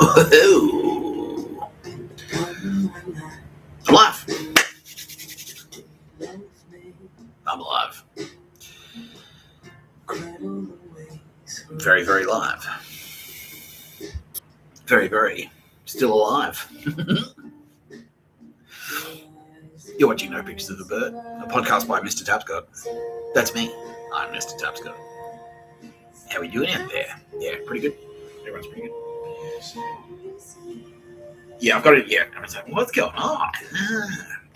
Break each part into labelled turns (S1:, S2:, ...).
S1: I'm alive. I'm alive. Very, very live. Very, very still alive. You're watching No Pictures of a Bird, a podcast by Mr Tapscott. That's me. I'm Mr Tapscott. How are we doing out there? Yeah, pretty good. Everyone's pretty good. Yeah, I've got it. Yeah, I was like, what's going on?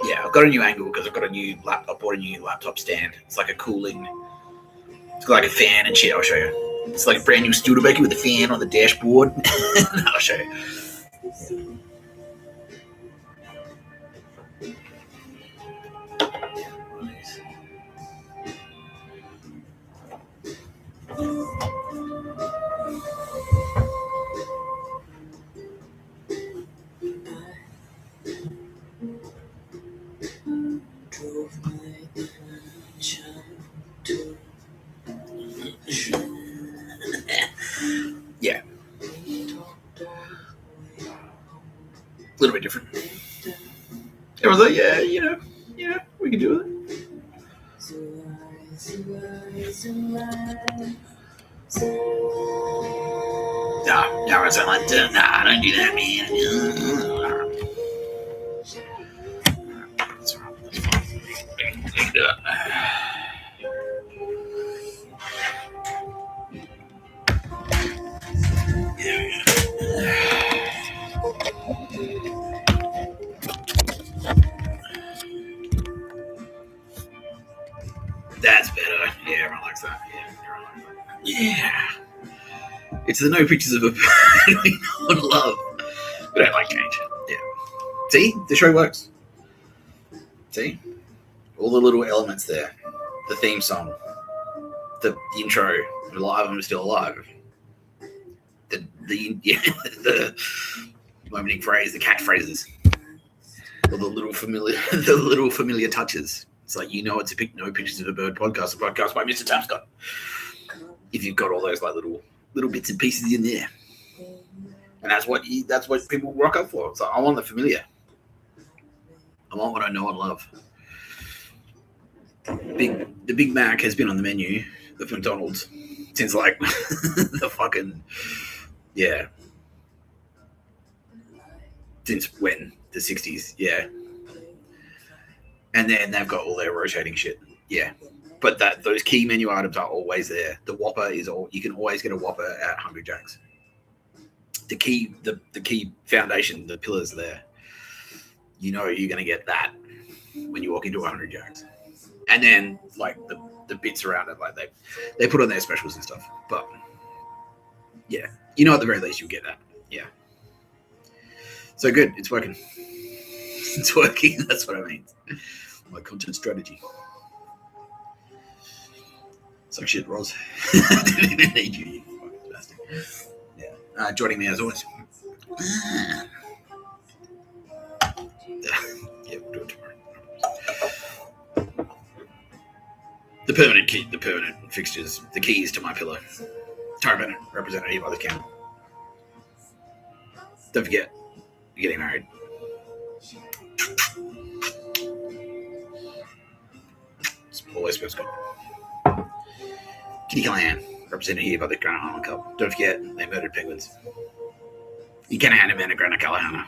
S1: Yeah, I've got a new angle because I've got a new laptop. I bought a new laptop stand. It's like a cooling. It's got like a fan and shit. I'll show you. It's like a brand new Studebaker with a fan on the dashboard. I'll show you. Yeah. A little bit different. Everyone's like, yeah, we can do it. No, I sound like, nah, don't do that, man. That's fine. We can do it. That's better. Yeah, everyone likes that. Yeah. It's the No Pictures of a Bird we know and love. We don't like change. Yeah. See? The show works. See? All the little elements there. The theme song. The intro. We're alive and we're still alive. The opening phrase, the catchphrases. Or the little familiar touches. It's like, it's a No Pictures of a Bird podcast, a podcast by Mr Tapscott. If you've got all those like little bits and pieces in there, and that's what people rock up for. It's like, I want the familiar. I want what I know and love. The Big Mac has been on the menu of McDonald's since like the fucking since when? The 60s, yeah. And then they've got all their rotating shit, yeah. But those key menu items are always there. The Whopper is you can always get a Whopper at Hungry Jack's. The key foundation, the pillars there. You're going to get that when you walk into a Hungry Jack's. And then like the bits around it, like they put on their specials and stuff. But yeah, at the very least you'll get that. Yeah. So good, it's working. It's working. That's what I mean. My content strategy. So shit, Roz. Didn't even need you fucking bastard. Yeah. Joining me as always. Yeah, we'll do it tomorrow. The permanent fixtures, the keys to my pillow. Tara Bennett, representative of the camp. Don't forget, you're getting married. It's always feels good. Kitty Callahan, represented here by the Granite Island Cup. Don't forget, they murdered penguins. You can't hand him in a Granite Callahan.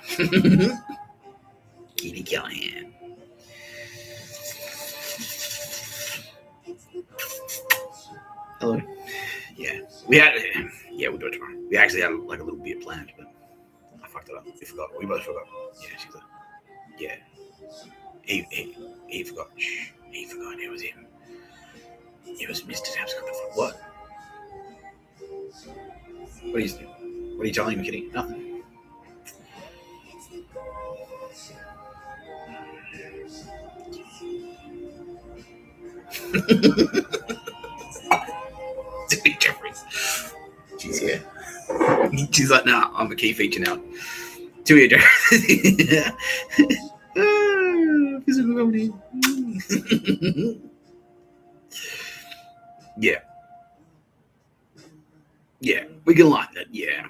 S1: Kitty Callahan. Hello. Yeah. We'll do it tomorrow. We actually had like a little bit planned, but I fucked it up. We forgot. We both forgot. Yeah, she's like, yeah. He forgot. Shh. He forgot it was him. It was Mr Tapscott. What? What are you telling me, Kitty? Nothing. Sylvia Jefferies. She's here. She's like, nah, I'm a key feature now. Sylvia Jefferies. Physical comedy. Yeah. Yeah, we can like that. Yeah.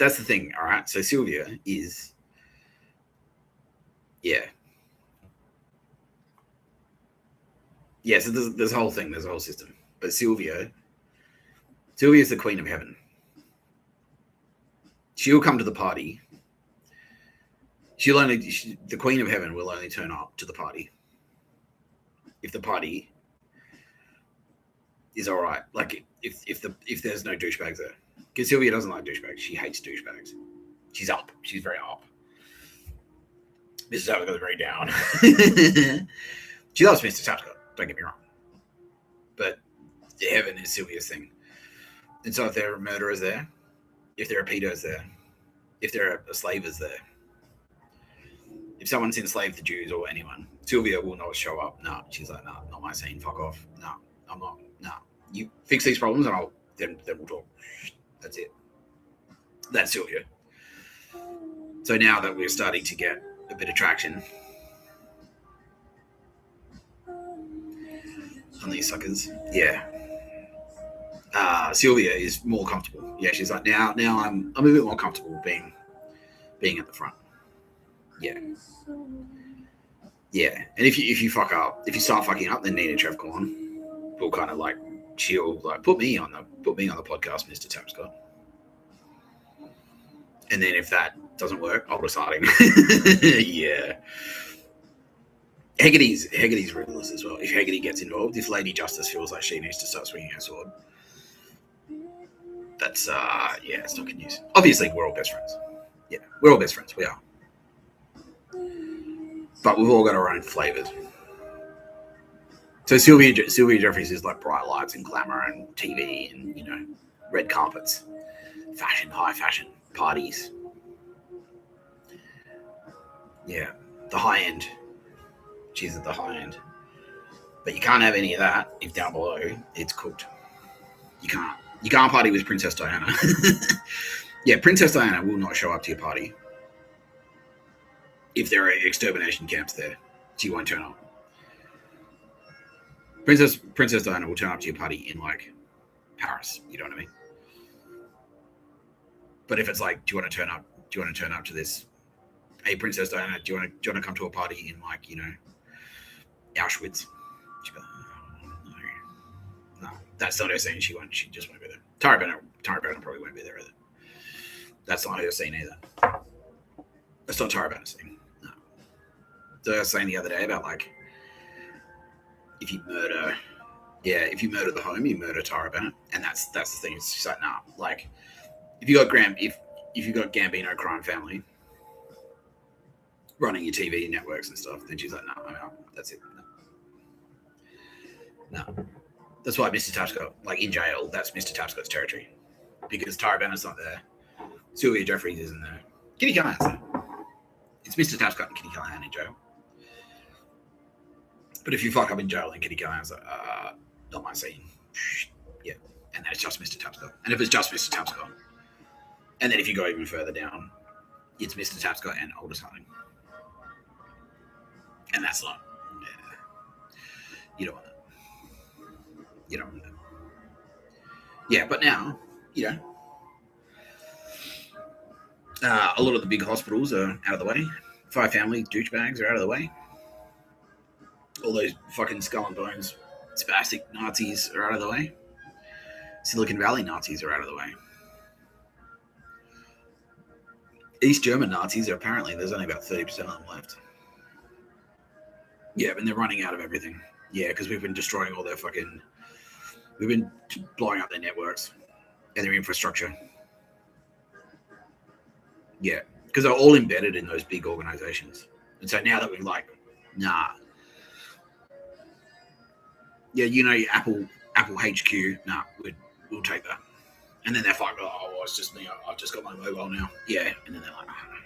S1: that's the thing. All right. So Sylvia is, yeah. Yeah, so there's a whole thing, there's a whole system. But Sylvia's the queen of heaven. She'll come to the party. The queen of heaven will only turn up to the party if the party is all right. Like if there's no douchebags there, because Sylvia doesn't like douchebags. She hates douchebags. She's up. She's very up. Mr. Tapscott goes very down. She loves Mr. Tapscott. Don't get me wrong, but heaven is Sylvia's thing. And so if there are murderers there, if there are pedos there, if there are slavers there, if someone's enslaved the Jews or anyone, Sylvia will not show up. No, she's like, no, not my scene. Fuck off. No, I'm not. No, you fix these problems and then we'll talk. That's it. That's Sylvia. So now that we're starting to get a bit of traction on these suckers, yeah. Sylvia is more comfortable. Yeah, she's like, now I'm a bit more comfortable being at the front. Yeah. Yeah. And if you fuck up, if you start fucking up, then Nina Trevcorn will kind of like, she'll like put me on the podcast, Mr. Tapscott. And then if that doesn't work, I'll decide. Yeah. Hegarty's ruthless as well. If Hegarty gets involved, if Lady Justice feels like she needs to start swinging her sword, that's it's not good news. Obviously, we're all best friends. Yeah, we're all best friends. We are. But we've all got our own flavors. So Sylvia Jefferies is like bright lights and glamour and TV and, red carpets, fashion, high fashion, parties. Yeah, the high end. She's at the high end. But you can't have any of that if down below it's cooked. You can't party with Princess Diana. Yeah, Princess Diana will not show up to your party. If there are extermination camps there, she won't turn up. Princess Diana will turn up to your party in like Paris. You know what I mean? But if it's like, do you want to turn up to this? Hey, Princess Diana, do you want to come to a party in like Auschwitz? She'll be like, oh, no, that's not her scene. She just won't be there. Tara Bennett probably won't be there either. That's not her scene either. That's not Tara Bennett's scene. No. So I was saying the other day about like, if you murder the home, you murder Tara Bennett, and that's the thing. It's just like, nah, like if you got Gambino crime family running your TV networks and stuff, then she's like, no, I'm out. That's it. No. That's why Mr. Tapscott, like in jail, that's Mr. Tapscott's territory, because Tara Bennett's not there, Sylvia Jefferies isn't there, Kitty Callahan's there. It's Mr. Tapscott and Kitty Callahan in jail. But if you fuck up in jail, then Kitty Callahan's like, not my scene. Yeah, and that's just Mr. Tapscott. And if it's just Mr. Tapscott, and then if you go even further down, it's Mr. Tapscott and Aldous Harding. And that's not, you don't want that. You don't want that. Yeah, but now, a lot of the big hospitals are out of the way. Five family douchebags are out of the way. All those fucking skull and bones spastic Nazis are out of the way. Silicon Valley Nazis are out of the way. East German Nazis are apparently, there's only about 30% of them left. Yeah, and they're running out of everything. Yeah, because we've been destroying all their we've been blowing up their networks and their infrastructure. Yeah, because they're all embedded in those big organizations. And so now that we're like, nah. Yeah, Apple HQ, nah, we'll take that. And then they're like, oh, well, it's just me. I've just got my mobile now. Yeah, and then they're like, oh.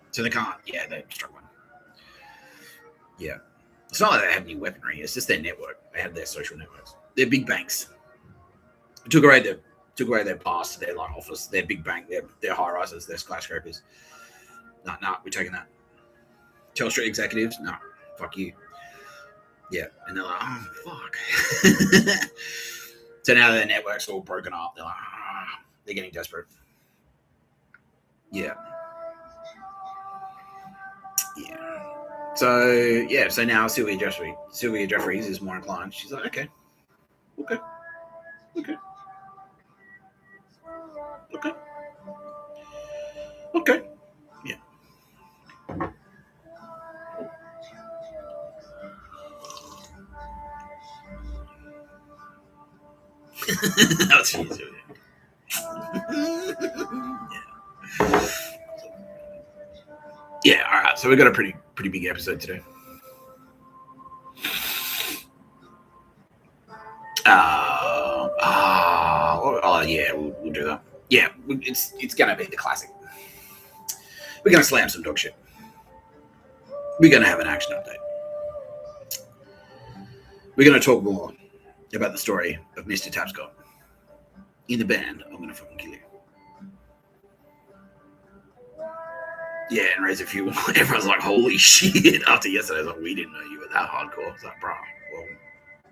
S1: So they can't. Yeah, they're struggling. Yeah. It's not like they have any weaponry. It's just their network. They have their social networks. They're big banks. It took away their past, their like office, their big bank, their high rises, their skyscrapers. No, we're taking that. Telstra executives, no, fuck you. Yeah, and they're like, oh fuck. So now their network's all broken up. They're like, they're getting desperate. Yeah. So now Sylvia Jefferies is more inclined. She's like, okay. Yeah. That's easy. Yeah, all right. So we got a pretty big episode today. Yeah, we'll do that. Yeah, it's gonna be the classic. We're gonna slam some dog shit. We're gonna have an action update. We're gonna talk more about the story of Mr Tapscott in the band. I'm gonna fucking kill you. Yeah, and raise a few. Everyone's like, holy shit. After yesterday, I was like, we didn't know you were that hardcore. I was like, bro, well,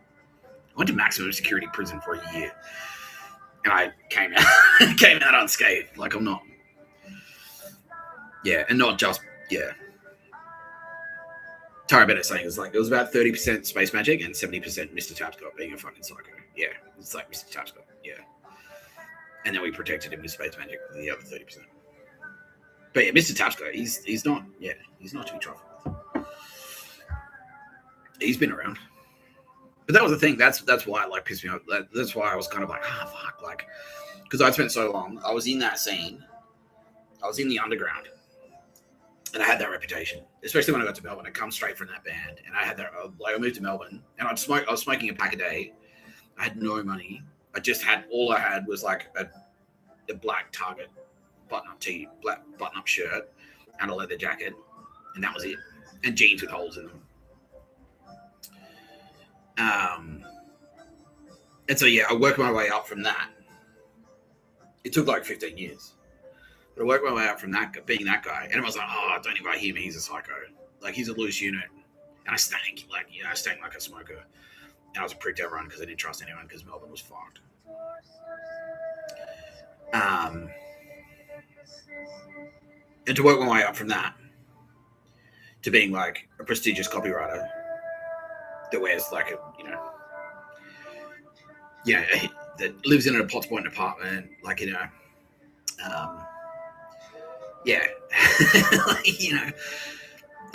S1: I went to maximum security prison for a year. And I came out unscathed. Like, I'm not. Yeah, and not just, yeah. Tara Bennett saying it was about 30% space magic and 70% Mr. Tapscott being a fucking psycho. Yeah, it's like Mr. Tapscott. Yeah. And then we protected him with space magic with the other 30%. But yeah, Mr. Tapscott, he's not to be trifled with. He's been around. But that was the thing. That's why it pissed me off. That's why I was kind of like, fuck, because I'd spent so long. I was in that scene. I was in the underground, and I had that reputation. Especially when I got to Melbourne, I come straight from that band, and I had that. I moved to Melbourne, and I was smoking a pack a day. I had no money. All I had was like a black Target button-up tee, black button-up shirt, and a leather jacket, and that was it. And jeans with holes in them. And so I worked my way up from that. It took like 15 years, but I worked my way up from that, being that guy. And I was like, oh, don't invite him. He's a psycho. Like, he's a loose unit. And I stank. I stank like a smoker. And I was a prick to everyone because I didn't trust anyone because Melbourne was fucked. And to work my way up from that to being like a prestigious copywriter that wears like that lives in a Potts Point apartment, had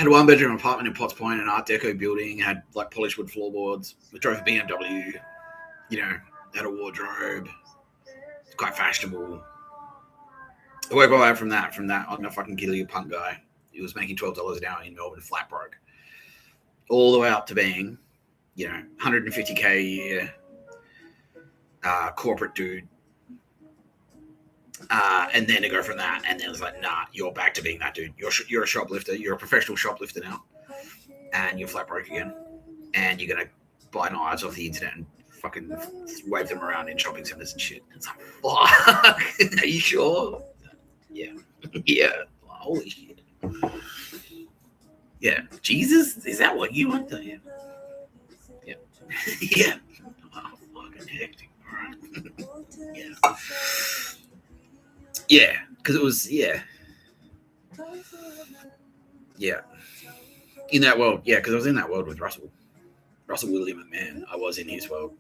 S1: a 1-bedroom apartment in Potts Point, an Art Deco building, had like polished wood floorboards. We drove a BMW, had a wardrobe, quite fashionable. I worked my way up from that. I'm gonna fucking kill you, punk guy. He was making $12 an hour in Melbourne, flat broke, all the way up to being, $150K a year. Corporate dude, and then to go from that, and then it's like, nah, you're back to being that dude. You're a shoplifter. You're a professional shoplifter now, and you're flat broke again, and you're gonna buy knives off the internet and fucking wave them around in shopping centers and shit. It's like, fuck. Are you sure? Yeah. Holy shit. Yeah. Jesus, is that what you want? Yeah. Yeah. Oh, fucking hectic. Yeah, because it was in that world. Yeah, because I was in that world with Russell William McMahon. I was in his world.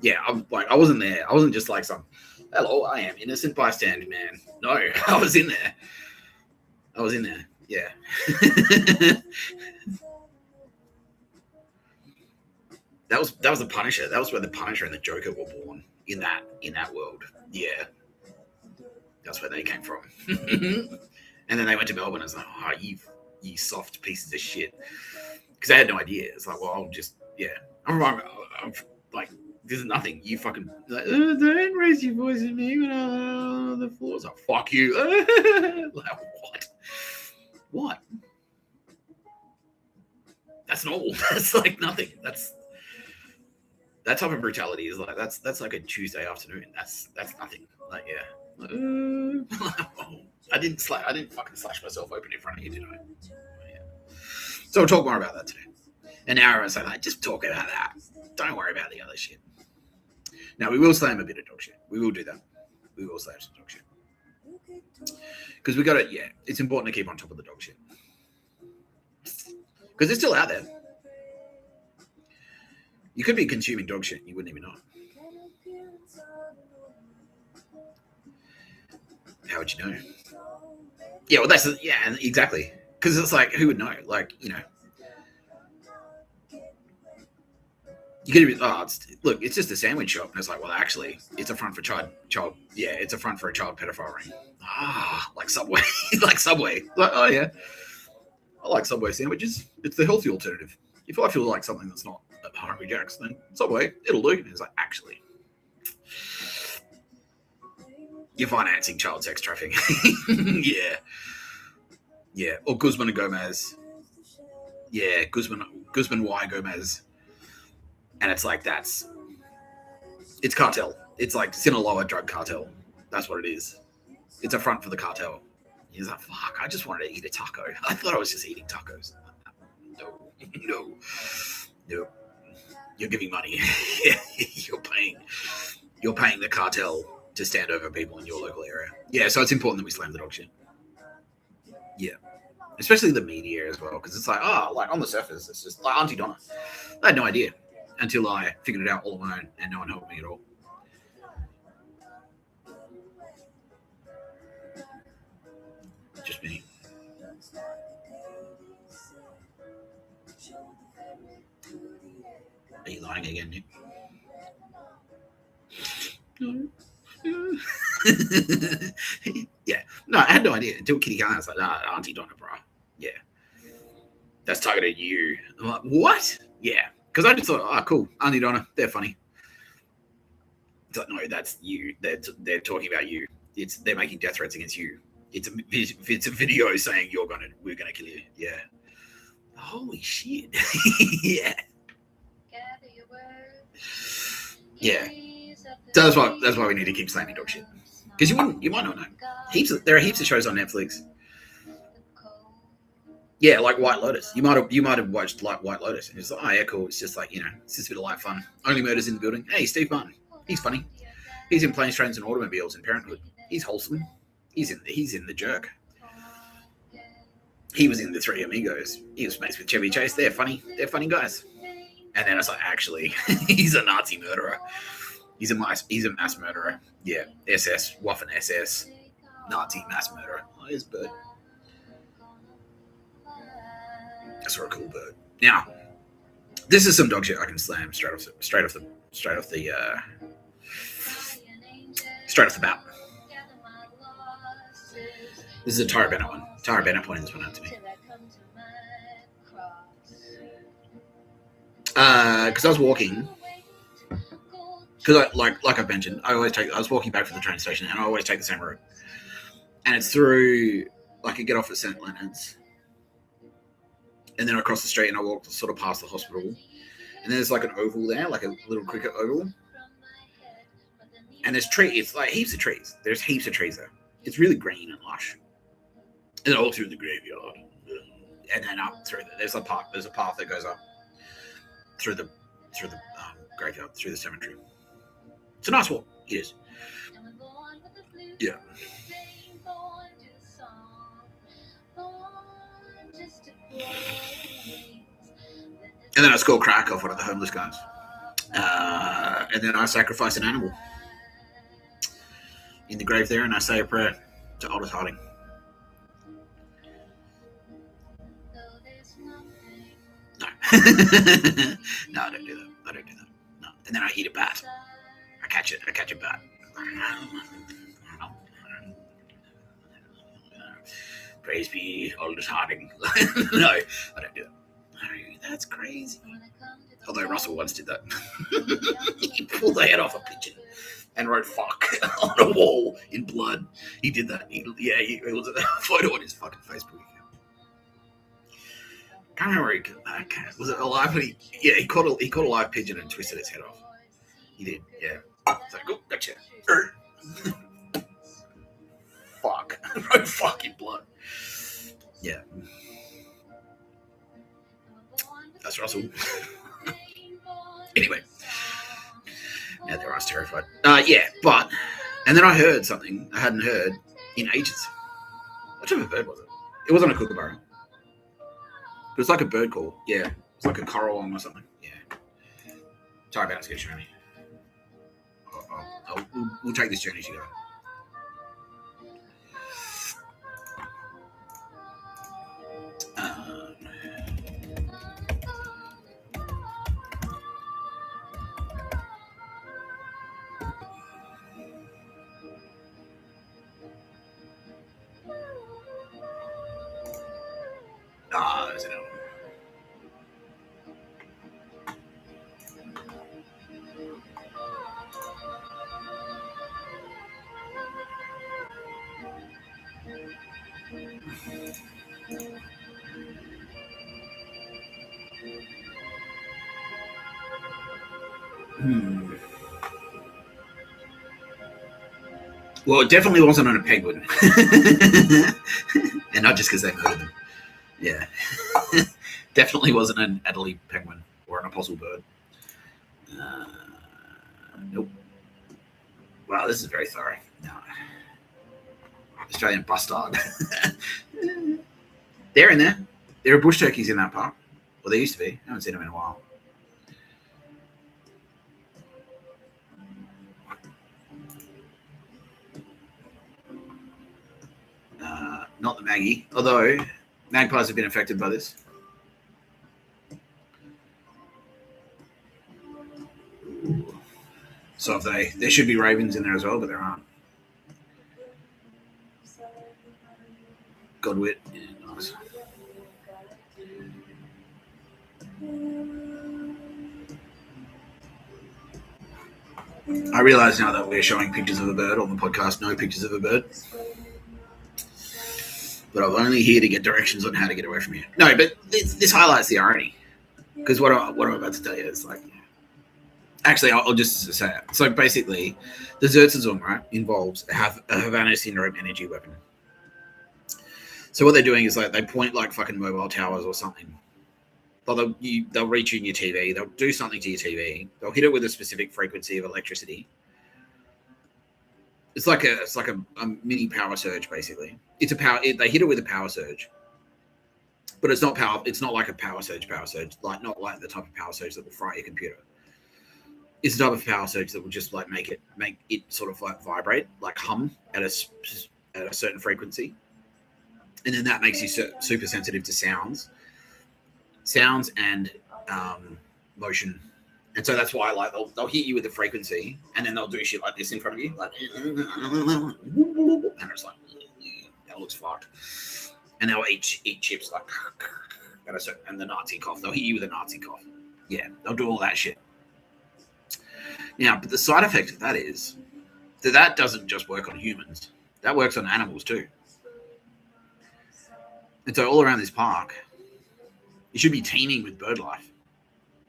S1: Yeah, I wasn't there. I wasn't just like some hello, I am innocent bystander man. No, I was in there. Yeah. That was the Punisher. That was where the Punisher and the Joker were born in that world. Yeah. That's where they came from. And then they went to Melbourne and was like, oh, you soft pieces of shit. Because they had no idea. It's like, well, I'll just, I'm like, this is nothing. You fucking, like, don't raise your voice at me when I'm on the floor. It's like, fuck you. Like, what? That's normal. That's like nothing. That type of brutality is like, that's like a Tuesday afternoon. That's nothing. Like, I didn't fucking slash myself open in front of you, did I? Yeah. So we'll talk more about that today. And now everyone's like, just talk about that. Don't worry about the other shit. Now we will slam a bit of dog shit. We will do that. We will slam some dog shit. Because we got to, yeah, it's important to keep on top of the dog shit. Because it's still out there. You could be consuming dog shit and you wouldn't even know it. How would you know? Yeah, well, that's, yeah, exactly. Because it's like, who would know? Like, you know. You could be, look, it's just a sandwich shop. And it's like, well, actually, it's a front for child. Yeah, it's a front for a child pedophile ring. Like Subway. Like Subway. Like, oh, yeah. I like Subway sandwiches. It's the healthy alternative. If I feel like something that's not at Hungry Jack's, then Subway, it'll do. And it's like, actually, you're financing child sex trafficking. Yeah. Yeah. Or Guzman and Gomez. Yeah, Guzman Y Gomez. And it's like, it's cartel. It's like Sinaloa drug cartel. That's what it is. It's a front for the cartel. He's like, fuck, I just wanted to eat a taco. I thought I was just eating tacos. No. You're giving money. You're paying the cartel to stand over people in your local area. Yeah, so it's important that we slam the dog shit. Yeah. Especially the media as well, because it's like, like on the surface, it's just like Auntie Donna. I had no idea until I figured it out all on my own and no one helped me at all. Just me. Are you lying again, Nick? Yeah. No, I had no idea until Kitty Khan was like, Auntie Donna, bro. Yeah. That's targeted you. I'm like, what? Yeah. Because I just thought, cool. Auntie Donna, they're funny. It's like, no, that's you. They're talking about you. They're making death threats against you. It's a video saying we're gonna kill you. Yeah. Holy shit. Yeah. Yeah. So that's why we need to keep slamming dog shit. Because you might not know. There are heaps of shows on Netflix. Yeah, like White Lotus. You might have watched like White Lotus, and it's like, oh yeah, cool. It's just like, you know, it's just a bit of light fun. Only Murders in the Building. Hey, Steve Martin. He's funny. He's in Planes, Trains, and Automobiles in Parenthood. He's wholesome. He's in The Jerk. He was in The Three Amigos. He was mates with Chevy Chase. They're funny. They're funny guys. And then it's like, actually, he's a Nazi murderer. He's a mass murderer. Yeah, SS, Waffen SS, Nazi mass murderer. Oh, here's a bird. I saw a cool bird. Now, this is some dog shit I can slam straight off the bat. This is a Tara Bennett one. Tara Bennett pointed this one out to me. Because I was walking. Because like I mentioned, I was walking back from the train station, and I always take the same route. And it's through, like, I get off at St. Leonard's, and then I cross the street and I walk sort of past the hospital. And then there's like an oval there, like a little cricket oval. And there's trees, it's like heaps of trees. There's heaps of trees there. It's really green and lush. And all through the graveyard. And then up through there's a path that goes up through the graveyard, through the cemetery. It's a nice walk. It is. Yeah. And then I score crack off one of the homeless guys. And then I sacrifice an animal in the grave there, and I say a prayer to Aldous Harding. No. No, I don't do that. No. And then I eat a bat. I catch a bat. Praise be Aldous Harding. No, I don't do that. No, that's crazy. Although Russell once did that. He pulled the head off a pigeon and wrote "fuck" on a wall in blood. He did that. It was a photo on his fucking Facebook account. Can't remember. Was it alive? He caught a live pigeon and twisted its head off. He did. Yeah. It's like, oh, gotcha. Fuck. Wrote "fuck" in blood. Yeah. That's Russell. Anyway. Now their eyes terrified. And then I heard something I hadn't heard in ages. What type of bird was it? It wasn't a kookaburra. But it's like a bird call. Yeah. It's like a coral or something. Yeah. Sorry about it, Shani. We'll take this journey together. There's another one. Well, it definitely wasn't on a penguin. And not just because they murdered them. Yeah. Definitely wasn't an Adelaide penguin or an apostle bird. Nope. Wow, this is very thorough. No. Australian bustard. They're in there. There are bush turkeys in that park. Well, they used to be. I haven't seen them in a while. Not the Maggie, although magpies have been affected by this. So if there should be ravens in there as well, but there aren't. Godwit, yeah, nice. I realise now that we're showing pictures of a bird on the podcast, no pictures of a bird. But I'm only here to get directions on how to get away from here. No, but this highlights the irony. Because what I'm about to tell you is like... Actually, I'll just say it. So basically, the XxOo, right, involves a Havana syndrome energy weapon. So what they're doing is like they point like fucking mobile towers or something. They'll retune your TV. They'll do something to your TV. They'll hit it with a specific frequency of electricity. It's like a mini power surge, basically. They hit it with a power surge, but it's not power. It's not like a power surge, like not like the type of power surge that will fry your computer. It's the type of power surge that will just like make it sort of like vibrate, like hum at a certain frequency, and then that makes you super sensitive to sounds and motion. And so that's why like they'll hit you with the frequency, and then they'll do shit like this in front of you, like, and it's like that looks fucked. And they'll eat chips like, and the Nazi cough. They'll hit you with a Nazi cough. Yeah, they'll do all that shit. Now, but the side effect of that is that doesn't just work on humans. That works on animals too. And so all around this park, it should be teeming with bird life,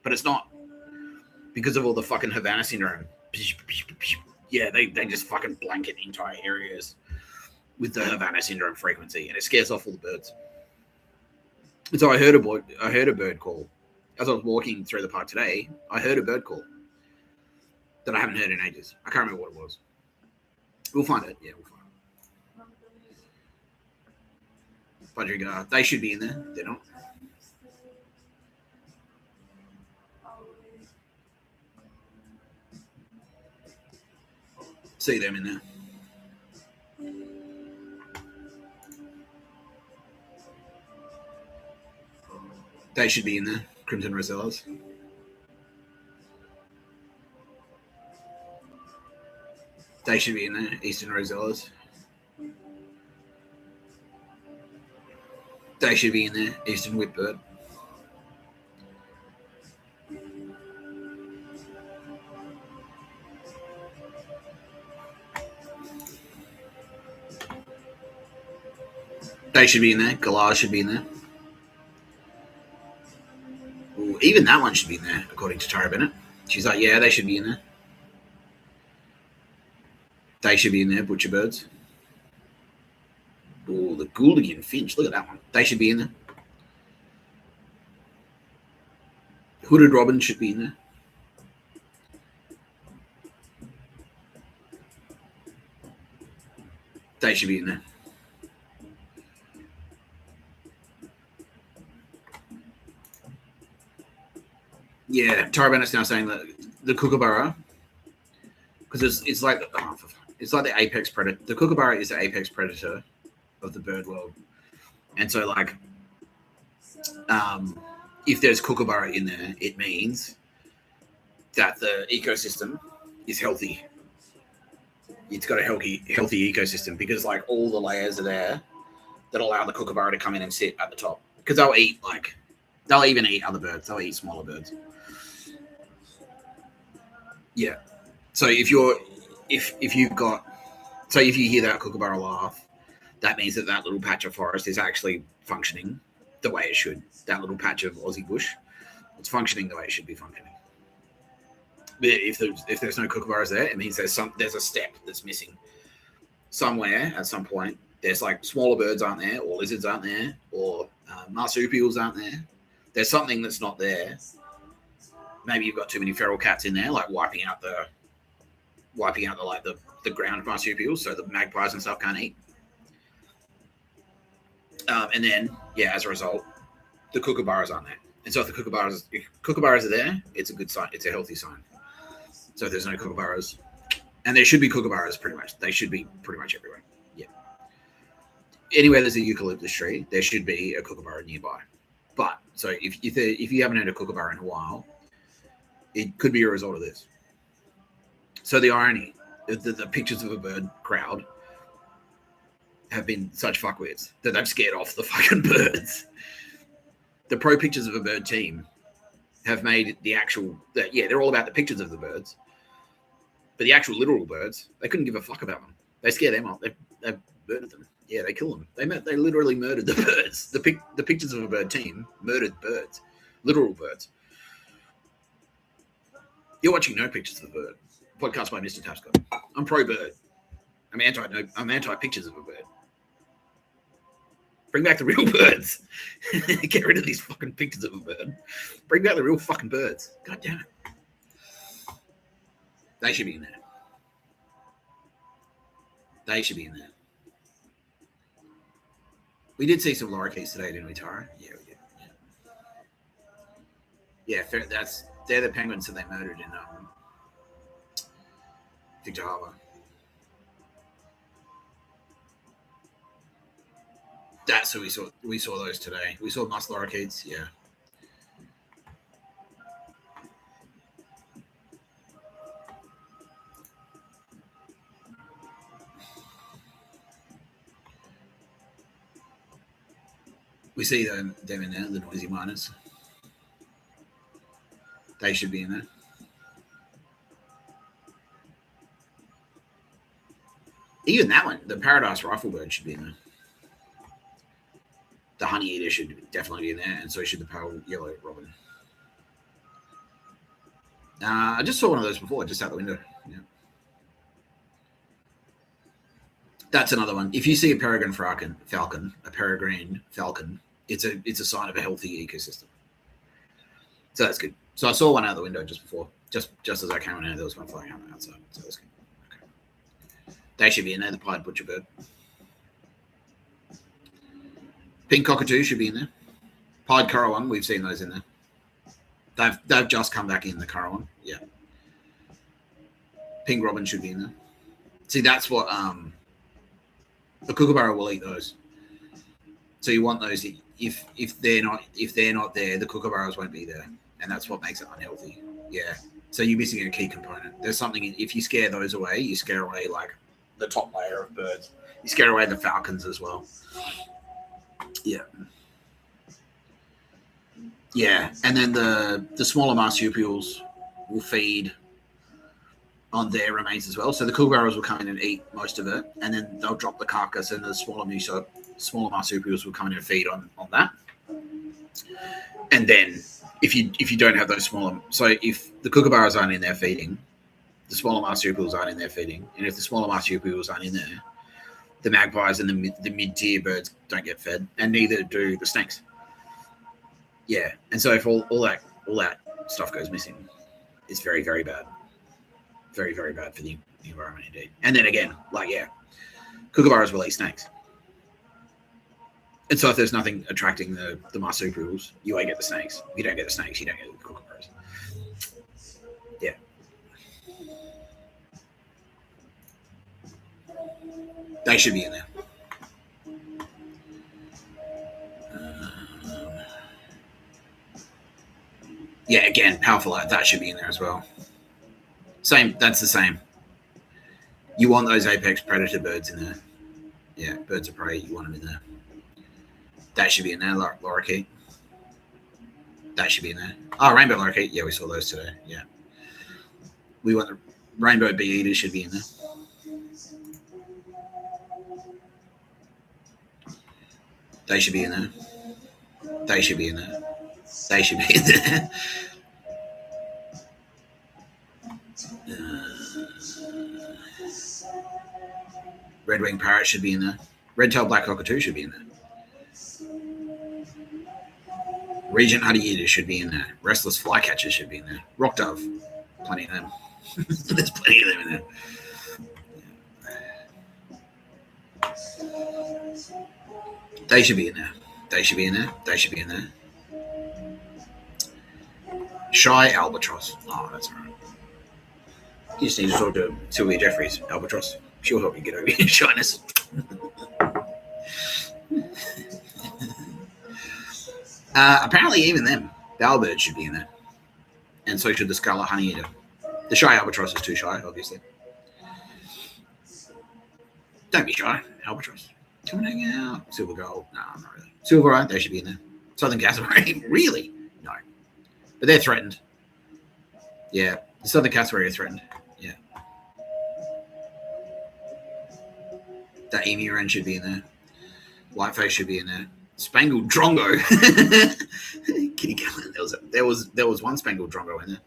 S1: but it's not. Because of all the fucking Havana syndrome. Yeah, they just fucking blanket entire areas with the Havana syndrome frequency, and it scares off all the birds. And so I heard a bird call. As I was walking through the park today, I heard a bird call that I haven't heard in ages. I can't remember what it was. We'll find it. Yeah, we'll find it. Budgerigar, they should be in there. They're not. See them in there. They should be in there. Crimson Rosellas. They should be in there. Eastern Rosellas. They should be in there. Eastern Whitbird. They should be in there. Galar should be in there. Ooh, even that one should be in there, according to Tara Bennett. She's like, yeah, they should be in there. They should be in there, butcher birds. Ooh, the Gouldigan Finch. Look at that one. They should be in there. Hooded Robin should be in there. They should be in there. Yeah, Tara Bennett's now saying that the kookaburra, because it's like the apex predator. The kookaburra is the apex predator of the bird world, and so like, if there's kookaburra in there, it means that the ecosystem is healthy. It's got a healthy ecosystem because like all the layers are there that allow the kookaburra to come in and sit at the top, because they'll even eat other birds. They'll eat smaller birds. Yeah. So if you hear that kookaburra laugh, that means that little patch of forest is actually functioning the way it should. That little patch of Aussie bush, it's functioning the way it should be functioning. But if there's no kookaburras there, it means there's a step that's missing somewhere at some point. There's like smaller birds aren't there, or lizards aren't there, or marsupials aren't there. There's something that's not there. Maybe you've got too many feral cats in there, like wiping out the ground marsupials, so the magpies and stuff can't eat. And then, as a result, the kookaburras aren't there. And so if kookaburras are there, it's a good sign. It's a healthy sign. So if there's no kookaburras, and there should be kookaburras pretty much. They should be pretty much everywhere. Yeah. Anywhere there's a eucalyptus tree, there should be a kookaburra nearby. But so if you haven't had a kookaburra in a while, it could be a result of this. So the irony, the pictures of a bird crowd have been such fuckwits that they've scared off the fucking birds. The pro pictures of a bird team have made they're all about the pictures of the birds, but the actual literal birds, they couldn't give a fuck about them. They scare them off. They murdered them. Yeah, they kill them. They literally murdered the birds. The pictures of a bird team murdered birds, literal birds. You're watching No Pictures of a Bird, podcast by Mr Tapscott. I'm pro bird. I'm anti pictures of a bird. Bring back the real birds. Get rid of these fucking pictures of a bird. Bring back the real fucking birds. God damn it. They should be in there. They should be in there. We did see some lorikeets today, didn't we, Tara? Yeah, we did. Yeah, fair, they're the penguins that they murdered in Victor Harbour. That's who we saw. We saw those today. We saw musk lorikeets. Yeah. We see them in there, the noisy miners. They should be in there. Even that one, the Paradise Riflebird should be in there. The honey eater should definitely be in there, and so should the pale yellow robin. I just saw one of those before, just out the window. Yeah. That's another one. If you see a peregrine falcon, it's a sign of a healthy ecosystem. So that's good. So I saw one out the window just before, just as I came in, there was one flying out outside. So that's good. Okay. They should be in there. The pied butcherbird. Pink cockatoo should be in there. Pied currawong, we've seen those in there. They've just come back in, the currawong. Yeah. Pink robin should be in there. See, that's what the kookaburra will eat those. So you want those. If they're not there, the kookaburras won't be there, and that's what makes it unhealthy. Yeah. So you're missing a key component. There's something. If you scare those away, you scare away like the top layer of birds. You scare away the falcons as well. Yeah. Yeah, and then the smaller marsupials will feed on their remains as well. So the kookaburras will come in and eat most of it, and then they'll drop the carcass, and the smaller marsupials will come in and feed on that. And then if you don't have those smaller, so if the kookaburras aren't in there feeding, the smaller marsupials aren't in there feeding, and if the smaller marsupials aren't in there, the magpies and the mid-tier birds don't get fed, and neither do the snakes. Yeah, and so if all that stuff goes missing, it's very, very bad. Very, very bad for the environment indeed. And then again, kookaburras will eat snakes. And so if there's nothing attracting the marsupials, you won't get the snakes. If you don't get the snakes, you don't get the kookaburras. They should be in there. Yeah, again, powerful light. That should be in there as well. Same. That's the same. You want those apex predator birds in there. Yeah, birds of prey. You want them in there. That should be in there. Lorikeet. That should be in there. Oh, rainbow lorikeet. Yeah, we saw those today. Yeah. We want the rainbow bee eaters should be in there. They should be in there. They should be in there. They should be in there. Red-winged parrot should be in there. Red-tailed black cockatoo should be in there. Regent honeyeater should be in there. Restless flycatcher should be in there. Rock dove, plenty of them. There's plenty of them in there. They should be in there. They should be in there. They should be in there. Shy albatross. Oh, that's all right. You just need to talk to Sylvia Jefferies, albatross. She'll help you get over your shyness. Apparently, even them, bellbird should be in there. And so should the scarlet honeyeater. The shy albatross is too shy, obviously. Don't be shy, albatross. Come and hang out. Silver gold. No, not really. Silver eye, they should be in there. Southern cassowary, really? No. But they're threatened. Yeah, the southern cassowary are threatened. Yeah. That emu wren should be in there. Whiteface should be in there. Spangled drongo. Kitty Cullen. There was one spangled drongo in there.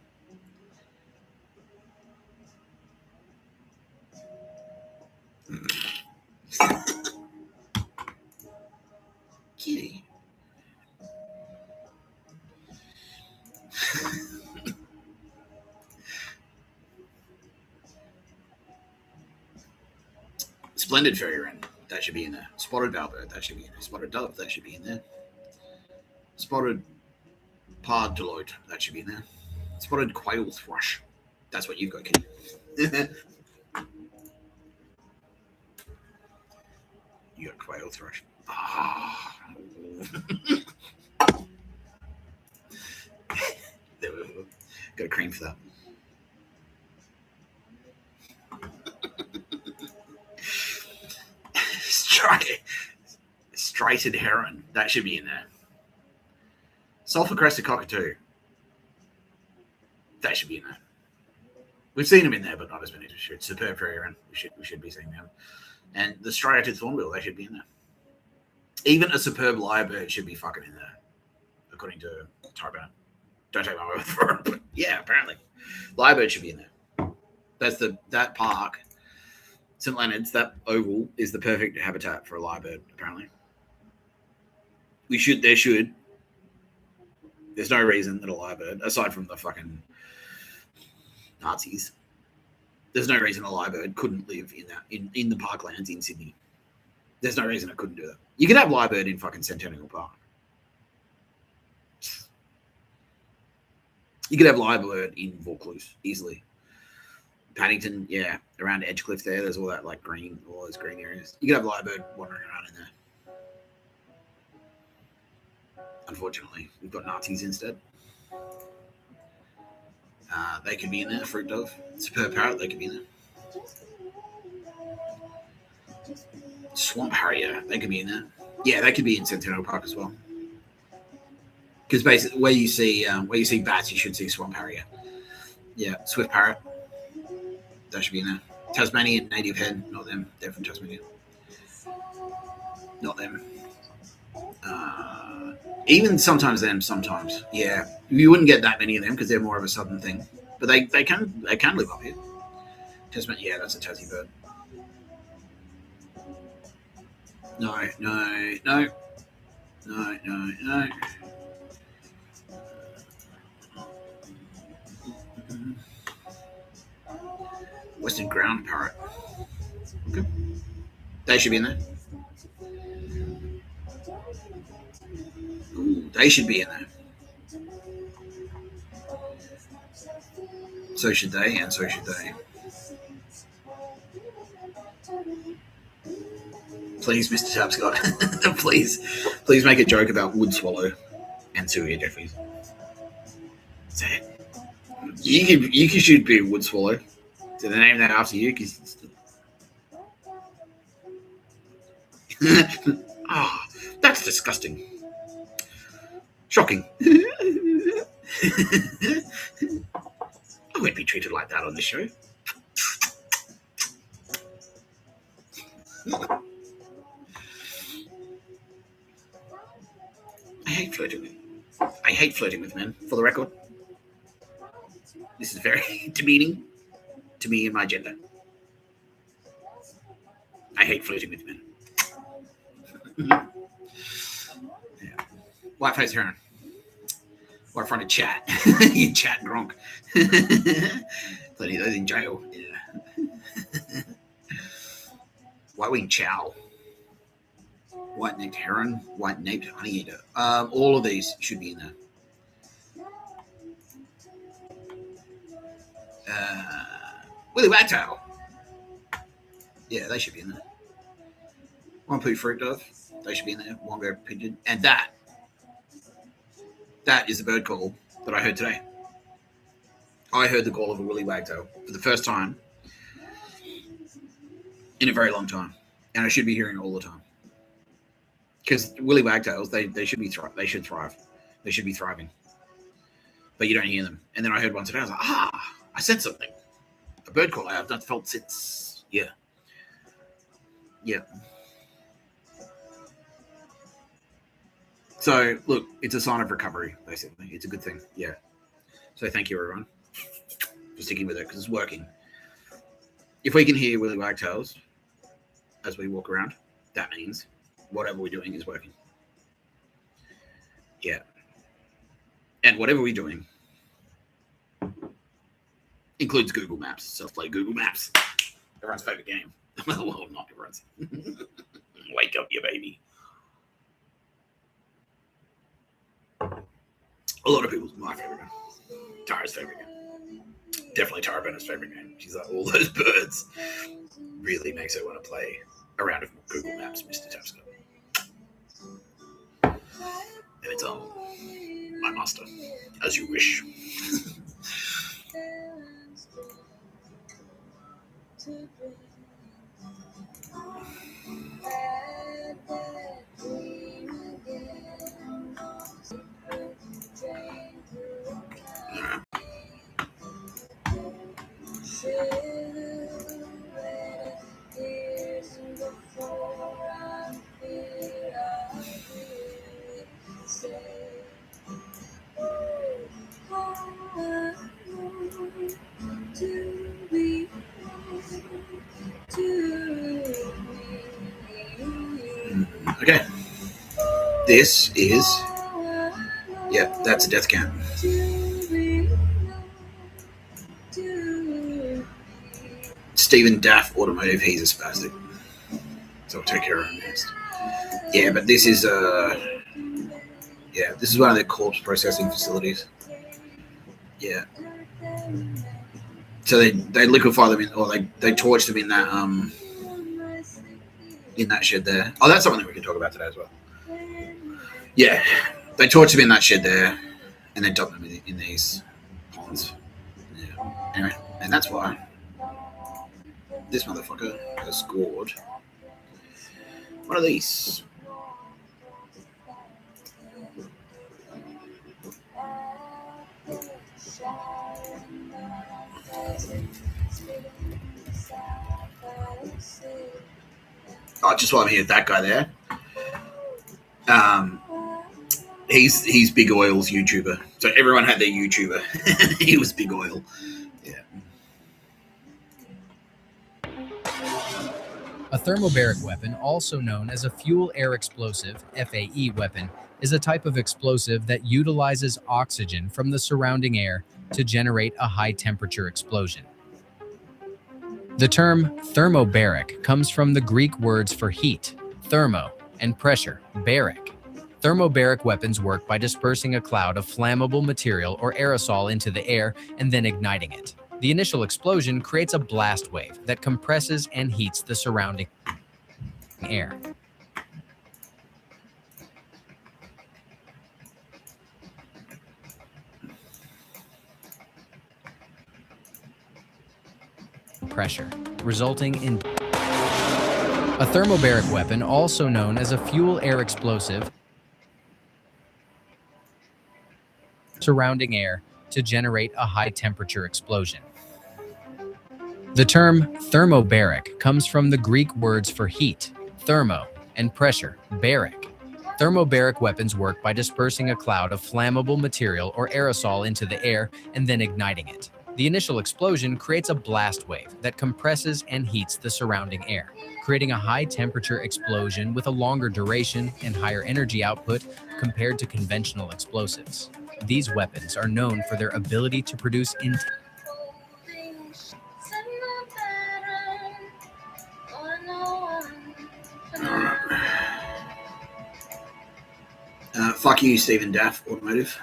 S1: Kitty. Splendid fairy wren, that should be in there. Spotted bellbird, that should be in there. Spotted dove, that should be in there. Spotted pard deloitte, that should be in there. Spotted quail thrush, that's what you've got, kid. You got quail thrush. Ah. Got a cream for that. Striated heron, that should be in there. Sulphur crested cockatoo, that should be in there. We've seen them in there, but not as many as we should. Superb fairy wren, we should be seeing them. And the striated thornbill, they should be in there. Even a superb lyrebird should be fucking in there, according to Tarbana. Don't take my word for it, but yeah, apparently. Lyrebird should be in there. That's that park, St. Leonard's, that oval is the perfect habitat for a lyrebird, apparently. There's no reason that a lyrebird, aside from the fucking Nazis, there's no reason a lyrebird couldn't live in the parklands in Sydney. There's no reason it couldn't do that. You could have lyrebird in fucking Centennial Park. You could have lyrebird in Vaucluse easily. Paddington, yeah, around Edgecliff there's all that like green, all those green areas. You could have lyrebird wandering around in there. Unfortunately, we've got Nazis instead. They could be in there. Fruit dove, superb parrot, they could be in there. Swamp harrier, they could be in there. Yeah, they could be in Centennial Park as well. Because basically, where you see bats, you should see swamp harrier. Yeah, swift parrot, that should be in there. Tasmanian native hen, not them. They're from Tasmania. Not them. Even sometimes them, sometimes. Yeah, you wouldn't get that many of them because they're more of a southern thing. But they can live up here. Tasmania, yeah, that's a Tassie bird. No. Western ground parrot. Okay. They should be in there. Ooh, they should be in there. So should they, and so should they. Please, Mr. Tapscott. please make a joke about Wood Swallow and Sylvia Jefferies. Say it. You should be Wood Swallow. Did they name that after you? Ah, that's disgusting. Shocking. I wouldn't be treated like that on this show. I hate flirting with men, for the record. This is very demeaning to me and my gender. I hate flirting with men. Yeah. Whiteface Heron. What a fun to chat. You chat Gronk. Plenty of those in jail. Yeah. White-winged chow. White-necked heron. White-naped honey eater. All of these should be in there. Willy Wagtail. Yeah, they should be in there. One poo fruit dove. They should be in there. One go pigeon. And that is the bird call that I heard today. I heard the call of a Willy Wagtail for the first time in a very long time. And I should be hearing it all the time. Because Willy Wagtails, they should be they should thrive. They should be thriving. But you don't hear them. And then I heard one today. I was like, I said something. A bird call I have not felt since. Yeah. So, look, it's a sign of recovery, basically. It's a good thing. Yeah. So thank you, everyone, for sticking with it, because it's working. If we can hear Willy Wagtails as we walk around, that means whatever we're doing is working. Yeah. And whatever we're doing includes Google Maps. Self-play Google Maps. Everyone's favorite game. Well, not everyone's. Wake up, you baby. A lot of people's my favorite game. Tara's favorite game. Definitely Tara Bennett's favorite game. She's like, all those birds really makes her want to play a round of Google Maps, Mr. Tapscott. And it's on my master, as you wish. Okay. This is, yep, that's a death count. Stephen Daff Automotive, he's a spastic. So I'll take care of him next. Yeah, but this is this is one of their corpse processing facilities. Yeah. So they liquefy them or they torch them in that shed there. Oh, that's something that we can talk about today as well. Yeah, they torch them in that shed there, and then dump them in these ponds. Yeah. Anyway, and that's why this motherfucker has scored one of these. Oh, just while I'm here, that guy there. He's Big Oil's YouTuber. So everyone had their YouTuber. He was Big Oil. Yeah.
S2: A thermobaric weapon, also known as a fuel-air explosive (FAE) weapon, is a type of explosive that utilizes oxygen from the surrounding air to generate a high-temperature explosion. The term thermobaric comes from the Greek words for heat, thermo, and pressure, baric. Thermobaric weapons work by dispersing a cloud of flammable material or aerosol into the air and then igniting it. The initial explosion creates a blast wave that compresses and heats the surrounding air. pressure, resulting in a thermobaric weapon, also known as a fuel-air explosive, surrounding air to generate a high-temperature explosion. The term thermobaric comes from the Greek words for heat, thermo, and pressure, baric. Thermobaric weapons work by dispersing a cloud of flammable material or aerosol into the air and then igniting it. The initial explosion creates a blast wave that compresses and heats the surrounding air, creating a high-temperature explosion with a longer duration and higher energy output compared to conventional explosives. These weapons are known for their ability to produce
S1: Fuck you, Stephen Daff, Automotive.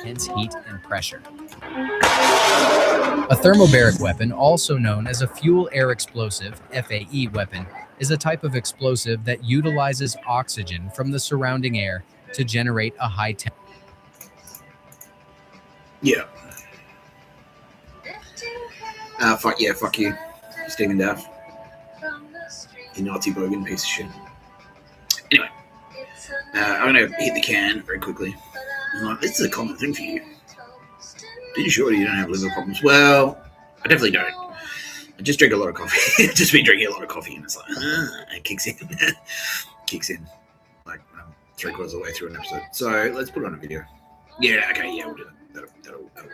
S2: intense heat and pressure. A thermobaric weapon, also known as a fuel-air explosive (FAE) weapon, is a type of explosive that utilizes oxygen from the surrounding air to generate a high temperature.
S1: Yeah. Fuck you, Stephen Daff. You Nazi bogan piece of shit. Anyway, I'm gonna hit the can very quickly. Like, this is a common thing for you. Are you sure you don't have liver problems? Well, I definitely don't. I just drink a lot of coffee. I've just been drinking a lot of coffee, and it's like, it kicks in. Kicks in. Like, 3/4 of the way through an episode. So, let's put on a video. Yeah, okay, yeah, we'll do that. That'll work.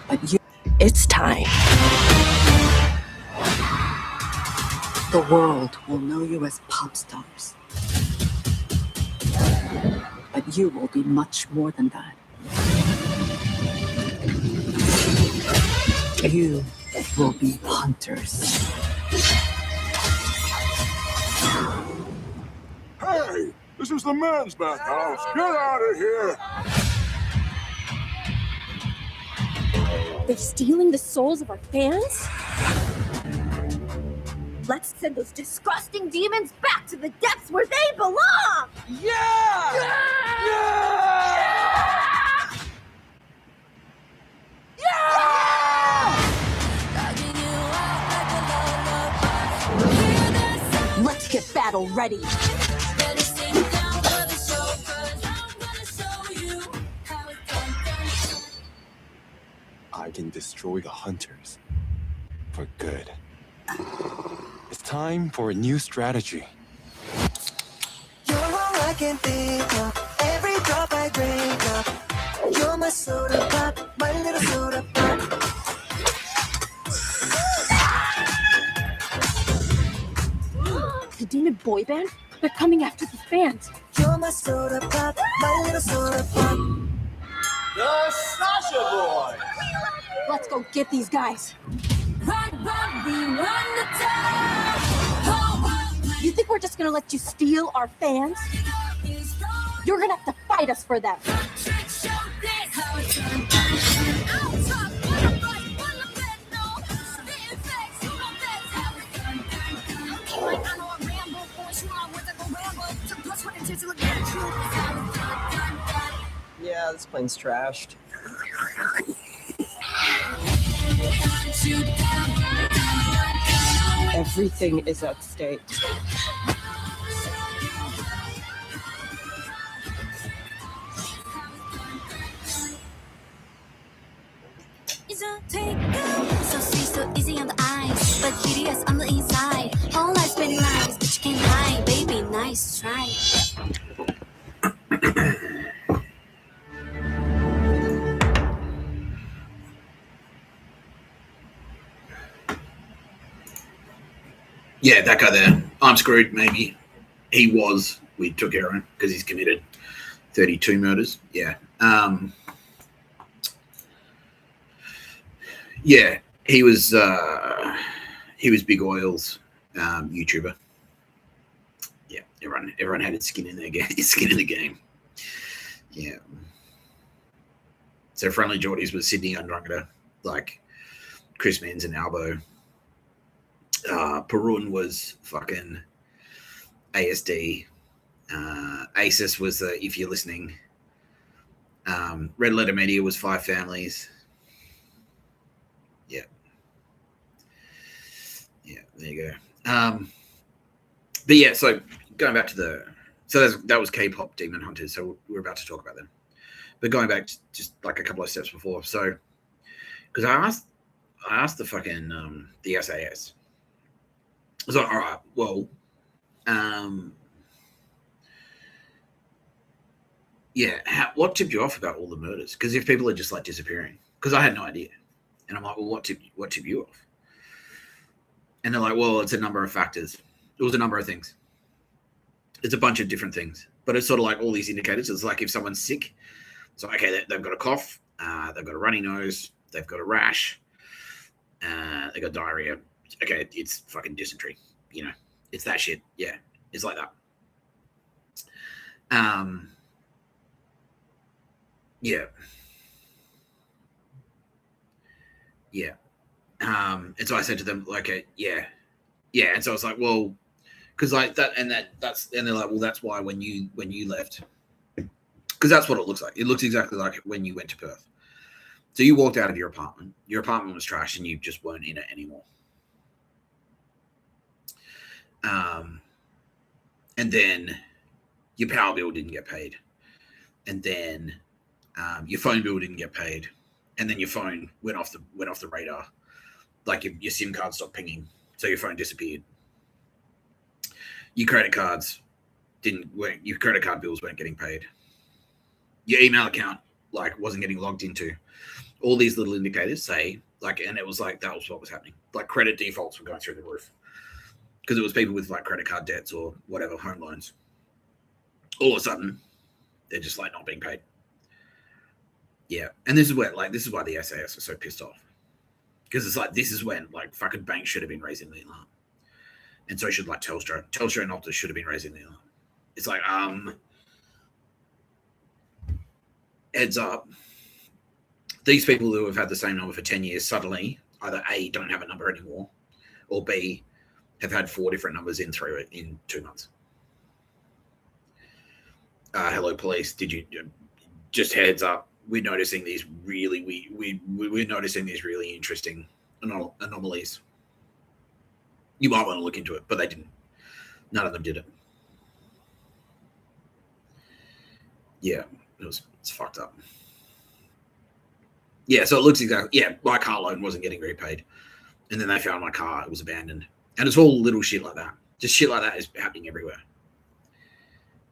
S3: But it's time. The world will know you as pop stars. But you will be much more than that. You will be hunters.
S4: Hey, this is the men's bathhouse. Get out of here.
S5: They're stealing the souls of our fans? Let's send those disgusting demons back to the depths where they belong!
S4: Yeah!
S5: Let's get battle ready!
S4: I can destroy the hunters for good. It's time for a new strategy.
S6: You're all I can think of. Every drop I drink up. You're my soda pop, my little soda pop.
S5: The demon boy band? They're coming after the fans.
S6: You're my soda pop, my little soda pop.
S7: The Sasha Boy!
S5: Let's go get these guys. You think we're just gonna let you steal our fans? You're gonna have to fight us for them.
S7: Yeah, this plane's trashed.
S3: Everything is at stake.
S8: It's a takeout, so sweet, so easy on the eyes, but hideous on the inside. Whole life spinning lies, but you can't hide, baby. Nice try.
S1: Yeah, that guy there. I'm screwed. Maybe he was. We took heroin because he's committed 32 murders. Yeah. Yeah, he was Big Oil's YouTuber. Yeah, everyone had its skin in their game. Skin in the game. Yeah. So Friendly Geordies was Sydney Undrungeter, like Chris Mans and Albo. Perun was fucking ASD. ASIS was if you're listening. Red Letter Media was Five Families. Yeah. Yeah, there you go. But yeah, so going back to that was K-pop Demon Hunters, so we're about to talk about them. But going back just like a couple of steps before, so because I asked the fucking the SAS. I was like, all right, well, yeah, what tipped you off about all the murders? Because if people are just like disappearing, because I had no idea, and I'm like, well, what tipped you off? And they're like, well, it's a number of factors. It was a number of things. It's a bunch of different things, but it's sort of like all these indicators. It's like if someone's sick, so okay, they've got a cough, they've got a runny nose, they've got a rash, they got diarrhea. Okay, it's fucking dysentery. You know, it's that shit. Yeah, it's like that. Yeah. Yeah. And so I said to them, like, yeah. And so I was like, well, because like that, and they're like, well, that's why when you left, because that's what it looks like. It looks exactly like when you went to Perth. So you walked out of your apartment. Your apartment was trash, and you just weren't in it anymore. And then your power bill didn't get paid, and then your phone bill didn't get paid, and then your phone went off the radar, like your SIM card stopped pinging, so your phone disappeared. Your credit cards your credit card bills weren't getting paid. Your email account like wasn't getting logged into. All these little indicators say like, and it was like that was what was happening. Like credit defaults were going through the roof because it was people with like credit card debts or whatever, home loans. All of a sudden, they're just like not being paid. Yeah, and this is why the SAS are so pissed off, because it's like this is when like fucking banks should have been raising the alarm, and so should like Telstra and Optus should have been raising the alarm. It's like heads up, these people who have had the same number for 10 years suddenly either A, don't have a number anymore, or B, have had 4 different numbers in 2 months. Hello police, did you just heads up, we're noticing these really we're noticing these really interesting anomalies. You might want to look into it, but they didn't. None of them did it. Yeah, it's fucked up. Yeah, so it looks exactly, yeah, my car loan wasn't getting repaid. And then they found my car, it was abandoned. And it's all little shit like that. Just shit like that is happening everywhere.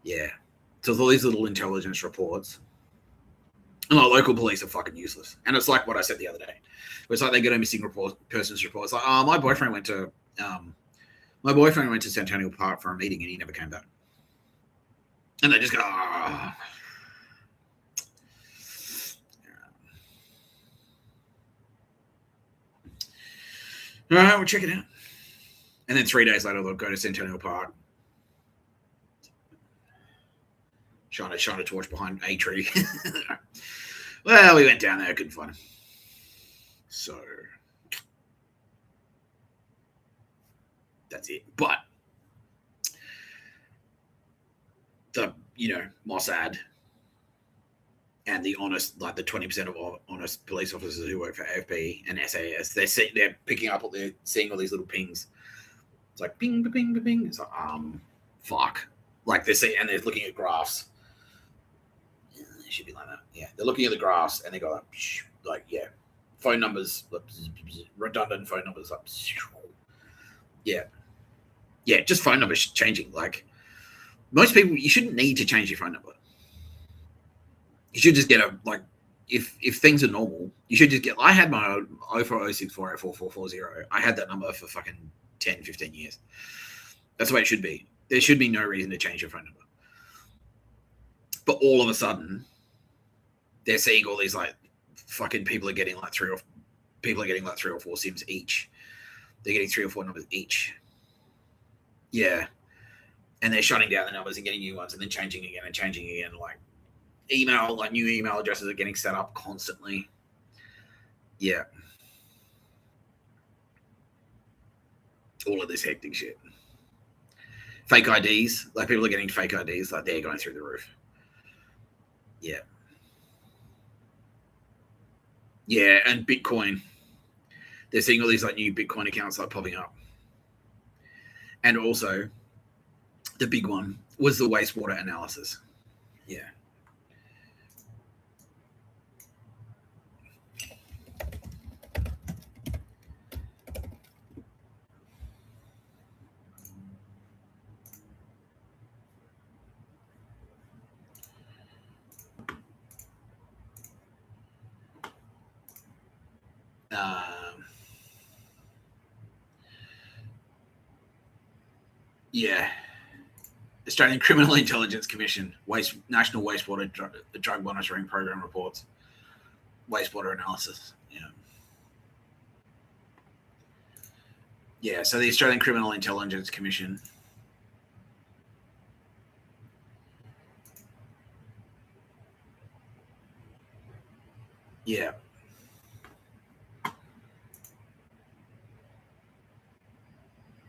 S1: Yeah. So with all these little intelligence reports, and like local police are fucking useless. And it's like what I said the other day. It's like they get a missing persons report. It's like, oh, my boyfriend went to Centennial Park for a meeting and he never came back. And they just go, oh. All right, we'll check it out. And then 3 days later, they'll go to Centennial Park, shine a torch behind a tree. Well, we went down there, couldn't find him. So that's it. But the Mossad and the honest, like the 20% of honest police officers who work for AFP and SAS, they're picking up, they're seeing all these little pings. It's like ping, ping, ping, ping. It's like, fuck. Like they're looking at graphs. Yeah, it should be like that. Yeah, they're looking at the graphs and they go like yeah, phone numbers, redundant phone numbers up. Yeah, just phone numbers changing. Like most people, you shouldn't need to change your phone number. You should just get if things are normal, you should just get. I had my 0406484440. I had that number for fucking 10, 15 years. That's the way it should be. There should be no reason to change your phone number. But all of a sudden, they're seeing all these like fucking people are getting like three or four SIMs each. They're getting 3 or 4 numbers each. Yeah. And they're shutting down the numbers and getting new ones and then changing again and changing again. Like email, like new email addresses are getting set up constantly. Yeah. All of this hectic shit. Fake IDs, like people are getting fake IDs, like they're going through the roof. Yeah. Yeah, and Bitcoin. They're seeing all these like new Bitcoin accounts like popping up. And also, the big one was the wastewater analysis. Yeah. Yeah. Australian Criminal Intelligence Commission, National Wastewater Drug Monitoring Program reports, wastewater analysis. Yeah. Yeah, so the Australian Criminal Intelligence Commission. Yeah.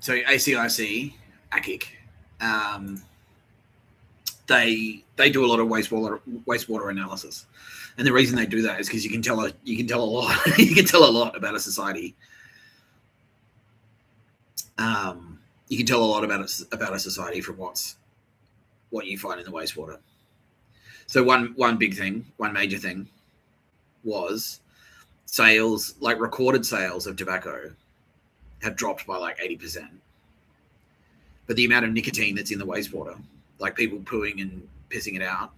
S1: So ACIC, they do a lot of wastewater analysis, and the reason they do that is because you can tell a lot you can tell a lot about a society. You can tell a lot about a society from what you find in the wastewater. So one major thing was sales, like recorded sales of tobacco have dropped by like 80%. But the amount of nicotine that's in the wastewater, like people pooing and pissing it out,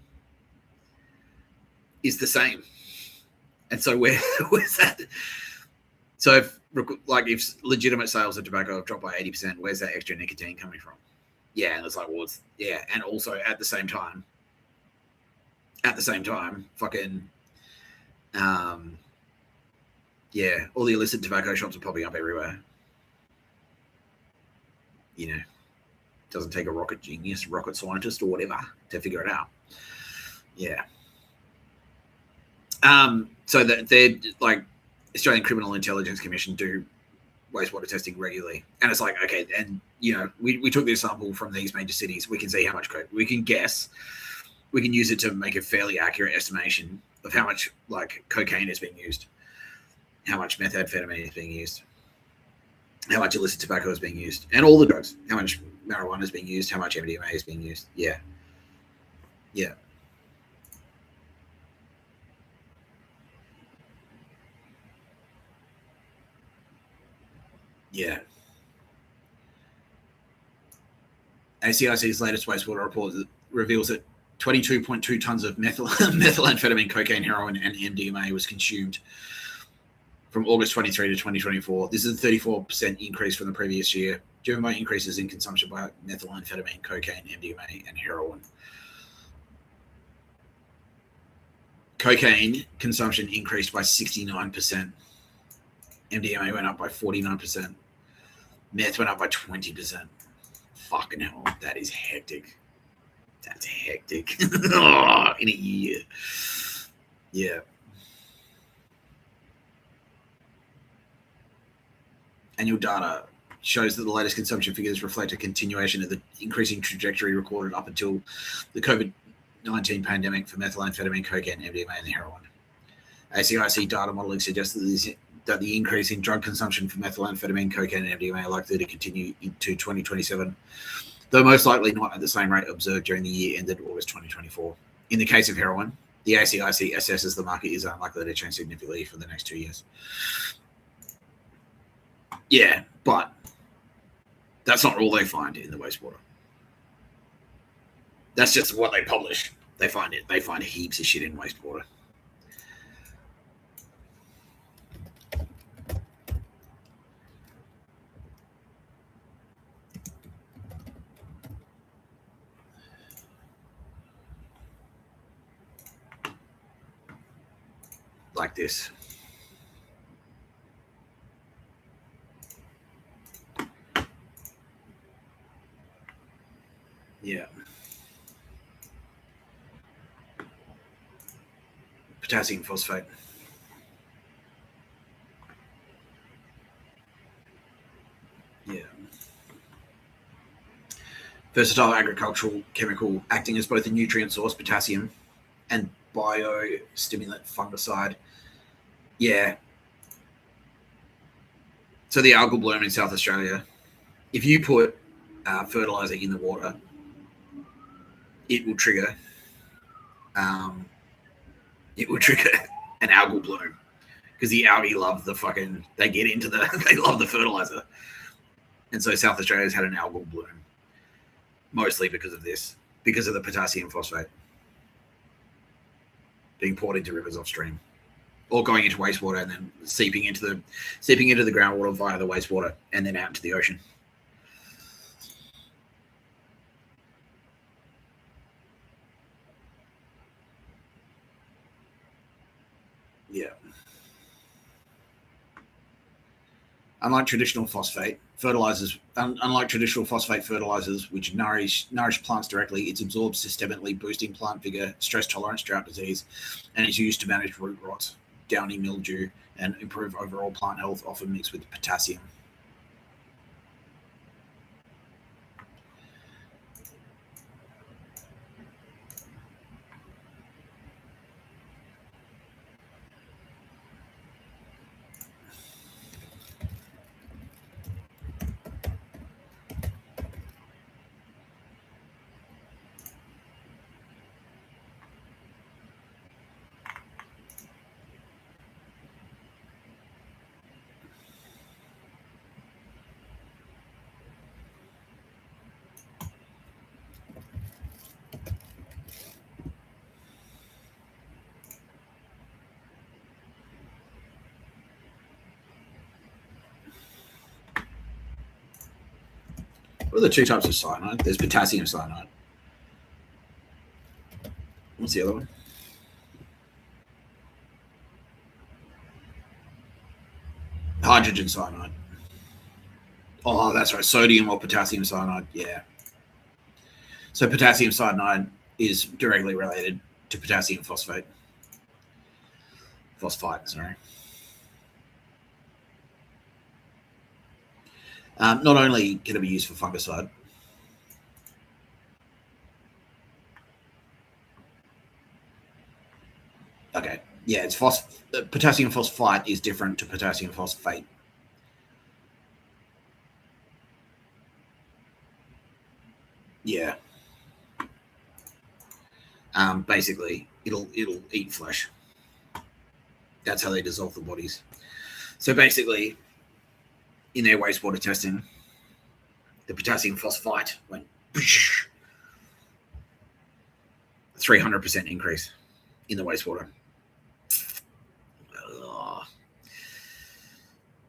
S1: is the same. And so where's that? So if legitimate sales of tobacco have dropped by 80%, where's that extra nicotine coming from? Yeah, and it's like, well, and also at the same time, fucking, all the illicit tobacco shops are popping up everywhere. You know, doesn't take a rocket genius, rocket scientist, or whatever to figure it out. Yeah. So that they're like Australian Criminal Intelligence Commission do wastewater testing regularly, and it's like, okay, and you know, we took this sample from these major cities. We can see how much we can guess. We can use it to make a fairly accurate estimation of how much like cocaine is being used, how much methamphetamine is being used, how much illicit tobacco is being used, and all the drugs, how much marijuana is being used, how much MDMA is being used. Yeah. Yeah. Yeah. ACIC's latest wastewater report reveals that 22.2 tons of methamphetamine, cocaine, heroin, and MDMA was consumed from August 23 to 2024. This is a 34% increase from the previous year, driven by increases in consumption by methamphetamine, cocaine, MDMA, and heroin. Cocaine consumption increased by 69%. MDMA went up by 49%. Meth went up by 20%. Fucking hell, that is hectic. That's hectic. In a year. Yeah. Annual data shows that the latest consumption figures reflect a continuation of the increasing trajectory recorded up until the COVID-19 pandemic for methamphetamine, cocaine, MDMA, and heroin. ACIC data modeling suggests that the increase in drug consumption for methamphetamine, cocaine, and MDMA are likely to continue into 2027, though most likely not at the same rate observed during the year ended August 2024. In the case of heroin, the ACIC assesses the market is unlikely to change significantly for the next 2 years. Yeah, but that's not all they find in the wastewater. That's just what they publish. They find heaps of shit in wastewater. like this. Yeah. Potassium phosphate. Yeah. Versatile agricultural chemical acting as both a nutrient source, potassium, and biostimulant fungicide. Yeah. So the algal bloom in South Australia, if you put fertilizer in the water, it will trigger an algal bloom because the algae love the fucking, they get into the, they love the fertilizer. And so South Australia's had an algal bloom, mostly because of this, because of the potassium phosphate being poured into rivers upstream, or going into wastewater and then seeping into the groundwater via the wastewater and then out into the ocean. Yeah. Unlike traditional phosphate fertilizers, which nourish plants directly, it's absorbed systemically, boosting plant vigor, stress tolerance, drought disease, and is used to manage root rot, downy mildew, and improve overall plant health, often mixed with potassium. What are the two types of cyanide? There's potassium cyanide. What's the other one? Hydrogen cyanide. Oh, that's right. Sodium or potassium cyanide. Yeah. So potassium cyanide is directly related to potassium phosphate. Phosphite, sorry. Not only can it be used for fungicide, okay, yeah, it's potassium phosphite is different to potassium phosphate. Yeah. Basically, it'll eat flesh. That's how they dissolve the bodies. So basically, in their wastewater testing, the potassium phosphite went 300% increase in the wastewater.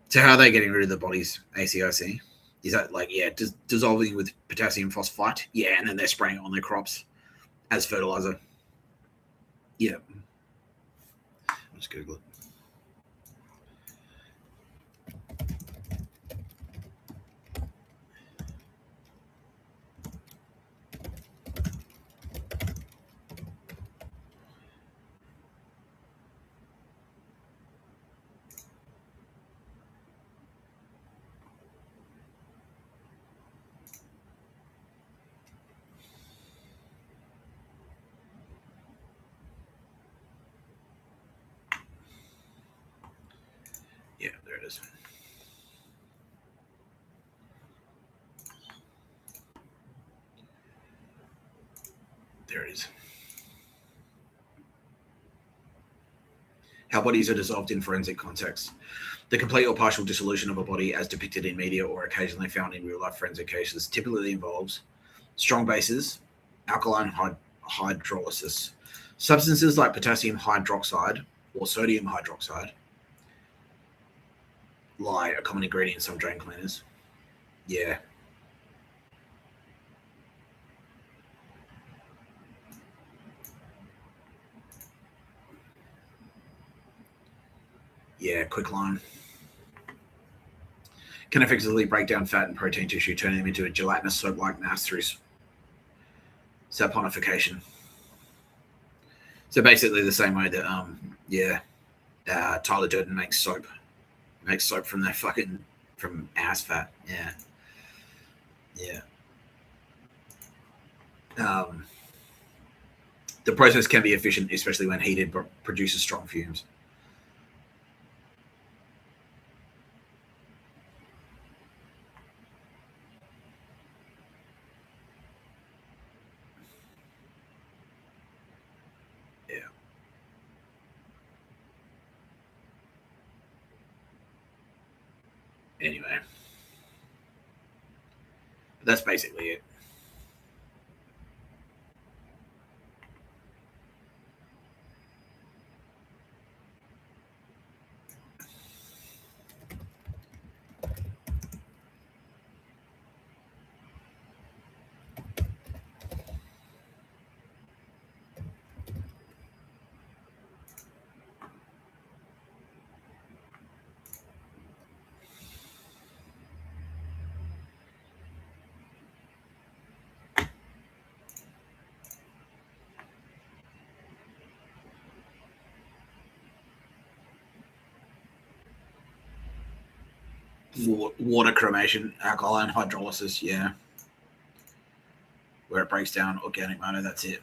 S1: So how are they getting rid of the bodies, ACIC? Is that like, yeah, dissolving with potassium phosphite? Yeah, and then they're spraying it on their crops as fertilizer. Yeah. I'll just Google it. Yeah, there it is. There it is. How bodies are dissolved in forensic contexts. The complete or partial dissolution of a body, as depicted in media or occasionally found in real-life forensic cases, typically involves strong bases, alkaline hydrolysis, substances like potassium hydroxide or sodium hydroxide, lye, a common ingredient in some drain cleaners. Yeah. Yeah, quicklime. Can effectively break down fat and protein tissue, turning them into a gelatinous soap-like mass through saponification. So basically the same way that Tyler Durden makes soap. He makes soap from that from ass fat. Yeah. The process can be efficient, especially when heated, but produces strong fumes. Yeah. Anyway, that's basically it. Water cremation, alkaline hydrolysis, yeah. Where it breaks down organic matter, that's it.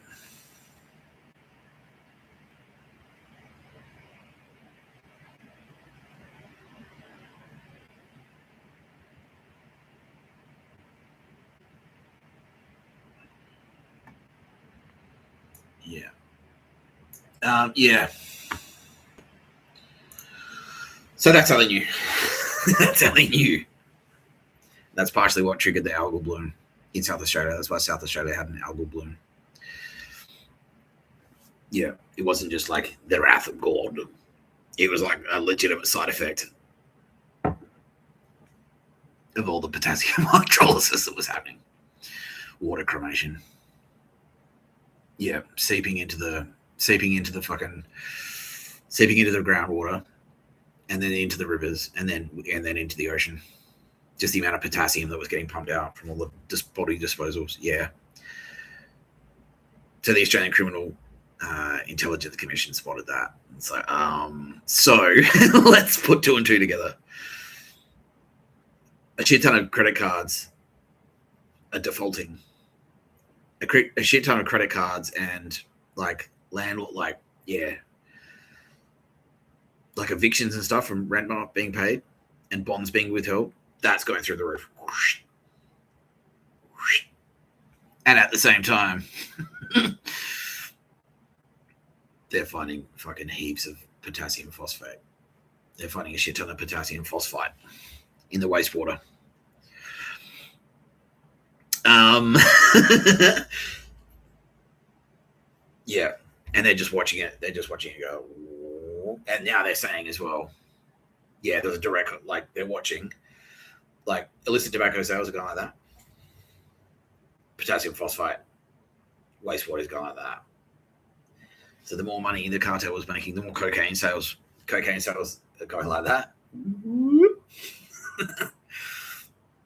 S1: Yeah. Yeah. So that's something new. That's something new. That's partially what triggered the algal bloom in South Australia. That's why South Australia had an algal bloom. Yeah, it wasn't just like the wrath of God. It was like a legitimate side effect of all the potassium hydrolysis that was happening. Water cremation. Yeah, seeping into the groundwater, and then into the rivers, and then into the ocean. Just the amount of potassium that was getting pumped out from all the body disposals. Yeah. So the Australian Criminal Intelligence Commission spotted that. It's like, so let's put two and two together. A shit ton of credit cards are defaulting. A shit ton of credit cards and like landlord, like evictions and stuff from rent not being paid and bonds being withheld. That's going through the roof. And at the same time, they're finding fucking heaps of potassium phosphate. They're finding a shit ton of potassium phosphate in the wastewater. Yeah, and they're just watching it. They're just watching it go. And now they're saying as well, yeah, there's a direct, like they're watching, like illicit tobacco sales are going like that. Potassium phosphate, wastewater is going like that. So the more money the cartel was making, the more cocaine sales are going like that.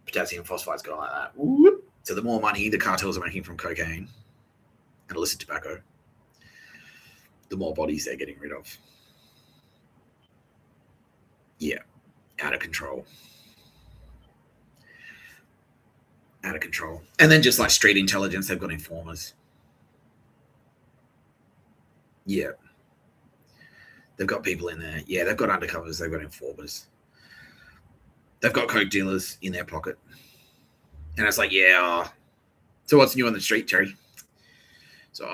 S1: Potassium phosphate is going like that. So the more money the cartels are making from cocaine and illicit tobacco, the more bodies they're getting rid of. Yeah, out of control. Out of control. And then just like street intelligence, they've got informers. Yeah. They've got people in there. Yeah, they've got undercovers. They've got informers. They've got coke dealers in their pocket. And it's like, yeah. So what's new on the street, Terry? So,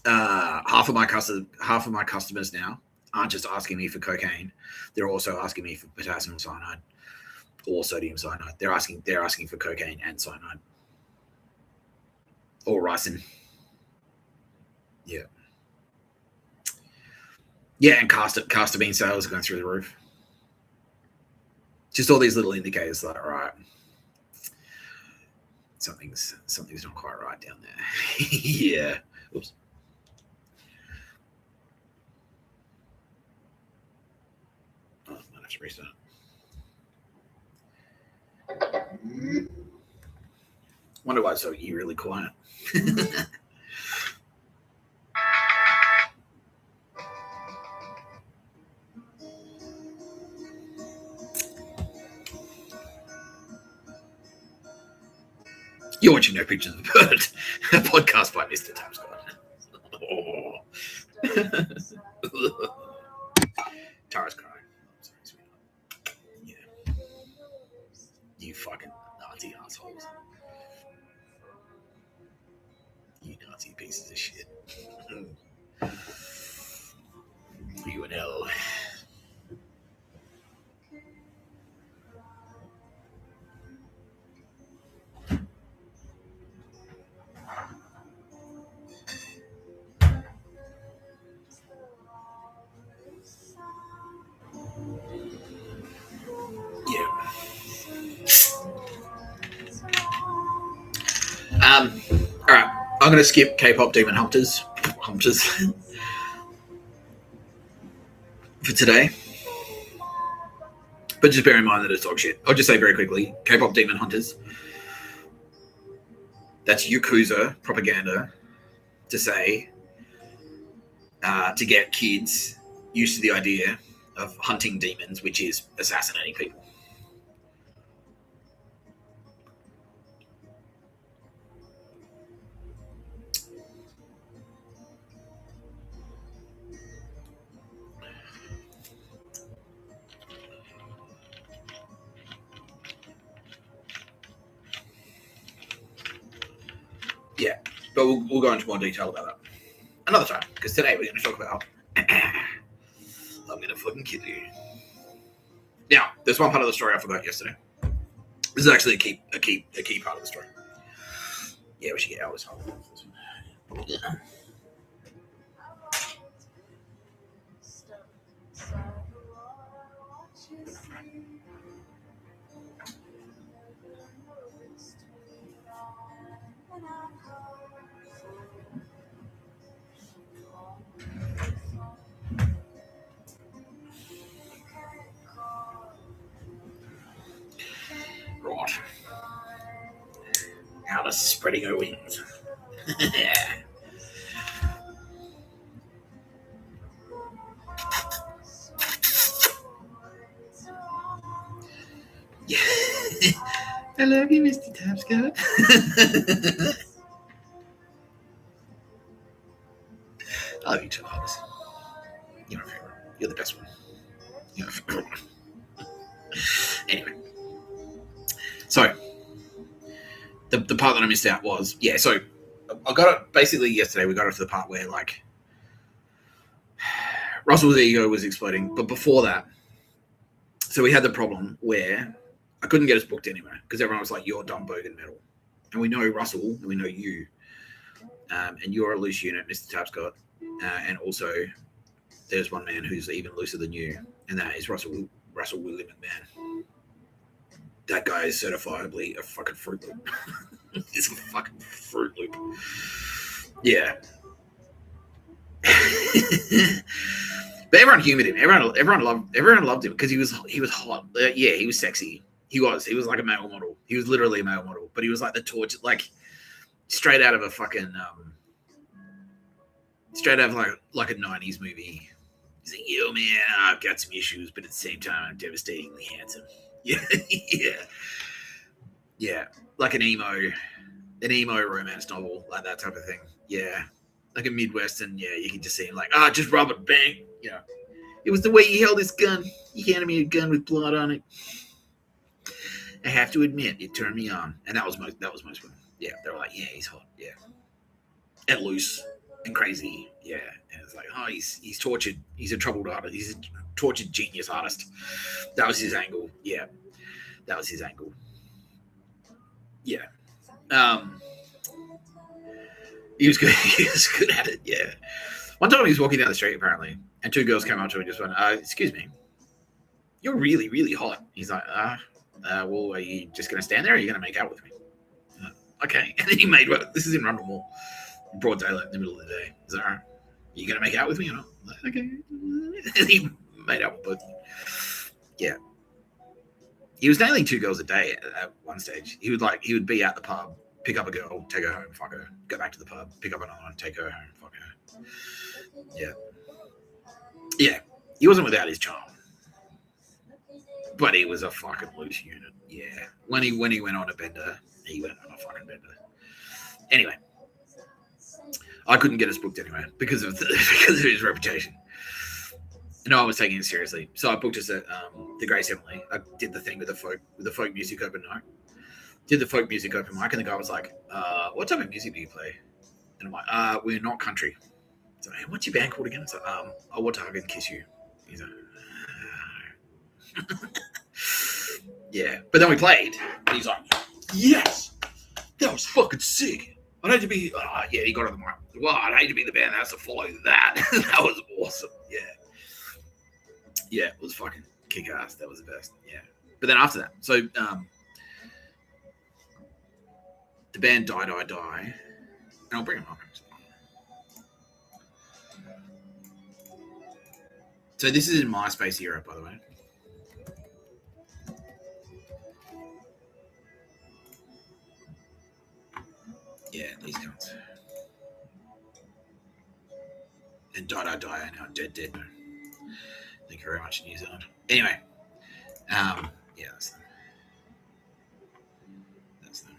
S1: half of my customers now aren't just asking me for cocaine. They're also asking me for potassium cyanide or sodium cyanide. They're asking for cocaine and cyanide. Or ricin. Yeah. Yeah, and castor bean sales are going through the roof. Just all these little indicators that are right. Something's not quite right down there. Yeah. Oops. have to restart. Wonder why it's so eerily quiet. You're watching No Pictures of a Bird, a podcast by Mr Tapscott. Oh. Tara's crying. Sorry, sweetheart. Yeah. You fucking Nazi assholes. You Nazi pieces of shit. You in hell. All right. I'm going to skip K-pop Demon Hunters for today. But just bear in mind that it's dog shit. I'll just say very quickly, K-pop Demon Hunters. That's Yakuza propaganda to say, to get kids used to the idea of hunting demons, which is assassinating people. Yeah, but we'll go into more detail about that another time, because today we're going to talk about I'm going to fucking kill you. Now, there's one part of the story I forgot yesterday. This is actually a key part of the story. Yeah, we should get Alice home. Yeah. Right. Alice is spreading her wings. Yeah. I love you, Mr. Tapscott. I love you too, Alice. You're my favorite. You're the best one. You're my favorite one. Anyway. So, the part that I missed out was, so I got it, basically yesterday we got it to the part where, like, Russell's ego was exploding, but before that, so we had the problem where I couldn't get us booked anywhere, because everyone was like, you're dumb bogan metal. And we know Russell, and we know you, and you're a loose unit, Mr. Tapscott, and also there's one man who's even looser than you, and that is Russell William McMahon. That guy is certifiably a fucking Fruit Loop. He's a fucking Fruit Loop. Yeah. But everyone humored him. Everyone loved him because he was hot. Yeah, he was sexy. He was like a male model. He was literally a male model. But he was like the torch, like straight out of a fucking straight out of like a 90s movie. He's like, yo man, I've got some issues, but at the same time I'm devastatingly handsome. Yeah, yeah, like an emo romance novel, like that type of thing. Yeah, like a Midwestern. Yeah, you can just see him like, just rub it, bang. You know, it was the way he held his gun. He handed me a gun with blood on it. I have to admit, it turned me on, and that was most women. Yeah, they were like, yeah, he's hot. Yeah, and loose and crazy. Yeah, and it's like, he's tortured. He's a troubled artist. He's a tortured genius artist. That was his angle. Yeah, that was his angle. Yeah, he was good. He was good at it. Yeah. One time he was walking down the street apparently, and two girls came up to him and just went, "Excuse me, you're really, really hot." He's like, well, are you just going to stand there, or are you going to make out with me? Okay. And then he made this is in Rundle Mall, broad daylight in the middle of the day. Is that all right? Are you going to make out with me or not? Like, okay. And he made out with both. Yeah. He was nailing 2 girls a day at one stage. He would be at the pub, pick up a girl, take her home, fuck her, go back to the pub, pick up another one, take her home, fuck her. Yeah. Yeah. He wasn't without his charm. But he was a fucking loose unit. Yeah. When he went on a bender, he went on a fucking bender. Anyway. I couldn't get us booked anyway because of his reputation. No, I was taking it seriously. So I booked us at the Grace Emily. I did the thing with the folk music open night. Did the folk music open mic, and the guy was like, what type of music do you play? And I'm like, we're not country. So, man, what's your band called again? It's like, I want to hug and kiss you. He's like, yeah. But then we played, and he's like, yes, that was fucking sick. I'd hate to be, yeah, he got on the mic. Well, I'd hate to be the band that has to follow that. That was awesome. Yeah. Yeah, it was fucking kick ass. That was the best. Yeah. But then after that, so the band Die, and I'll bring them up. So this is in MySpace era, by the way. Yeah, these guys. And Die are now dead. Thank you very much, New Zealand. Anyway, yeah, that's them. That's them.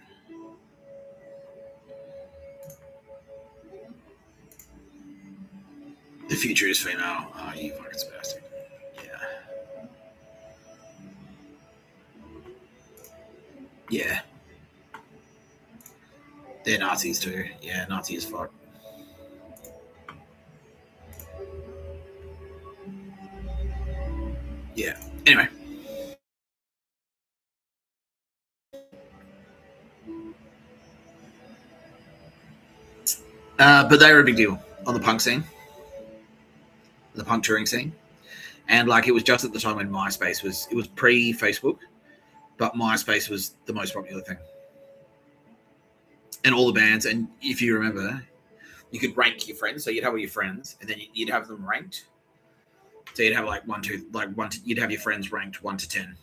S1: The future is female. Oh, you fucking spastic. Yeah. Yeah. They're Nazis too. Yeah, Nazi as fuck. Yeah. Anyway. But they were a big deal on the punk scene, the punk touring scene. And like it was just at the time when MySpace it was pre-Facebook, but MySpace was the most popular thing. And all the bands, and if you remember, you could rank your friends. So you'd have all your friends, and then you'd have them ranked. So you'd have like you'd have your friends ranked 1 to 10.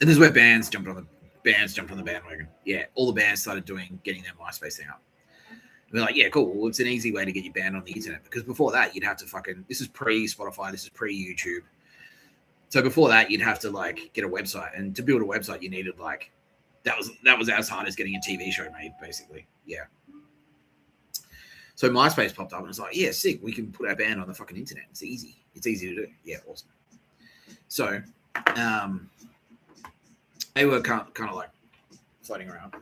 S1: And this is where bands jumped on the bandwagon. Yeah, all the bands started getting their MySpace thing up. We're like, yeah, cool. Well, it's an easy way to get your band on the internet, because before that you'd have to this is pre-Spotify, this is pre-YouTube. So before that you'd have to like get a website, and to build a website you needed like that was as hard as getting a TV show made, basically. Yeah. So MySpace popped up and it's like, yeah, sick. We can put our band on the fucking internet. It's easy. It's easy to do. Yeah, awesome. So they were kind of like floating around.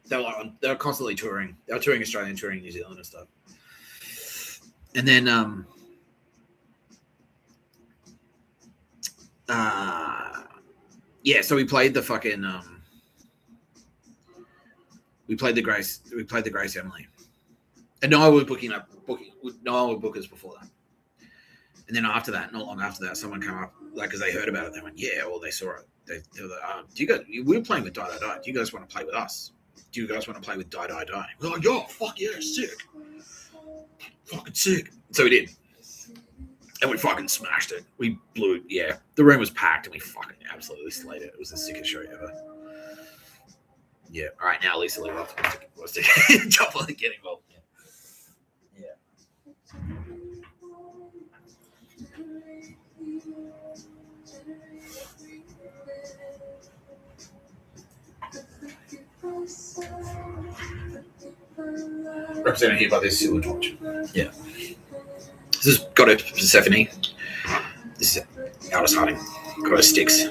S1: They were constantly touring. They were touring Australia, touring New Zealand and stuff. And then yeah, so we played the fucking we played the Grace Emily. And no one was no one would book us before that. And then after that, not long after that, someone came up, like, because they heard about it. They went, yeah, well, they saw it. They were like, we were playing with Die. Do you guys want to play with us? Do you guys want to play with Die? We're like, yo, fuck yeah, sick. Fucking sick. So we did. And we fucking smashed it. We blew it. Yeah. The room was packed and we fucking absolutely slayed it. It was the sickest show ever. Yeah. All right. Now Lisa Lee wants to jump on and get involved. Represented here by this silver torch. Yeah. This is Goddess Persephone. This is Aldous Harding. Goddess Styx.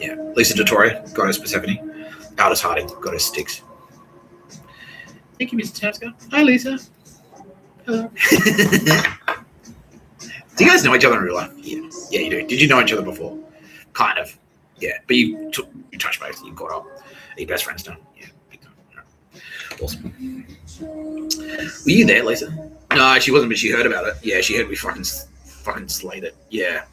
S1: Yeah. Lisa Dottoria, Goddess Persephone. Aldous Harding, Goddess Styx. Thank you, Mr Tapscott. Hi, Lisa. Hello. Do you guys know each other in real life? Yeah. Yeah, you do. Did you know each other before? Kind of. Yeah. But you touched base and you caught up. Are you best friends now? Yeah. Awesome. Were you there, Lisa? No, she wasn't, but she heard about it. Yeah, she heard we fucking slayed it. Yeah.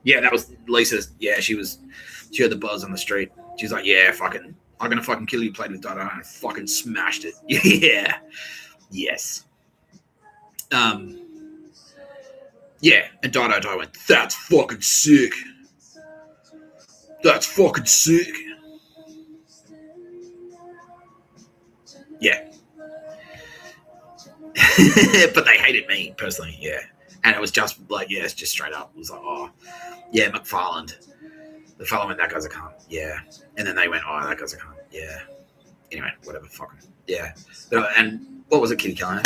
S1: Yeah, that was Lisa's. Yeah, she heard the buzz on the street. She's like, yeah, fucking, I'm going to fucking kill you, played with Dada, and fucking smashed it. Yeah. Yes. Yeah, and Die went, that's fucking sick. That's fucking sick. Yeah. But they hated me personally, yeah. And it was just like, yeah, it's just straight up. It was like, oh, yeah, McFarland. The fellow went, that guy's a cunt. Yeah. And then they went, oh, that guy's a cunt. Yeah. Anyway, whatever, fucking. Yeah. And what was it, Kitty Kyle?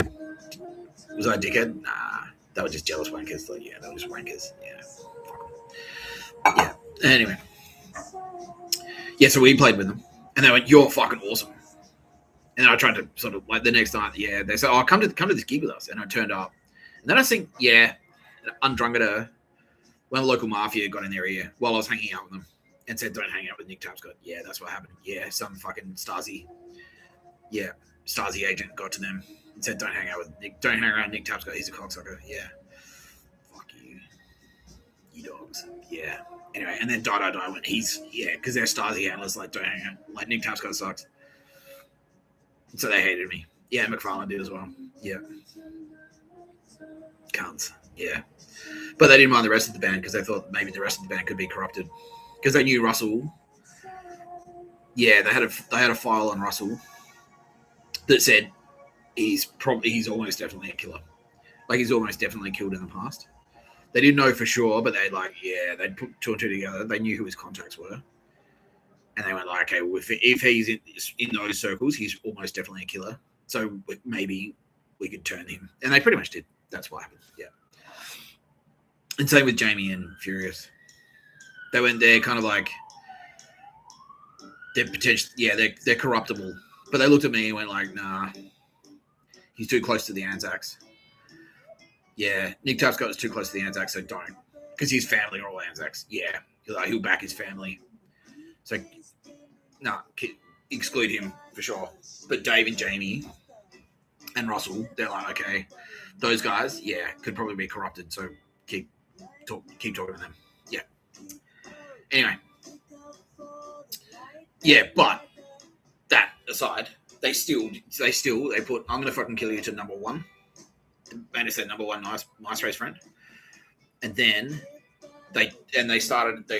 S1: Was I a dickhead? Nah. They were just jealous wankers. Like, yeah, they were just wankers. Yeah. Fuck 'em. Yeah. Anyway. Yeah, so we played with them. And they went, you're fucking awesome. And then I tried to sort of, like, the next night, yeah, they said, oh, come to this gig with us. And I turned up. And then I think, yeah, undrunketer, when a local mafia got in their ear while I was hanging out with them and said, don't hang out with Nick Tapscott. Yeah, that's what happened. Yeah, some fucking Stasi agent got to them and said, don't hang around Nick Tapscott. He's a cocksucker. Yeah. Fuck you. You dogs. Yeah. Anyway, and then Die went, because they're Stasi analysts, like, don't hang out. Like, Nick Tapscott sucks. So they hated me. Yeah, McFarlane did as well. Yeah. Cunts. Yeah. But they didn't mind the rest of the band because they thought maybe the rest of the band could be corrupted. Because they knew Russell. Yeah, they had a file on Russell that said he's almost definitely a killer. Like, he's almost definitely killed in the past. They didn't know for sure, but they'd put two and two together. They knew who his contacts were. And they went like, okay, well, if he's in those circles, he's almost definitely a killer. So maybe we could turn him. And they pretty much did. That's what happened. Yeah. And same with Jamie and Furious. They went there kind of like, they're potentially, yeah, they're corruptible. But they looked at me and went like, nah, he's too close to the Anzacs. Yeah, Nick Tapscott is too close to the Anzacs, so don't. Because his family are all Anzacs. Yeah, he'll back his family. So, no, exclude him for sure. But Dave and Jamie and Russell, they're like, okay, those guys, yeah, could probably be corrupted. So keep talking to them. Yeah. Anyway. Yeah, but that aside, they put I'm gonna fucking kill you to number one. And it's their number one nice race friend. And then they started their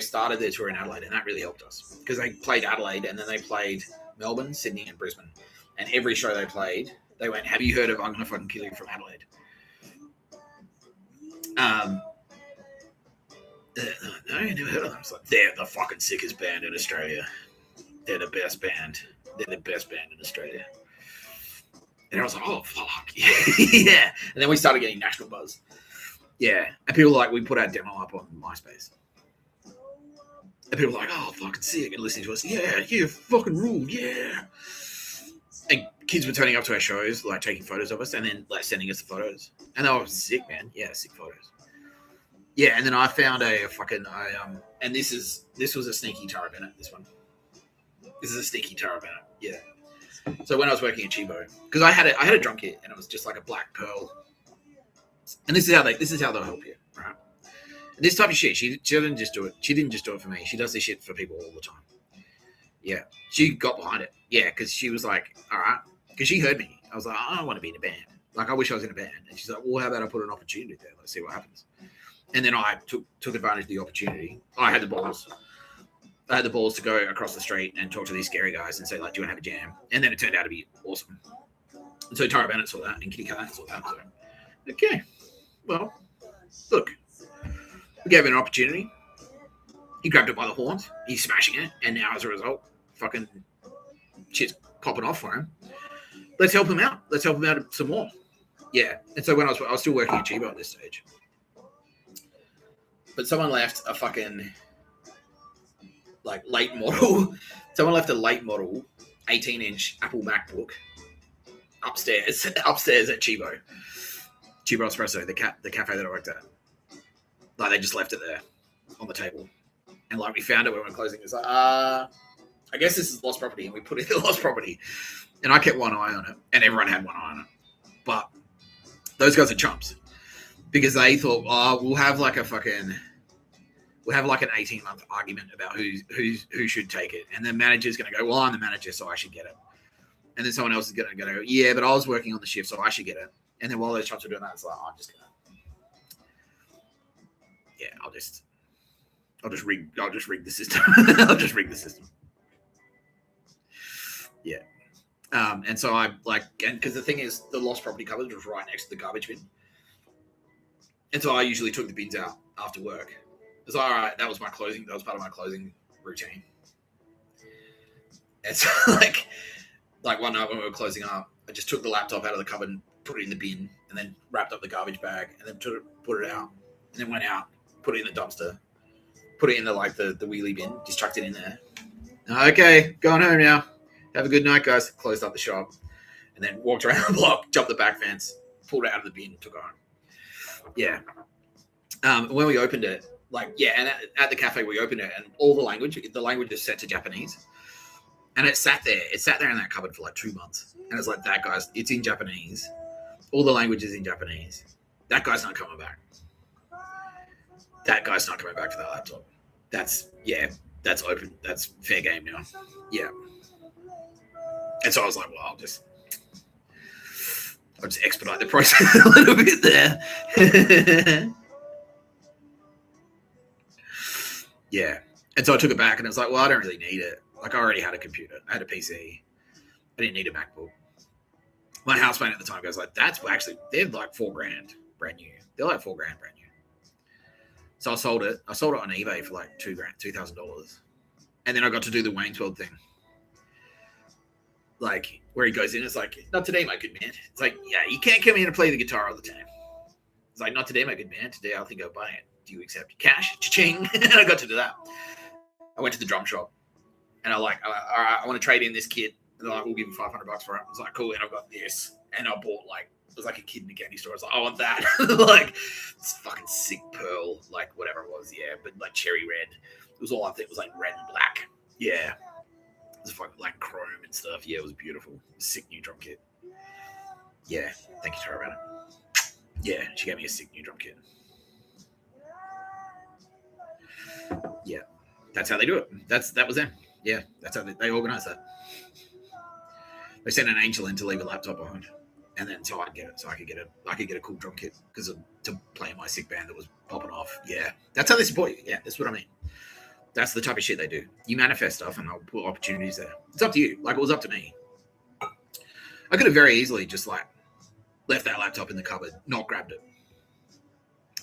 S1: tour in Adelaide, and that really helped us because they played Adelaide and then they played Melbourne, Sydney, and Brisbane. And every show they played, they went, have you heard of I'm Gonna Fucking Kill You from Adelaide? No, you never heard of them. It's like, they're the fucking sickest band in Australia. They're the best band. They're the best band in Australia. And I was like, oh, fuck. Yeah. And then we started getting national buzz. Yeah. And people like, we put our demo up on MySpace. And people were like, oh, fucking sick. And listening to us, yeah, fucking rule, yeah. And kids were turning up to our shows, like taking photos of us and then like sending us the photos. And they were sick, man. Yeah, sick photos. Yeah, and then I found and this was a sneaky Tara Bennett, this one. This is a sneaky Tara Bennett, yeah. So when I was working at Chibo, because I had a drum kit and it was just like a black pearl. And this is how they'll help you, right? And this type of shit, she didn't just do it. She didn't just do it for me. She does this shit for people all the time. Yeah, she got behind it. Yeah, because she was like, all right, because she heard me. I was like, I don't want to be in a band. Like, I wish I was in a band. And she's like, well, how about I put an opportunity there? Let's see what happens. And then I took advantage of the opportunity. I had the balls. I had the balls to go across the street and talk to these scary guys and say, like, do you want to have a jam? And then it turned out to be awesome. And so Tara Bennett saw that and Kitty Carr saw that. So, okay, well, look, we gave him an opportunity. He grabbed it by the horns. He's smashing it. And now, as a result, fucking shit's popping off for him. Let's help him out. Let's help him out some more. Yeah. And so when I was still working at Chibo at this stage. But someone left a fucking, like, late model. Someone left a late model 18-inch Apple MacBook upstairs at Chibo. Chibo Espresso, the cafe that I worked at. Like, they just left it there on the table. And, like, we found it when we were closing. It's like, I guess this is lost property. And we put it in lost property. And I kept one eye on it. And everyone had one eye on it. But those guys are chumps. Because they thought, we'll have like an 18-month argument about who should take it. And the manager's going to go, well, I'm the manager, so I should get it. And then someone else is going to go, yeah, but I was working on the shift, so I should get it. And then while those chumps were doing that, it's like, I'm just going to. yeah, I'll just rig the system. I'll just rig the system. Yeah. And so I because the thing is, the lost property cupboard was right next to the garbage bin. And so I usually took the bins out after work. It's all right. That was my closing. That was part of my closing routine. And so like one night when we were closing up, I just took the laptop out of the cupboard and put it in the bin, and then wrapped up the garbage bag, and then put it out, and then went out, put it in the dumpster, put it in the wheelie bin, just chucked it in there. Okay, going home now. Have a good night, guys. Closed up the shop, and then walked around the block, jumped the back fence, pulled it out of the bin, took it home. Yeah. When we opened it, and at the cafe we opened it, and all the language is set to Japanese, and it sat there in that cupboard for like 2 months, and it's like, that guy's, it's in Japanese, all the language is in Japanese. That guy's not coming back. That guy's not coming back for that laptop. That's open. That's fair game now. Yeah. And so I was like, well, I'll just expedite the process a little bit there. Yeah. And so I took it back, and I was like, well, I don't really need it. Like, I already had a computer. I had a PC. I didn't need a MacBook. My housemate at the time goes like, that's actually, they're like $4,000 brand new. They're like $4,000 brand new. So I sold it. I sold it on eBay for like $2,000. And then I got to do the Wayne's World thing. Like, where he goes in, it's like, not today, my good man. It's like, yeah, you can't come in and play the guitar all the time. It's like, not today, my good man. Today, I'll think I'll buy it. Do you accept cash? Cha-ching. And I got to do that. I went to the drum shop, and all right, I want to trade in this kit. And they're like, we'll give you $500 for it. I was like, cool. And I've got this. And I bought it was like a kid in a candy store. I was like, I want that. Like, this fucking sick pearl, like whatever it was. Yeah. But like cherry red. It was all I think it was like red and black. Yeah. It was fucking like chrome and stuff. Yeah. It was beautiful. Sick new drum kit. Yeah. Thank you, Tara, about it. Yeah. She gave me a sick new drum kit. Yeah. That's how they do it. That was them. Yeah. That's how they organize that. They sent an angel in to leave a laptop behind, and then so I'd get it, so I could get a cool drum kit to play in my sick band that was popping off. Yeah, that's how they support you. Yeah, that's what I mean. That's the type of shit they do. You manifest stuff, and they'll put opportunities there. It's up to you. Like, it was up to me. I could have very easily just like left that laptop in the cupboard, not grabbed it.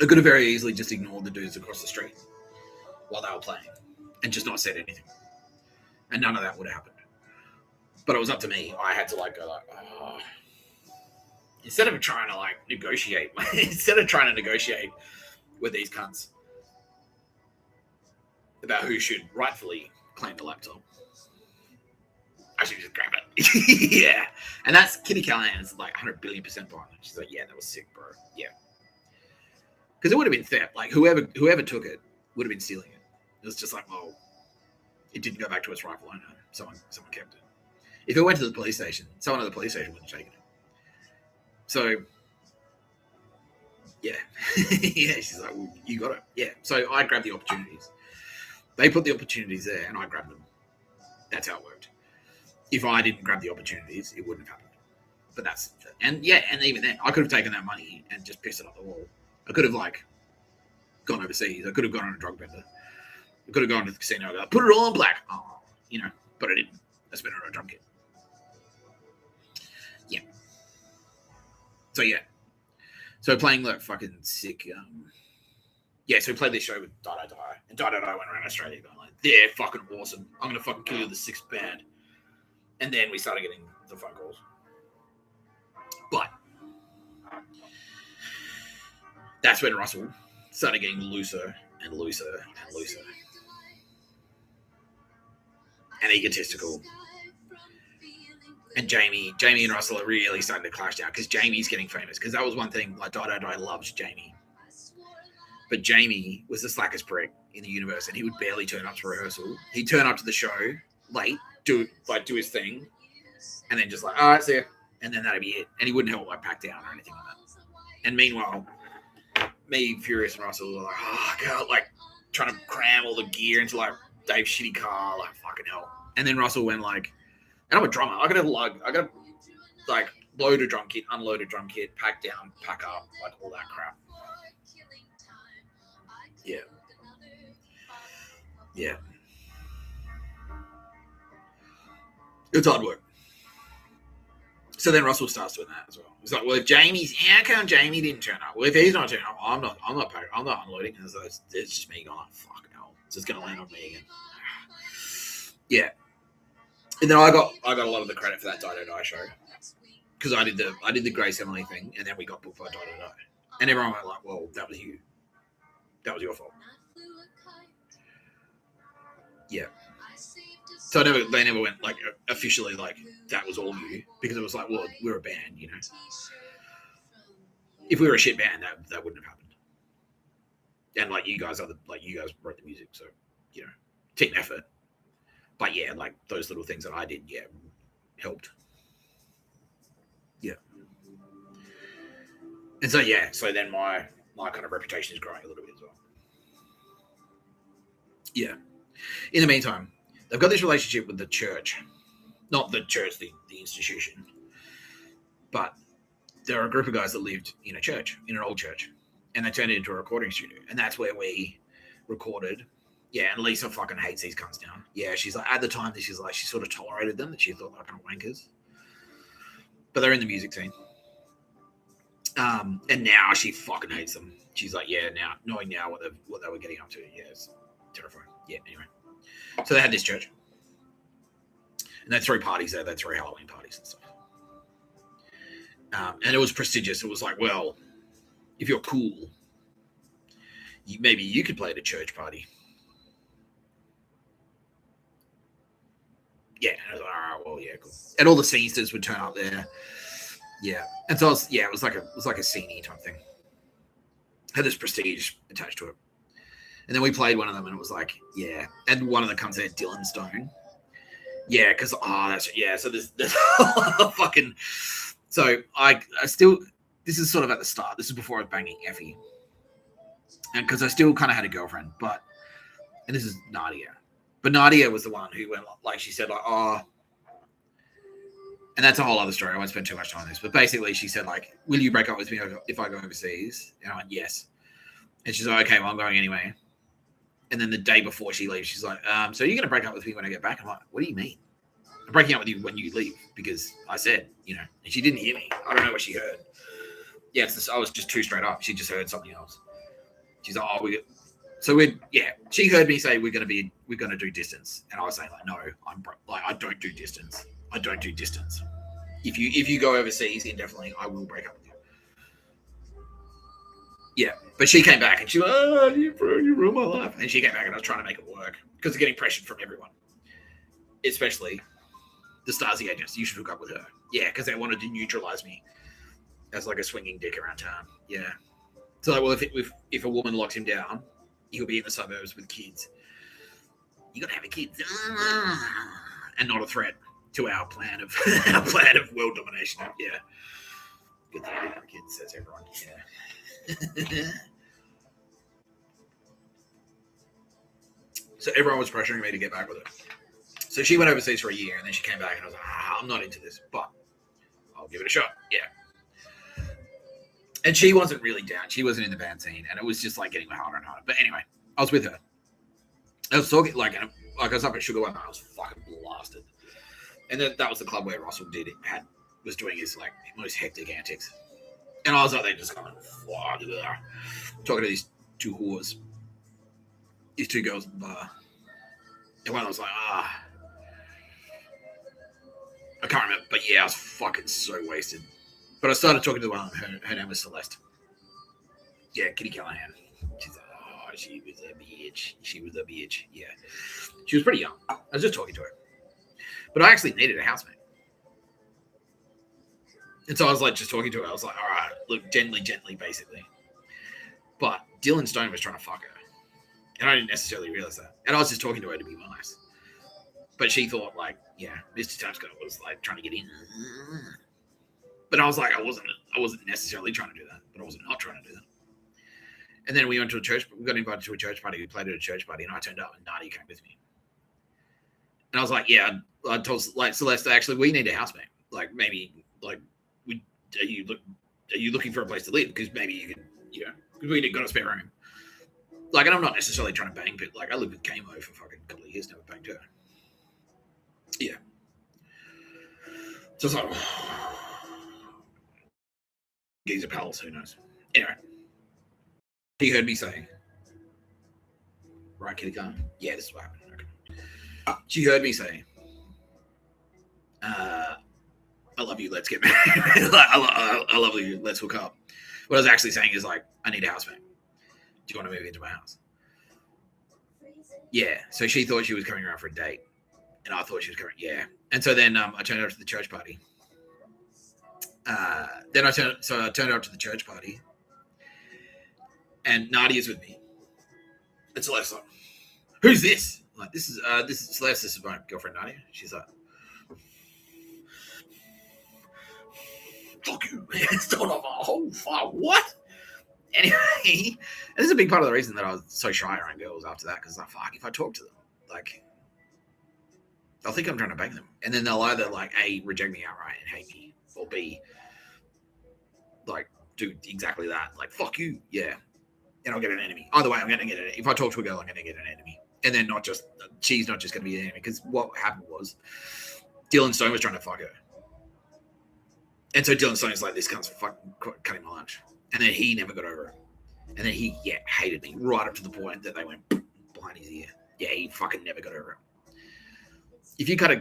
S1: I could have very easily just ignored the dudes across the street while they were playing and just not said anything, and none of that would have happened. But it was up to me. I had to like go like, oh. Instead of trying to like negotiate with these cunts about who should rightfully claim the laptop, I should just grab it. Yeah. And that's Kitty Callahan is like 100 billion% behind it. She's like, yeah, that was sick, bro. Yeah. Because it would have been theft. Like whoever took it would have been stealing it. It was just like, oh, it didn't go back to its rightful owner. Someone kept it. If it went to the police station, someone at the police station would have taken it. So, yeah. Yeah, she's like, well, you got it. Yeah. So I grabbed the opportunities. They put the opportunities there, and I grabbed them. That's how it worked. If I didn't grab the opportunities, it wouldn't have happened. But and even then, I could have taken that money and just pissed it up the wall. I could have, like, gone overseas. I could have gone on a drug bender. I could have gone to the casino and go, put it all on black. Oh, but I didn't. I spent it on a drum kit. Yeah. So, yeah. So, playing like fucking sick. So we played this show with Die. And Die went around Australia going like, they're fucking awesome. I'm going to fucking kill you with the sixth band. And then we started getting the phone calls. But that's when Russell started getting looser and looser and looser. And egotistical. And Jamie and Russell are really starting to clash now because Jamie's getting famous. Because that was one thing, like, Die loves Jamie. But Jamie was the slackest prick in the universe, and he would barely turn up to rehearsal. He'd turn up to the show late, do his thing, and then just like, all right, see ya. And then that'd be it. And he wouldn't help like pack down or anything like that. And meanwhile, me, Furious, and Russell were like, oh god, like trying to cram all the gear into like Dave's shitty car, like fucking hell. And then Russell went like, and I'm a drummer. I gotta like load a drum kit, unload a drum kit, pack down, pack up, like all that crap. Yeah. Yeah. It's hard work. So then Russell starts doing that as well. It's like, well, if how come Jamie didn't turn up? Well, if he's not turning up, I'm not unloading. And so it's just me going, fuck no, it's just going to land on me again. Yeah. And then I got a lot of the credit for that Die Die show because I did the Grace Emily thing, and then we got booked by Die Die, and everyone went like, well, that was you. That was your fault. Yeah. So they never went like officially like that was all you, because it was like, well, we're a band, you know. If we were a shit band, that wouldn't have happened. And like you guys wrote the music, so you know, team effort. But yeah, like those little things that I did, yeah, helped. Yeah. And so yeah, so then my kind of reputation is growing a little bit as well. Yeah. In the meantime, they've got this relationship with the church. Not the church, the institution. But there are a group of guys that lived in a church, in an old church. And they turned it into a recording studio. And that's where we recorded. Yeah, and Lisa fucking hates these cunts now. Yeah, she's like, at the time, she's like, she sort of tolerated them, that she thought they were kind of wankers. But they're in the music scene. And now she fucking hates them. She's like, yeah, now, knowing now what they were getting up to, yeah, it's terrifying. Yeah, anyway. So they had this church. And they threw parties there. They threw Halloween parties and stuff. And it was prestigious. It was like, well, if you're cool, maybe you could play at a church party. Yeah, and I was like, all right, well, yeah, cool. And all the scenesters would turn up there. Yeah, and so it was like a scene-y type thing. Had this prestige attached to it. And then we played one of them, and it was like, yeah. And one of them comes there, Dylan Stone. Yeah, because So there's fucking. So I still. This is sort of at the start. This is before I was banging Effie, and because I still kind of had a girlfriend, and this is Nadia. But Nadia was the one who went, like she said, like, oh, and that's a whole other story. I won't spend too much time on this. But basically, she said, like, will you break up with me if I go overseas? And I went, yes. And she's like, okay, well, I'm going anyway. And then the day before she leaves, she's like, so you're going to break up with me when I get back? I'm like, what do you mean? I'm breaking up with you when you leave, because I said, you know, and she didn't hear me. I don't know what she heard. Yeah, I was just too straight up. She just heard something else. She's like, oh, she heard me say we're gonna do distance, and I was saying like, no, I don't do distance. I don't do distance. If you go overseas indefinitely, I will break up with you. Yeah, but she came back and she was, oh, you ruined my life, and she came back and I was trying to make it work because they're getting pressured from everyone, especially the Stasi agents. You should hook up with her. Yeah, because they wanted to neutralize me as like a swinging dick around town. Yeah. So like, well, if a woman locks him down, he'll be in the suburbs with kids. You gotta have a kid, and not a threat to our plan of world domination. Yeah, good thing I didn't have a kid, says everyone. Yeah. So everyone was pressuring me to get back with her. So she went overseas for a year, and then she came back, and I was like, I'm not into this, but I'll give it a shot. Yeah. And she wasn't really down. She wasn't in the band scene, and it was just like getting harder and harder. But anyway, I was with her. I was talking like I was up at Sugar one night. I was fucking blasted, and that was the club where Russell was doing his like most hectic antics. And I was like, they just kind of talking to these two whores, these two girls in the bar, and one was like, I can't remember, but yeah, I was fucking so wasted. But I started talking to one of them. Her name was Celeste. Yeah, Kitty Callahan. She's like, oh, she was a bitch. She was a bitch. Yeah. She was pretty young. I was just talking to her. But I actually needed a housemate. And so I was like, just talking to her. I was like, all right, look, gently, basically. But Dylan Stone was trying to fuck her. And I didn't necessarily realize that. And I was just talking to her to be nice. But she thought, like, yeah, Mr Tapscott was like trying to get in. But I was like, I wasn't necessarily trying to do that, but I wasn't not trying to do that. And then we went to a church. We got invited to a church party. We played at a church party, and I turned up, and Nadia came with me. And I was like, yeah, I told like Celeste, actually, we need a housemate. Like maybe, like, are you looking for a place to live? Because maybe you could, you know, because we got a spare room. Like, and I'm not necessarily trying to bang, but like, I lived with Kamo for fucking a couple of years, never banged her. Yeah. So it's like, geezer pals, who knows? Anyway, he heard me say, right, Kitty Khan? Yeah, this is what happened. Okay. She heard me say, I love you, let's get married. I love you, let's hook up. What I was actually saying is like, I need a housemate. Do you want to move into my house? Yeah. So she thought she was coming around for a date. And I thought she was coming, yeah. And so then I turned her up to the church party. I turned her up to the church party. And Nadia's with me. And Celeste's like, who's this? I'm like, this is Celeste, this is my girlfriend Nadia. She's like, fuck you, man. It's not a whole fuck. What? Anyway, and this is a big part of the reason that I was so shy around girls after that, because like, fuck, if I talk to them, like, they'll think I'm trying to bang them, and then they'll either like A, reject me outright and hate me, or B, like do exactly that, like fuck you, yeah, and I'll get an enemy. Either way, I'm gonna get it. If I talk to a girl, I'm gonna get an enemy, and then she's not just gonna be an enemy, because what happened was Dylan Stone was trying to fuck her, and so Dylan Stone's like, this cunt's fucking cutting my lunch. And then he never got over it. And then he, hated me right up to the point that they went behind his ear. Yeah, he fucking never got over it. If you cut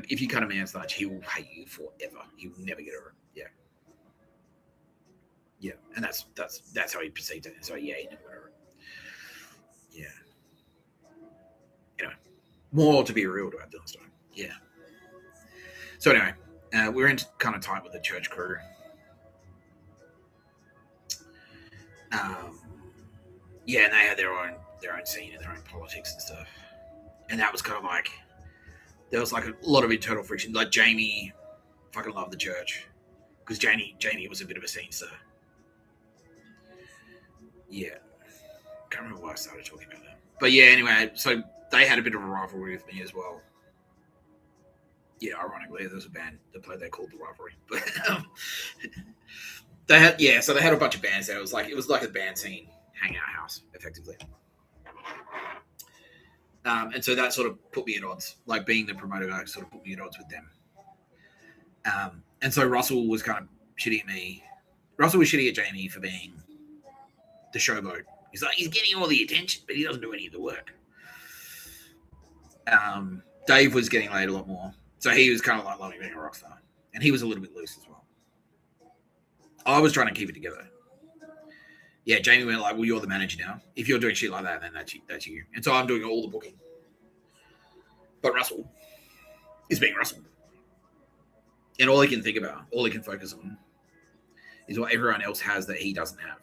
S1: a man's lunch, he will hate you forever. He will never get over it. Yeah. Yeah. And that's how he perceived it. So yeah, he never got over it. Yeah. Anyway. More to be real about Dylan Stone. Yeah. So anyway, we're in kind of tight with the church crew. And they had their own scene and their own politics and stuff, and that was kind of like there was like a lot of internal friction. Like Jamie fucking loved the church because Jamie was a bit of a scenester. Yeah, can't remember why I started talking about that, but yeah. Anyway, so they had a bit of a rivalry with me as well. Yeah, ironically, there was a band that played there called The Rivalry, but they had a bunch of bands there. It was like a band scene hangout house, effectively. And so that sort of put me at odds. Like being the promoter guy sort of put me at odds with them. And so Russell was kind of shitty at me. Russell was shitty at Jamie for being the showboat. He's like, he's getting all the attention, but he doesn't do any of the work. Dave was getting laid a lot more. So he was kind of like loving being a rock star. And he was a little bit loose as well. I was trying to keep it together. Yeah, Jamie went like, well, you're the manager now. If you're doing shit like that, then that's you. And so I'm doing all the booking. But Russell is being Russell. And all he can think about, all he can focus on is what everyone else has that he doesn't have.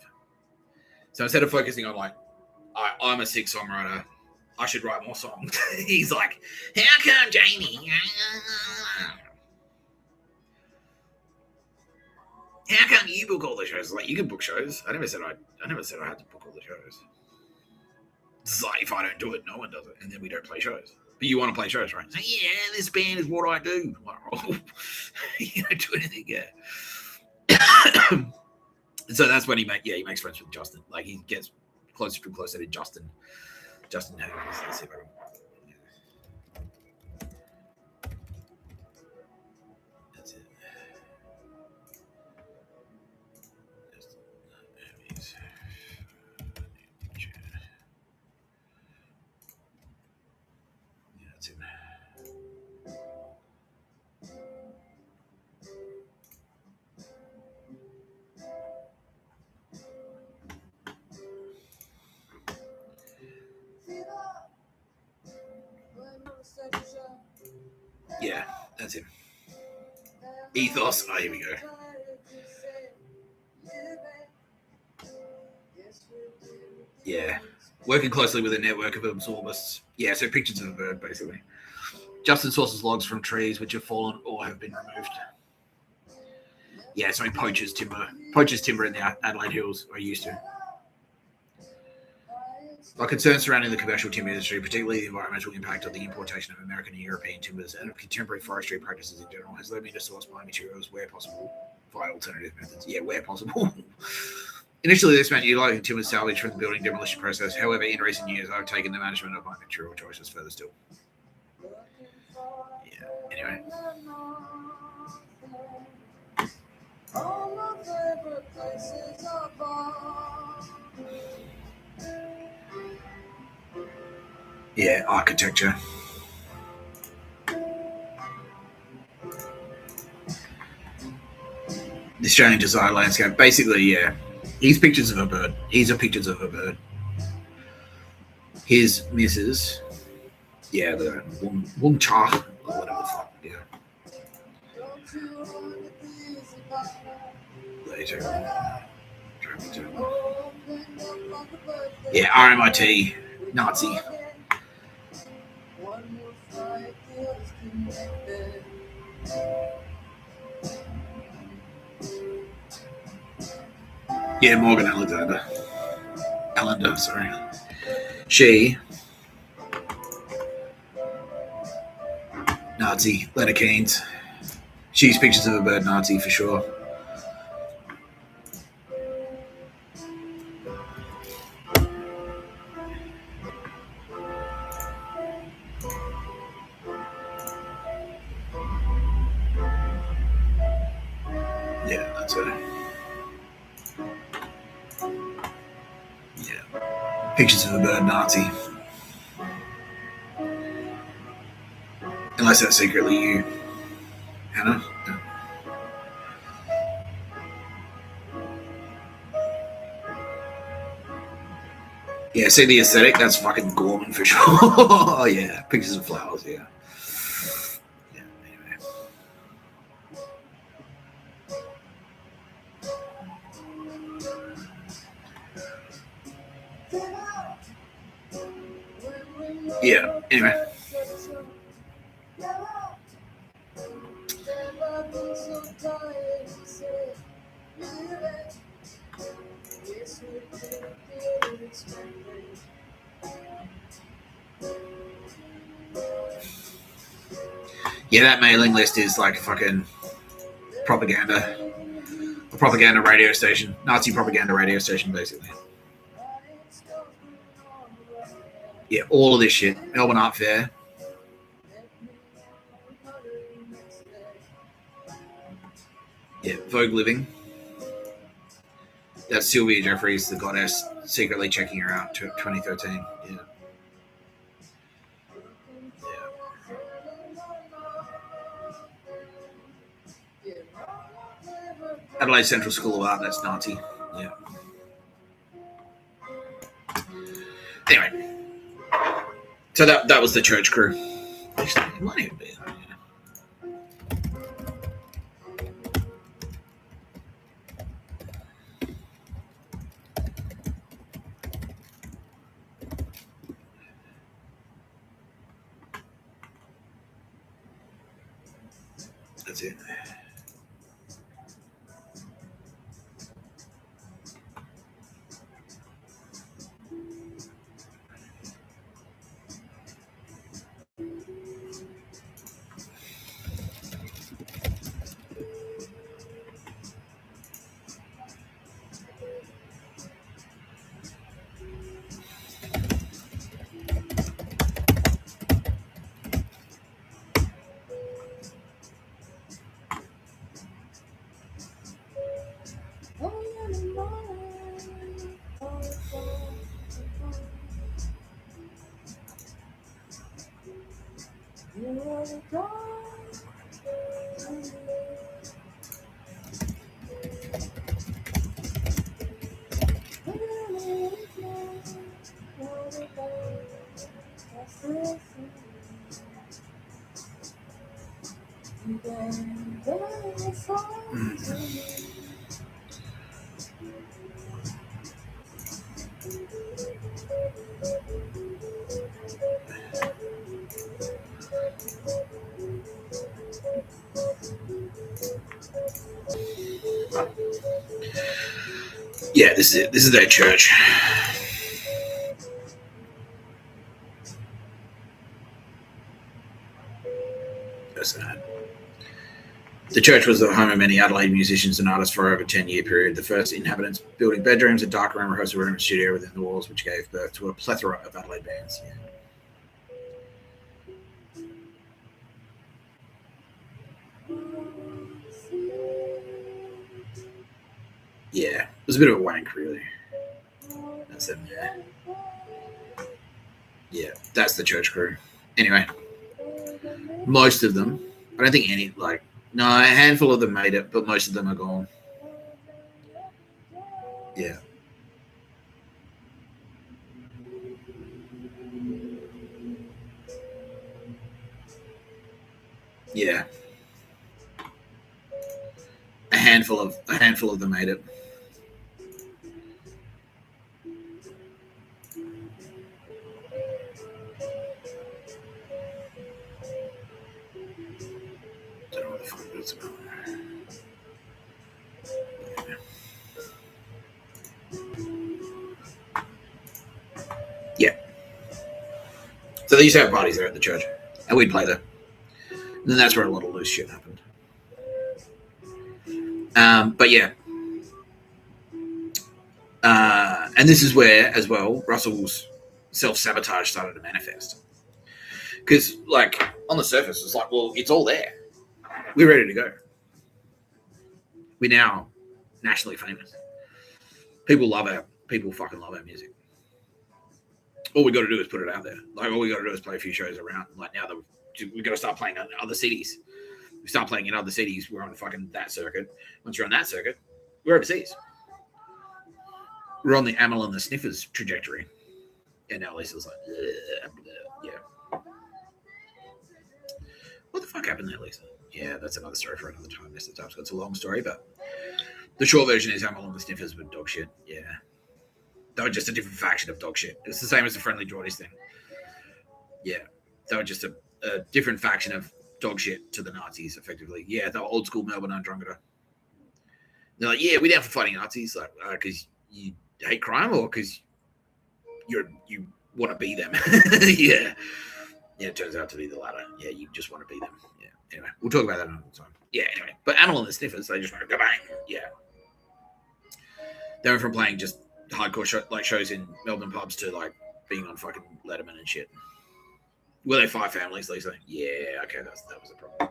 S1: So instead of focusing on like, I'm a sick songwriter, I should write more songs. He's like, how come Jamie? How come you book all the shows? Like, you can book shows. I never said I had to book all the shows. It's like, if I don't do it, no one does it, and then we don't play shows. But you want to play shows, right? So, yeah, this band is what I do. Like, oh, you don't do anything, yeah. So that's when he makes friends with Justin. Like, he gets closer and closer to Justin. Justin Hayes. Let's see if I can. That's it. That's it. Yeah, that's him. Ethos. Oh, here we go. Yeah. Working closely with a network of absorbists. Yeah, so pictures of a bird, basically. Justin sources logs from trees which have fallen or have been removed. Yeah, so he poaches timber in the Adelaide Hills, or used to. By concerns surrounding the commercial timber industry, particularly the environmental impact of the importation of American and European timbers and of contemporary forestry practices in general, has led me to source my materials where possible via alternative methods. Yeah, where possible. Initially, this meant utilising timber salvage from the building demolition process. However, in recent years, I've taken the management of my material choices further still. Yeah. Anyway. Yeah, architecture. The Australian design landscape. Basically, yeah. Here's pictures of a bird. These are pictures of a bird. His missus. Yeah, the Wong Cha, or whatever the fuck. Yeah. Later. Yeah, RMIT, Nazi. Yeah, Morgan Alexander. Allender, sorry. She. Nazi. Lena Keynes. She's pictures of a bird, Nazi for sure. Yeah, that's her. Yeah. Pictures of a bird, Nazi. Unless that's secretly you, Hannah. No. Yeah, see the aesthetic? That's fucking Gorman for sure. Oh, yeah. Pictures of flowers, yeah. Yeah, anyway. Yeah, anyway. Yeah, that mailing list is like fucking propaganda. A propaganda radio station. Nazi propaganda radio station, basically. Yeah, all of this shit. Melbourne Art Fair. Yeah, Vogue Living. That's Sylvia Jefferies, the goddess, secretly checking her out. 2013. Yeah. Adelaide Central School of Art. That's Nazi. Yeah. Anyway, so that was the church crew. Actually, it might even be. That's it. Yeah, this is it. This is their church. That's that. The church was the home of many Adelaide musicians and artists for over a 10-year period. The first inhabitants building bedrooms, a dark room, rehearsal room, and studio within the walls, which gave birth to a plethora of Adelaide bands. Yeah, it was a bit of a wank, really. That's them, yeah. Yeah, that's the church crew. Anyway, most of them, I don't think any, like, no, a handful of them made it, but most of them are gone. Yeah. Yeah. A handful of them made it. Don't know what the fuck it's about. Yeah. So they used to have parties there at the church, and we'd play there. And then that's where a lot of loose shit happened. But yeah. And this is where, as well, Russell's self-sabotage started to manifest. Because, like, on the surface, it's like, well, it's all there. We're ready to go. We're now nationally famous. People fucking love our music. All we got to do is put it out there. Like, all we got to do is play a few shows around. Like, now that we've got to start playing in other cities. We start playing in other cities. We're on fucking that circuit. Once you're on that circuit, we're overseas. We're on the Amyl and the Sniffers trajectory. And now Lisa's like, yeah. What the fuck happened there, Lisa? Yeah, that's another story for another time. Mr Tapscott. It's a long story, but the short version is Amyl and the Sniffers were dog shit. Yeah. They were just a different faction of dog shit. It's the same as the Friendly Geordies thing. Yeah. They were just a different faction of dog shit to the Nazis, effectively. Yeah, they were old school Melbourne Undrungada. They're like, yeah, we're down for fighting Nazis, like, because you hate crime or because you want to be them. Yeah. Yeah, it turns out to be the latter. Yeah, you just want to be them. Yeah. Anyway, we'll talk about that another time. Yeah, anyway. But Amyl and the Sniffers, they just want to go bang. Yeah. They went from playing just hardcore shows in Melbourne pubs to like being on fucking Letterman and shit. Were they five families, Lisa? Yeah, okay, that was a problem.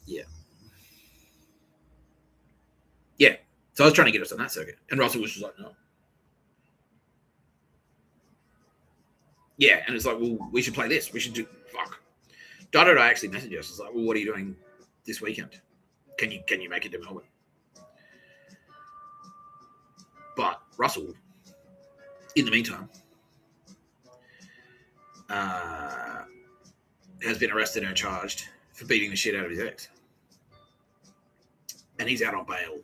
S1: Yeah. Yeah. So I was trying to get us on that circuit. And Russell was just like, no. Yeah, and it's like, well, we should play this. We should do fuck. Dada actually messaged us. It's like, well, what are you doing this weekend? Can you make it to Melbourne? But Russell, in the meantime, has been arrested and charged for beating the shit out of his ex. And he's out on bail.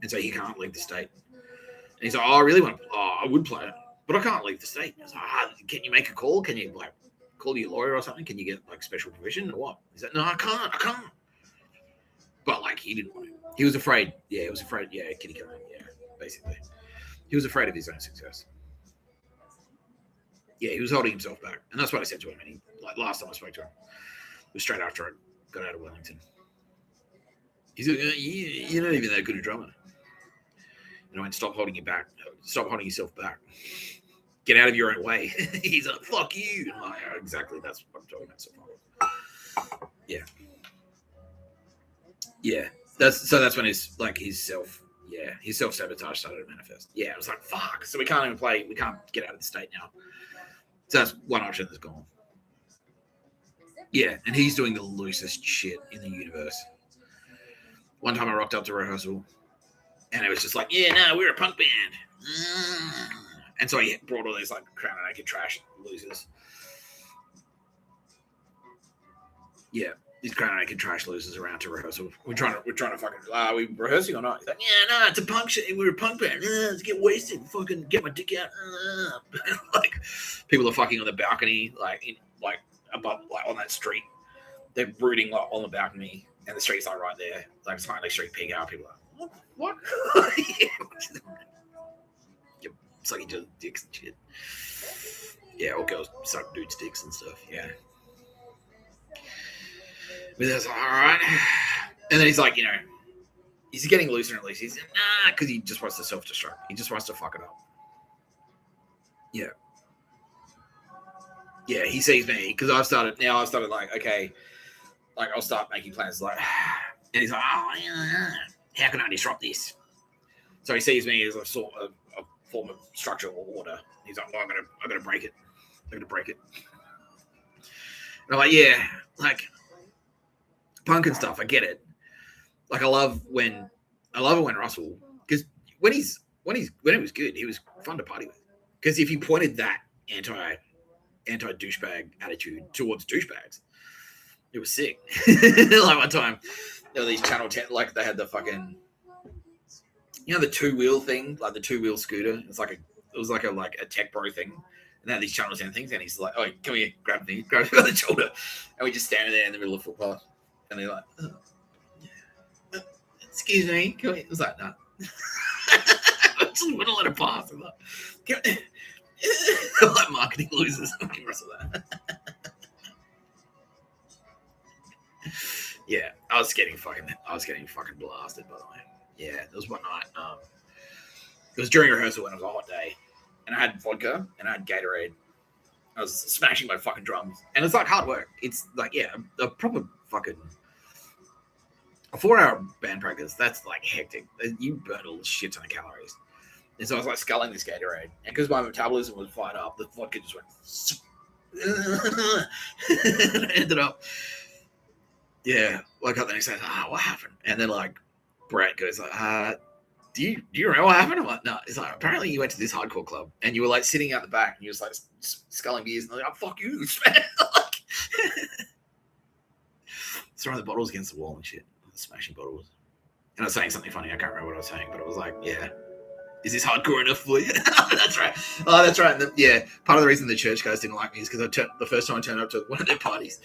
S1: And so he can't leave the state. And he's like, oh, I really want to, I would play it, but I can't leave the state. I was like, can you make a call? Can you like call your lawyer or something? Can you get like special permission or what? He's like, no, I can't. But like, he didn't want to. He was afraid. Yeah, he was afraid. Yeah, kitty cat. Yeah, basically. He was afraid of his own success. Yeah, he was holding himself back. And that's what I said to him. And like last time I spoke to him, it was straight after I got out of Wellington. He's like, you're not even that good a drummer. And I went, stop holding yourself back. Get out of your own way. He's like, fuck you. And I'm like, oh, exactly, that's what I'm talking about so far. Yeah. Yeah. That's when his self-sabotage started to manifest. Yeah, it was like, fuck. So we can't even play, we can't get out of the state now. So that's one option that's gone. Yeah, and he's doing the loosest shit in the universe. One time I rocked up to rehearsal and it was just like, yeah, no, we're a punk band. And so he brought all these like Crown and Naked trash losers. Yeah, these Crown and Naked trash losers around to rehearsal. We're trying to fucking, are we rehearsing or not? He's like, yeah, no, it's a punk shit. We're a punk band. Let's get wasted. Fucking get my dick out. Like people are fucking on the balcony, above, like on that street. They're brooding like on the balcony, and the street's like right there. Like it's like street pig out. People are like, what? It's like he does dicks and shit. Yeah, or girls suck dudes' dicks and stuff. Yeah. But I was like, all right. And then he's like, he's getting looser and looser. He's like, nah, because he just wants to self-destruct. He just wants to fuck it up. Yeah. Yeah, he sees me because I've started like, okay, like I'll start making plans like, and he's like, oh, yeah, how can I disrupt this? So he sees me as a sort of a form of structural order. He's like, well, I'm gonna break it. I'm gonna break it. And I'm like, yeah, like punk and stuff. I get it. Like I love it when Russell, because when it was good, he was fun to party with. Because if he pointed that anti douchebag attitude towards douchebags, it was sick. Like one time, there were these Channel 10, like they had the fucking, the 2-wheel thing, like the 2-wheel scooter. It was like a tech bro thing. And they had these Channel 10 things, and he's like, "Oh, come here, grab me by the shoulder," and we just stand there in the middle of the footpath, and they're like, "Excuse me, come here." It was like, "No." I just wouldn't let it pass. I'm like, I'm like marketing losers. Yeah, I was getting fucking blasted, by the way. Yeah, there was one night. It was during rehearsal when it was a hot day, and I had vodka and I had Gatorade. I was smashing my fucking drums, and it's like hard work. It's like, yeah, a proper fucking a 4-hour band practice. That's like hectic. You burn all the shit ton of calories. And so I was like sculling this Gatorade, and because my metabolism was fired up, the vodka just went. And I ended up, yeah, woke up the next day. What happened? And then like Brett goes like, do you remember what happened? I'm like, no. It's like, apparently you went to this hardcore club and you were like sitting out the back and you was like sculling beers, and I'm like, oh, fuck you, man. Throwing the bottles against the wall and shit, smashing bottles. And I was saying something funny. I can't remember what I was saying, but it was like, yeah. Is this hardcore enough for you? That's right. Oh, that's right. Yeah, part of the reason the church guys didn't like me is because the first time I turned up to one of their parties,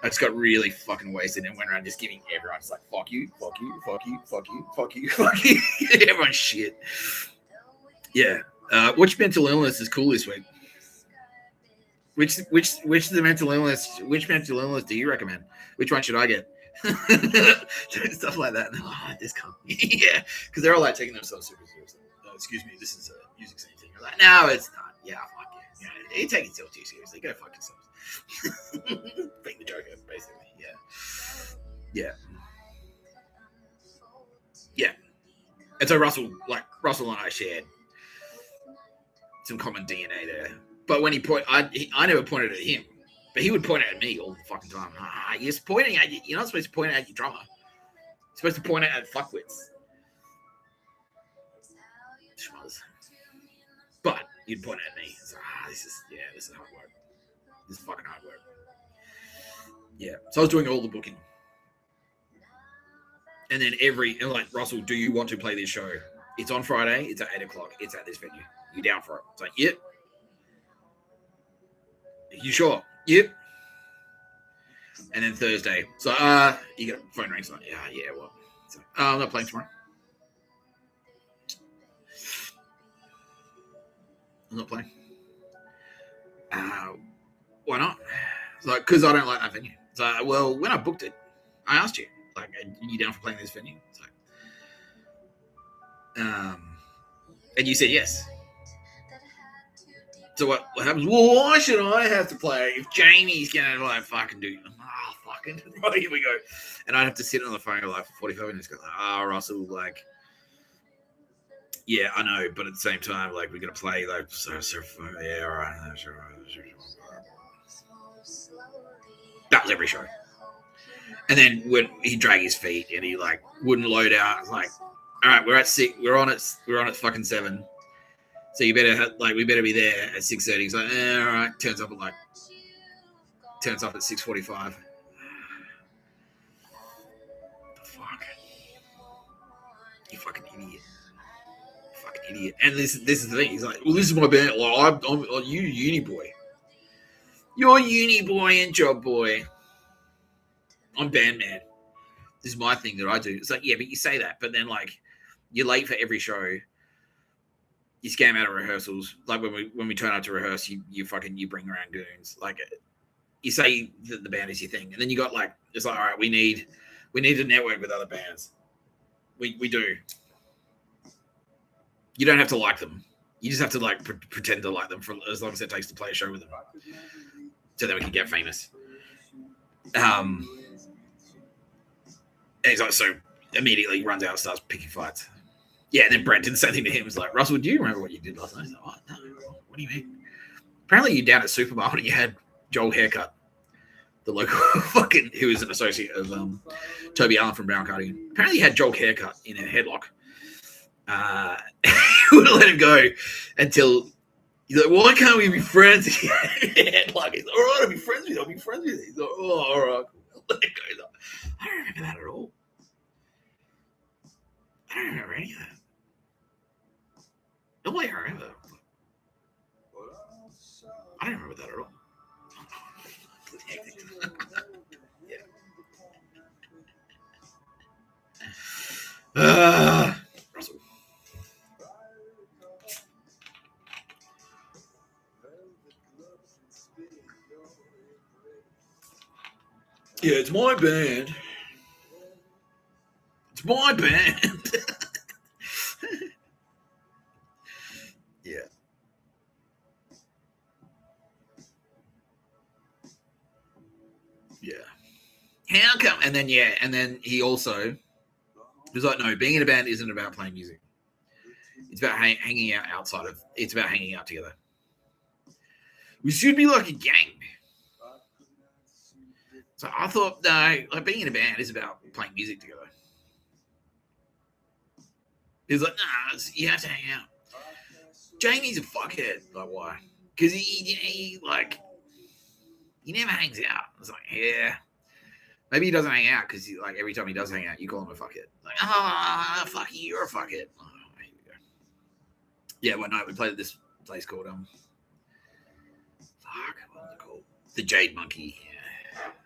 S1: I just got really fucking wasted and went around just giving everyone just like, fuck you, fuck you, fuck you, fuck you, fuck you, fuck you. Everyone's shit. Yeah. Which mental illness is cool this week? Which mental illness do you recommend? Which one should I get? Stuff like that. This can't. Yeah, because they're all like taking themselves super seriously. Excuse me, this is a music scene thing. I'm like, no, it's not. Yeah, fuck yeah. You take yourself too seriously. Go fuck yourselves. Being the Joker, basically. Yeah. And so Russell and I shared some common DNA there. But when I never pointed at him, but he would point at me all the fucking time. You're not supposed to point at your drummer. You're supposed to point at fuckwits. But you'd point at me. It's like, this is hard work. This is fucking hard work. Yeah. So I was doing all the booking. And then like, Russell, do you want to play this show? It's on Friday. It's at 8:00. It's at this venue. You down for it? It's like, yep. You sure? Yep. And then Thursday. So, you get a phone ring. So, yeah, well. So, I'm not playing tomorrow. I'm not playing. Why not? It's like, because I don't like that venue. It's like, well, when I booked it, I asked you, like, are you down for playing this venue? It's like, and you said yes. So what happens? Well, why should I have to play if Jamie's gonna like fucking do? Fucking right, here we go. And I'd have to sit on the phone like for 45 minutes. Go like, Russell, like, yeah, I know, but at the same time, like, we're gonna play like, yeah, all right, sure. That was every show. And then when he'd drag his feet and he like wouldn't load out, it's like, all right, we're at 6, we're on at fucking 7. So we better be there at 6:30. He's like, all right, turns off at 6:45. The fuck? You fucking idiot. And this is the thing. He's like, well, this is my band. Well, I'm you uni boy. You're uni boy and job boy. I'm band man. This is my thing that I do. It's like, yeah, but you say that, but then like you're late for every show. You scam out of rehearsals. Like when we turn up to rehearse, you bring around goons. Like, you say that the band is your thing, and then you got like it's like all right, we need to network with other bands. We do. You don't have to like them. You just have to like pretend to like them for as long as it takes to play a show with them, so that we can get famous. And he's like, so immediately runs out and starts picking fights. Yeah, and then Brent did the same thing to him. He's like, Russell, do you remember what you did last night? He's like, what? No, what do you mean? Apparently you down at Supermarket and you had Joel Haircut, the local fucking, who is an associate of Toby Allen from Brown Cardigan. Apparently you had Joel Haircut in a headlock. You wouldn't let him go until he's like, why can't we be friends? Headlock. He's like, all right, I'll be friends with you. He's like, oh, all right. Let it go. He's like, I don't remember that at all. I don't remember any of that. No way I remember. I don't remember that at all. Yeah. Russell. Yeah, it's my band. It's my band. Yeah. Yeah. How come? And then he also was like, no, being in a band isn't about playing music. It's about hanging out outside of. It's about hanging out together. We should be like a gang. So I thought, no, like being in a band is about playing music together. He's like, nah, you have to hang out. Jamie's a fuckhead. Like, why? Because he never hangs out. It's like, yeah. Maybe he doesn't hang out because like every time he does hang out, you call him a fuckhead. Like, fuck you, you're a fuckhead. Oh, here we go. Yeah, one night we played at this place called what was it called? The Jade Monkey.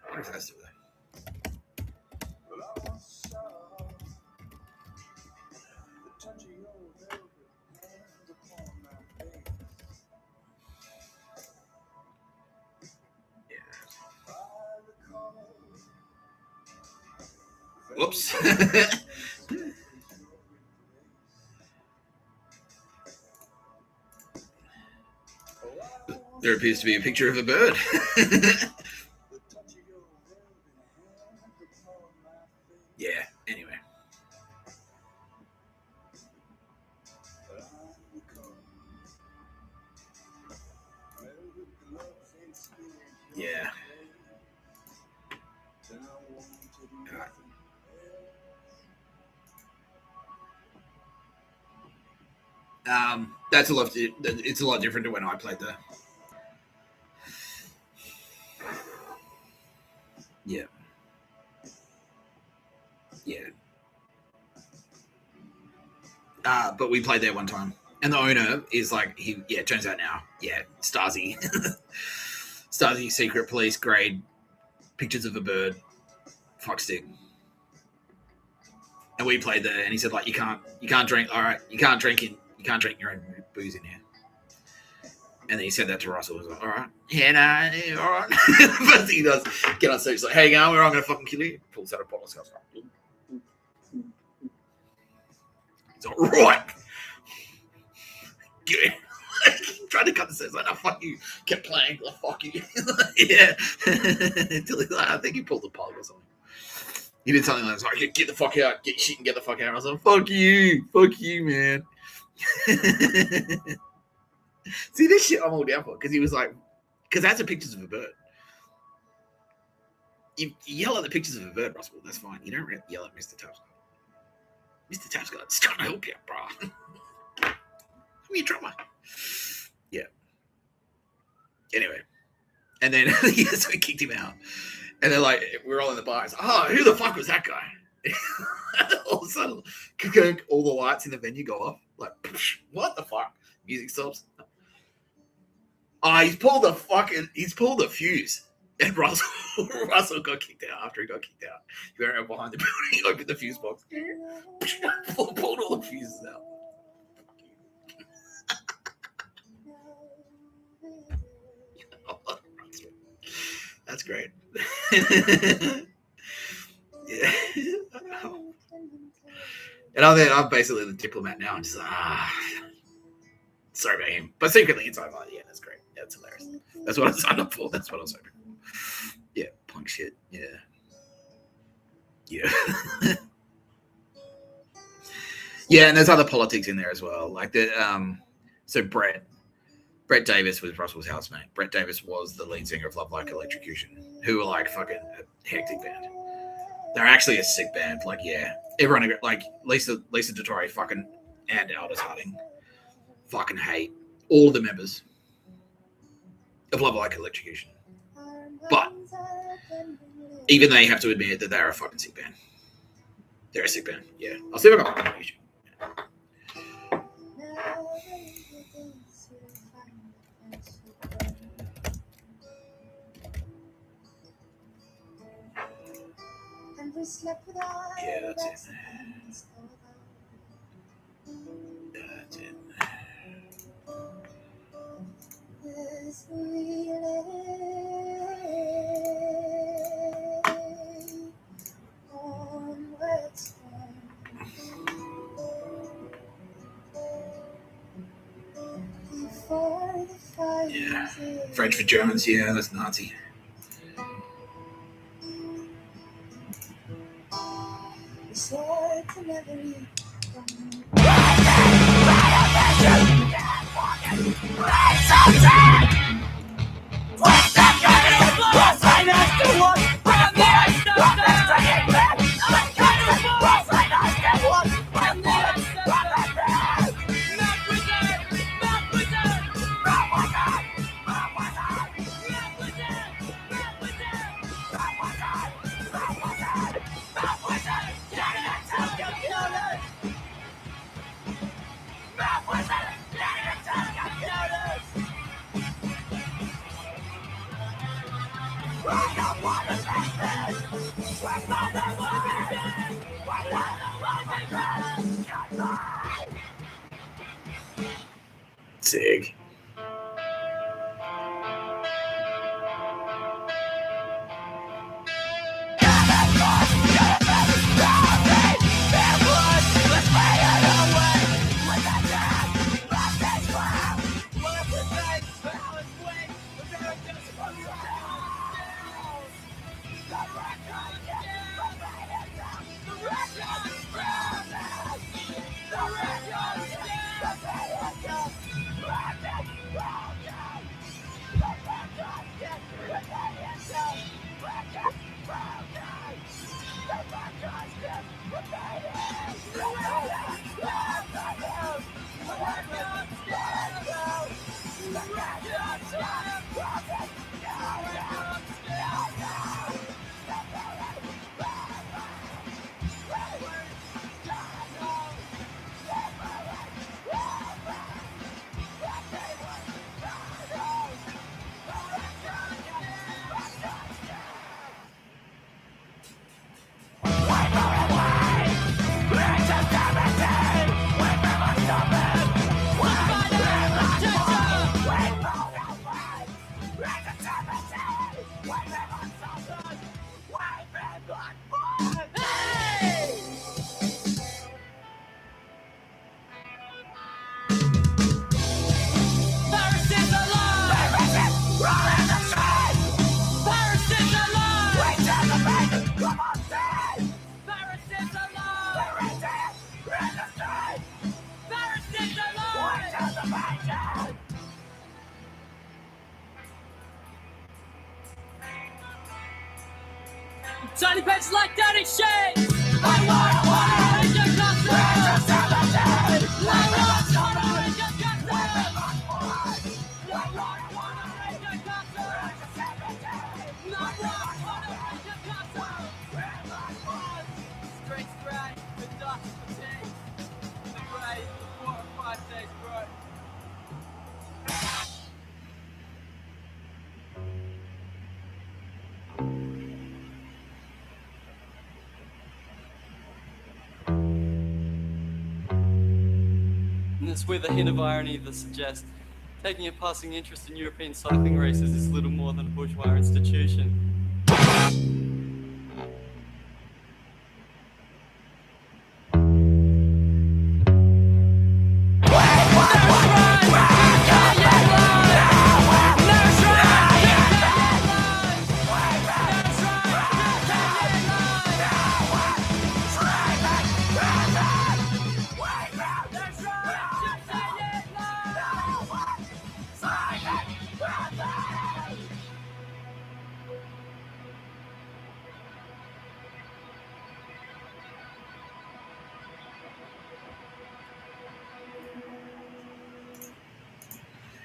S1: What does that do with that? Whoops. There appears to be a picture of a bird. Yeah, anyway. Yeah. That's a lot. It's a lot different to when I played there. Yeah. Yeah. But we played there one time, and the owner is like it turns out now, Stasi, Stasi secret police grade pictures of a bird, fuck stick. And we played there, and he said like you can't drink. All right, you can't drink your own booze in here. And then he said that to Russell. He was like, all right, all right. First thing he does, get on stage, he's like, hey, I'm going to fucking kill you. Pulls out a bottle of Scotch. He's like, right. Get tried to cut the set. Like, no, fuck you. Kept playing. Like, fuck you. Yeah. Until he's like, I think he pulled the plug or something. He did something like, sorry, get the fuck out. Get shit and get the fuck out. I was like, fuck you, man. See, this shit I'm all down for because he was like, because that's the pictures of a bird. You yell at the pictures of a bird, Russell. That's fine. You don't yell at Mr. Tapscott. Mr. Tapscott's trying to help you, bro. I'm your drummer. Yeah. Anyway, and then so we kicked him out, and then like we're all in the bar. It's like, oh, who the fuck was that guy? All of a sudden, all the lights in the venue go off. Like, what the fuck? Music stops. Oh, he's pulled the fuse. And Russell got kicked out after he got kicked out. He went around behind the building, opened the fuse box, pulled all the fuses out. That's great. Yeah. And I'm basically the diplomat now. I'm just sorry about him. But secretly inside, like, yeah, that's great. That's hilarious. That's what I signed up for. That's what I was hoping for. Yeah, punk shit. Yeah. Yeah. Yeah, and there's other politics in there as well. Like so Brett Davis was Russell's housemate. Brett Davis was the lead singer of Love Like Electrocution, who were like fucking a hectic band. They're actually a sick band. Like, yeah. Everyone, like Lisa DeTore fucking, and Aldous Harding fucking hate all of the members of Love Like Electrocution. But even they have to admit that they're a fucking sick band. They're a sick band. Yeah. I'll see if I can find yeah, that's it. That's it. Yeah. French for Germans, yeah, that's Nazi. Sig.
S9: Tiny pets like Daddy Shakes. I wanna reach your customers. I wanna reach your customers. Straight scratch, the dust of tea. The grey, 4 or 5 days grow. And it's with a hint of irony that suggests Taking a passing interest in European cycling races is little more than a bourgeois institution.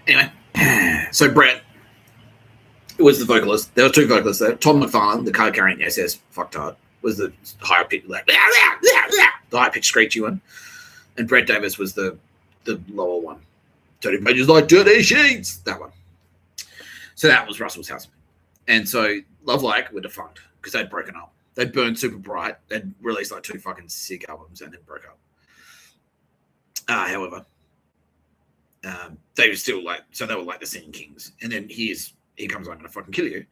S1: Anyway, so Brett was the vocalist. There were two vocalists there. Tom McFarlane, the card carrying SS fucktard, was the higher pitched, like the high pitched screechy one, and Brett Davis was the lower one. Dirty pages like dirty sheets. That one. So that was Russell's housemate, and so Love Like were defunct because they'd broken up. They'd burned super bright. They'd released like 2 fucking sick albums and then broke up. However, they were still like, so they were like the Singing Kings. And then he comes, I'm going to fucking kill you,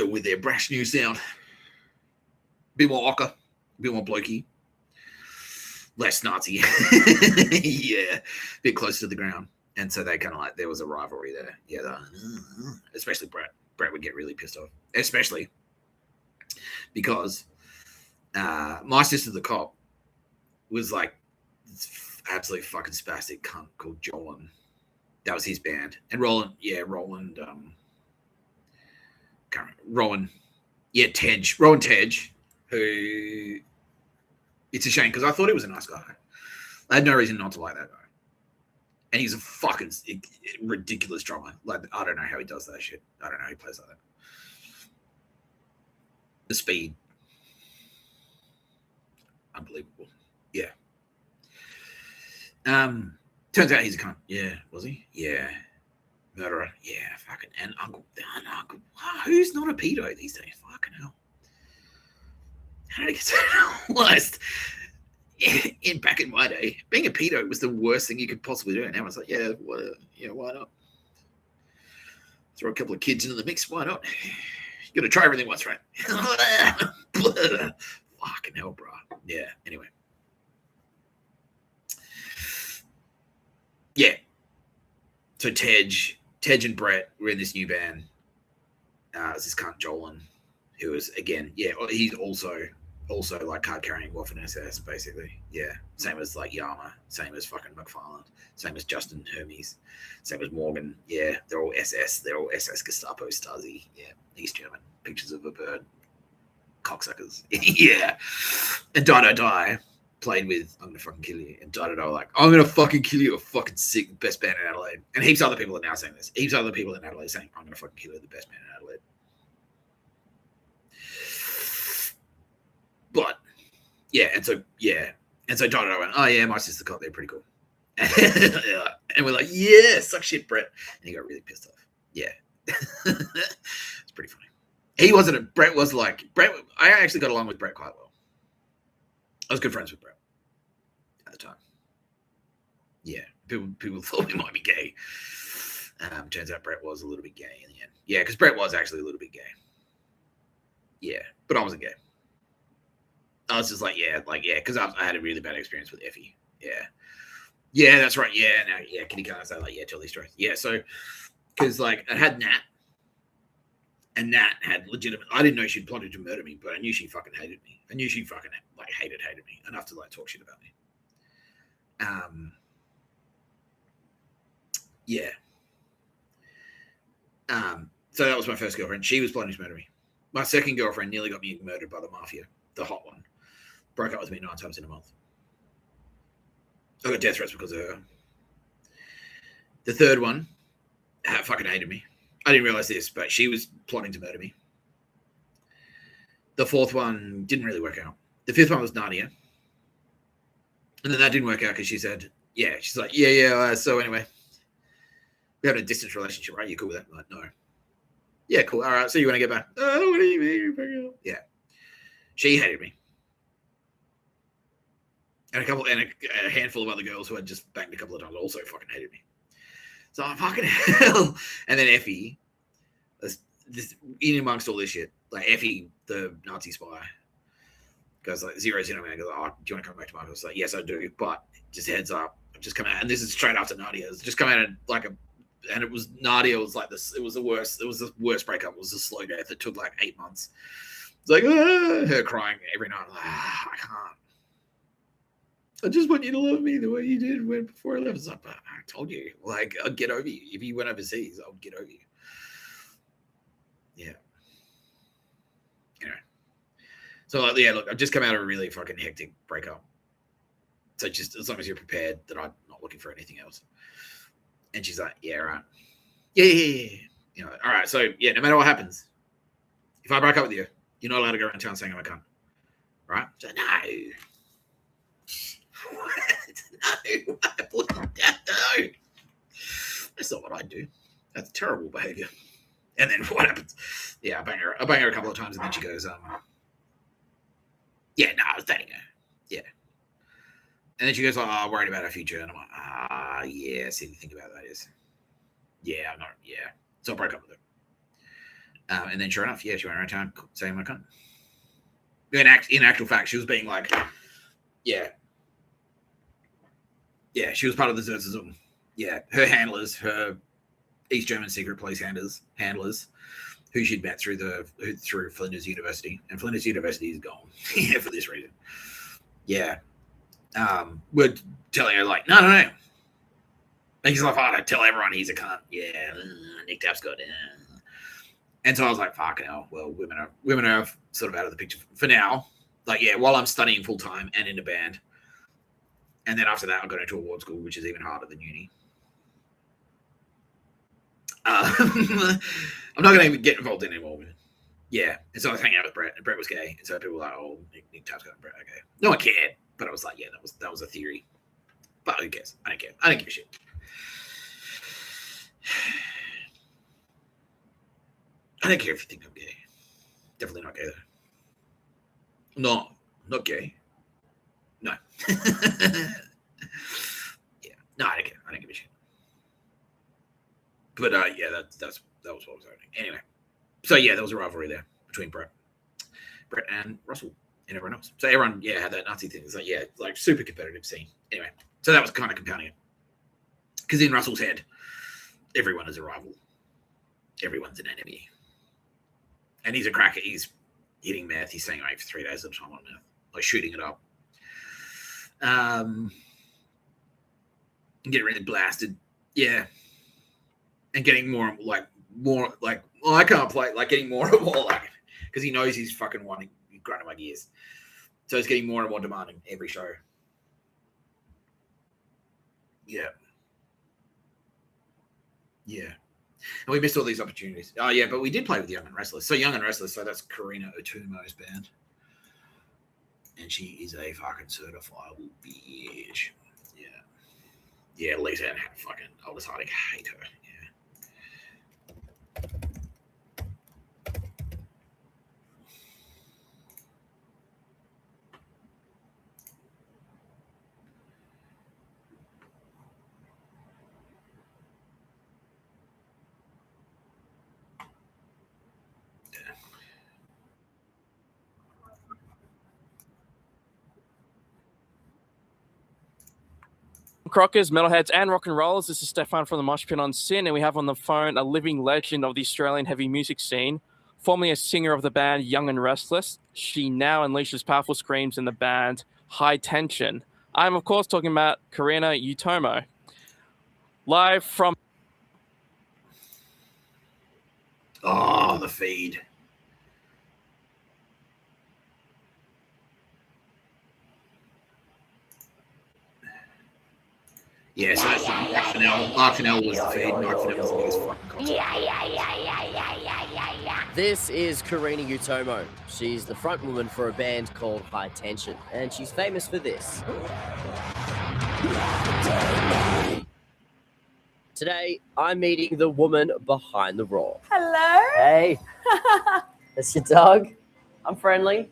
S1: with their brash new sound. Bit more ochre, bit more blokey, less Nazi. Yeah, bit closer to the ground. And so they kind of like, there was a rivalry there. Yeah, especially Brett. Brett would get really pissed off, especially because My Sister the Cop was like absolutely fucking spastic cunt called Jolan. That was his band. And Roland, Tej, who, it's a shame because I thought he was a nice guy. I had no reason not to like that guy. And he's a fucking ridiculous drummer. Like, I don't know how he does that shit. I don't know how he plays like that. The speed. Unbelievable. Yeah. Turns out he's a cunt. Yeah, was he? Yeah. Murderer. Yeah, fucking. And Uncle. Who's not a pedo these days? Fucking hell. How did it get so normalized? Back in my day, being a pedo was the worst thing you could possibly do. And now it's like, yeah, why not? Throw a couple of kids into the mix. Why not? You got to try everything once, right? Fucking hell, bro. Yeah. Anyway. Yeah. So Tej and Brett were in this new band. It's this cunt Jolan, who is, again, yeah, he's also like card carrying Wolf and SS, basically. Yeah. Same as like Yama, same as fucking McFarlane, same as Justin Hermes, same as Morgan. Yeah, they're all SS. They're all SS Gestapo Stasi. Yeah, East German. Pictures of a bird. Cocksuckers. Yeah. And Die played with I'm Gonna Fucking Kill You. And Die were like, I'm gonna fucking kill you, a fucking sick, best band in Adelaide. And heaps of other people are now saying this. Heaps of other people in Adelaide saying, I'm gonna fucking kill you, the best band in Adelaide. But yeah, and so Donna went, oh yeah, My Sister Cop, they're pretty cool. And we're like, yeah, suck shit, Brett. And he got really pissed off. Yeah. It's pretty funny. Brett was like, I actually got along with Brett quite well. I was good friends with Brett at the time. Yeah, people thought we might be gay. Turns out Brett was a little bit gay in the end. Yeah, because Brett was actually a little bit gay. Yeah, but I wasn't gay. I was just like, because I had a really bad experience with Effie. Yeah, that's right. Yeah, no, yeah, Kitty can't say like, yeah, tell these stories. Yeah, so because like I had Nat, and Nat had legitimate. I didn't know she'd plotted to murder me, but I knew she fucking hated me. I knew she fucking like hated me enough to like talk shit about me. Yeah. So that was my first girlfriend. She was plotting to murder me. My second girlfriend nearly got me murdered by the mafia, the hot one. Broke up with me 9 times in a month. I got death threats because of her. The third one fucking hated me. I didn't realize this, but she was plotting to murder me. The fourth one didn't really work out. The fifth one was Nadia. And then that didn't work out because she said, yeah, she's like, so anyway, we have a distance relationship, right? You cool with that? I'm like, no. Yeah, cool. All right, so you want to get back? Oh, what do you mean? Yeah. She hated me. And a handful of other girls who had just banged a couple of times also fucking hated me. So I'm fucking hell. And then Effie, this in amongst all this shit, like Effie, the Nazi spy, goes like zeroes in on me and goes, "Oh, do you want to come back to my house?" Like, yes, I do, but just heads up, I've just come out, and this is straight after Nadia. It's just come out and like and it was Nadia was like this. It was the worst. It was the worst breakup. It was a slow death. It took like 8 months. It's like her crying every night. Like, I can't. I just want you to love me the way you did when before I left. It's like, I told you, like, I'd get over you. If you went overseas, I would get over you. Yeah. Anyway. So, like, yeah, look, I've just come out of a really fucking hectic breakup. So just as long as you're prepared that I'm not looking for anything else. And she's like, yeah, right. Yeah. You know, all right. So, yeah, no matter what happens, if I break up with you, you're not allowed to go around town saying I'm a cunt. Right? So, no. No. That's not what I do. That's terrible behavior. And then what happens? Yeah, I bang her a couple of times, and then she goes, yeah, no, I was dating her. Yeah. And then she goes, oh, worried about our future. And I'm like, yeah, see the thing about that is, yeah, I'm not, yeah. So I broke up with her. And then sure enough, yeah, she went around town saying I'm a cunt. In actual fact, she was being like, yeah, she was part of the Zerzum. Yeah, her handlers, her East German secret police handlers, who she'd met through Flinders University, and Flinders University is gone. Yeah, for this reason. Yeah, we're telling her like, no. And he's like, oh, don't tell everyone he's a cunt. Yeah, Nick Tapscott. And so I was like, fucking hell. Well, women are sort of out of the picture for now. Like, yeah, while I'm studying full time and in a band. And then after that, I got into award school, which is even harder than uni. I'm not going to get involved in anymore. Yeah. And so I was hanging out with Brett, and Brett was gay. And so people were like, oh, Nick Tapscott and Brett are gay. No one cared. But I was like, yeah, that was a theory. But who cares? I don't care. I don't give a shit. I don't care if you think I'm gay. Definitely not gay, though. No, not gay. No. Yeah. No, I don't care. I don't give a shit. But yeah, that was what was happening. Anyway. So yeah, there was a rivalry there between Brett and Russell and everyone else. So everyone, yeah, had that Nazi thing. It's like, yeah, like super competitive scene. Anyway, so that was kind of compounding it. Because in Russell's head, everyone is a rival. Everyone's an enemy. And he's a cracker. He's hitting meth. He's staying away for 3 days at a time on meth. Like shooting it up. And getting really blasted. Yeah. And getting more like, well, I can't play, like getting more and more like, because he knows he's fucking wanting, grinding my gears. So he's getting more and more demanding every show. Yeah. Yeah. And we missed all these opportunities. Oh, yeah, but we did play with Young and Restless. So Young and Restless, so that's Karina Otumo's band. And she is a fucking certifiable bitch. Yeah. Yeah, Lisa and fucking Aldous Harding hate her.
S10: Crockers, metalheads, and rock and rollers. This is Stefan from the Mosh Pit on Sin, and we have on the phone a living legend of the Australian heavy music scene, formerly a singer of the band Young and Restless. She now unleashes powerful screams in the band High Tension. I'm, of course, talking about Karina Utomo. Live from...
S1: Oh, the feed. Yeah, so that's Mark Fennell was the feed. Mark Fennell was the biggest fucking concert.
S11: This is Karina Utomo. She's the front woman for a band called High Tension, and she's famous for this. Today, I'm meeting the woman behind the roar.
S12: Hello.
S11: Hey. That's your dog. I'm friendly.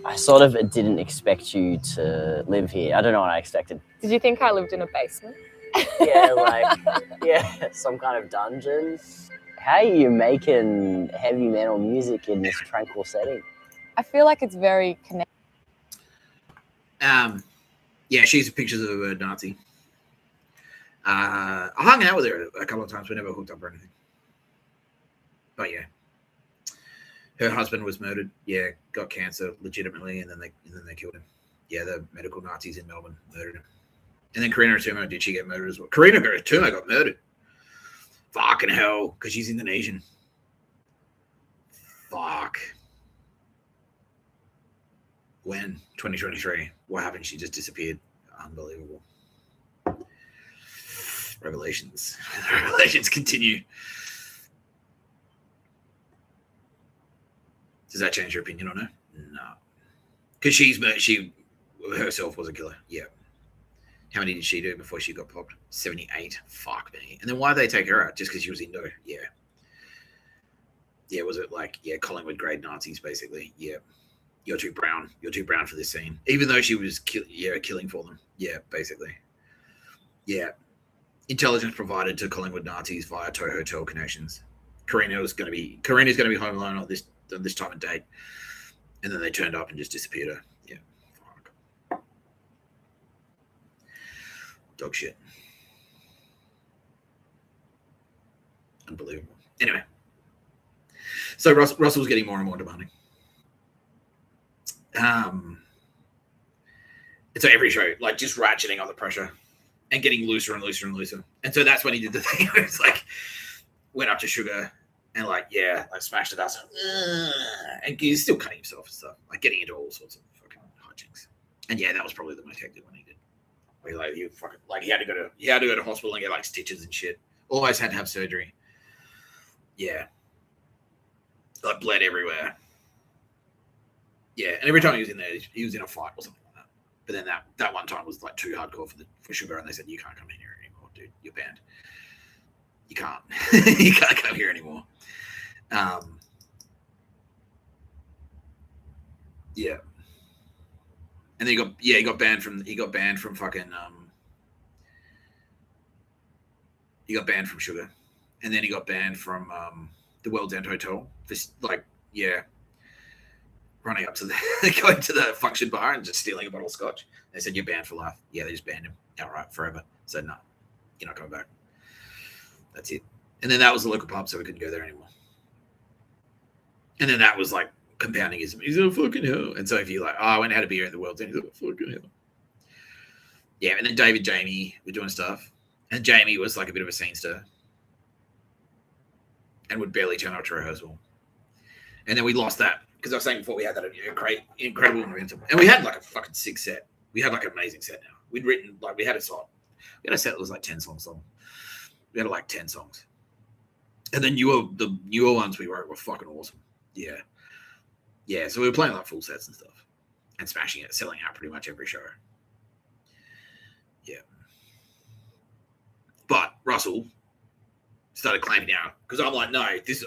S11: I sort of didn't expect you to live here. I don't know what I expected.
S12: Did you think I lived in a basement?
S11: Yeah, like, yeah, some kind of dungeon. How are you making heavy metal music in this tranquil setting?
S12: I feel like it's very connected.
S1: Yeah, she's pictures of a Nazi. I hung out with her a couple of times. We never hooked up or anything. But yeah, her husband was murdered. Yeah, got cancer legitimately, and then they killed him. Yeah, the medical Nazis in Melbourne murdered him. And then Karina Turmo, did she get murdered as well? Karina Turmo got murdered. Fucking hell, because she's Indonesian. Fuck. When? 2023. What happened? She just disappeared. Unbelievable. Revelations. Revelations continue. Does that change your opinion on her? No. Because she herself was a killer. Yeah. How many did she do before she got popped? 78. Fuck me. And then why did they take her out? Just because she was Indo? Yeah. Yeah, was it like, yeah, Collingwood grade Nazis, basically? Yeah. You're too brown. You're too brown for this scene. Even though she was killing for them. Yeah, basically. Yeah. Intelligence provided to Collingwood Nazis via tow hotel connections. Karina's going to be home alone on this time of date. And then they turned up and just disappeared her. Yeah. Fuck. Dog shit. Unbelievable. Anyway. So Russell's getting more and more demanding. And so every show, like, just ratcheting on the pressure and getting looser and looser and looser. And so that's when he did the thing where it's like, went up to Sugar and like, yeah, like smashed it out. And he's still cutting himself and stuff, like getting into all sorts of fucking hijinks. And yeah, that was probably the most hectic one he did. Where he had to go to hospital and get like stitches and shit. Always had to have surgery. Yeah. Like bled everywhere. Yeah, and every time he was in there, he was in a fight or something like that. But then that one time was like too hardcore for Sugar, and they said, "You can't come in here anymore, dude. You're banned. You can't. You can't come here anymore." Yeah. And then he got banned from fucking he got banned from Sugar, and then he got banned from the World's End Hotel. Just like, yeah. Running up to going to the function bar and just stealing a bottle of scotch. They said, "You're banned for life." Yeah, they just banned him outright forever. So no, you're not coming back. That's it. And then that was the local pub, so we couldn't go there anymore. And then that was like compounding his. He's a fucking hell. And so if you like, I went and had a beer at the World's End, he's like, fucking hell. Yeah, and then Jamie were doing stuff, and Jamie was like a bit of a scenester, and would barely turn up to rehearsal. And then we lost that. Because I was saying before, we had that incredible momentum. And we had like a fucking sick set. We had like an amazing set now. We'd written, like, we had a set that was like 10 songs long. We had like 10 songs. And the newer ones we wrote were fucking awesome. Yeah. Yeah, so we were playing like full sets and stuff. And smashing it, selling out pretty much every show. Yeah. But Russell started claiming out. Because I'm like, no, this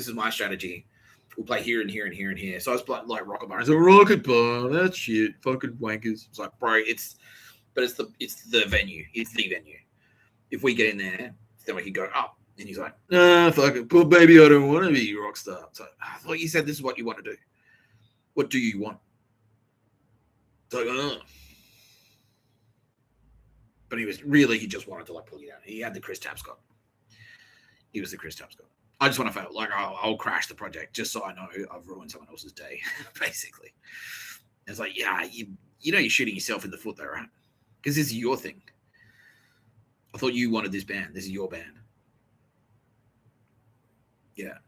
S1: is my strategy. We'll play here and here and here and here. So I was playing like Rocket Bar. It's a Rocket Bar. That's shit. Fucking wankers. It's like, bro, it's the venue. It's the venue. If we get in there, then we can go up. And he's like, nah, fuck it. Poor baby, I don't want to be a rock star. So I thought you said this is what you want to do. What do you want? It's like, But he just wanted to like pull you down. He had the Chris Tapscott. He was the Chris Tapscott. I just want to feel like I'll crash the project just so I know I've ruined someone else's day, basically. And it's like, yeah, you know you're shooting yourself in the foot there, right? Because this is your thing. I thought you wanted this band. This is your band. Yeah.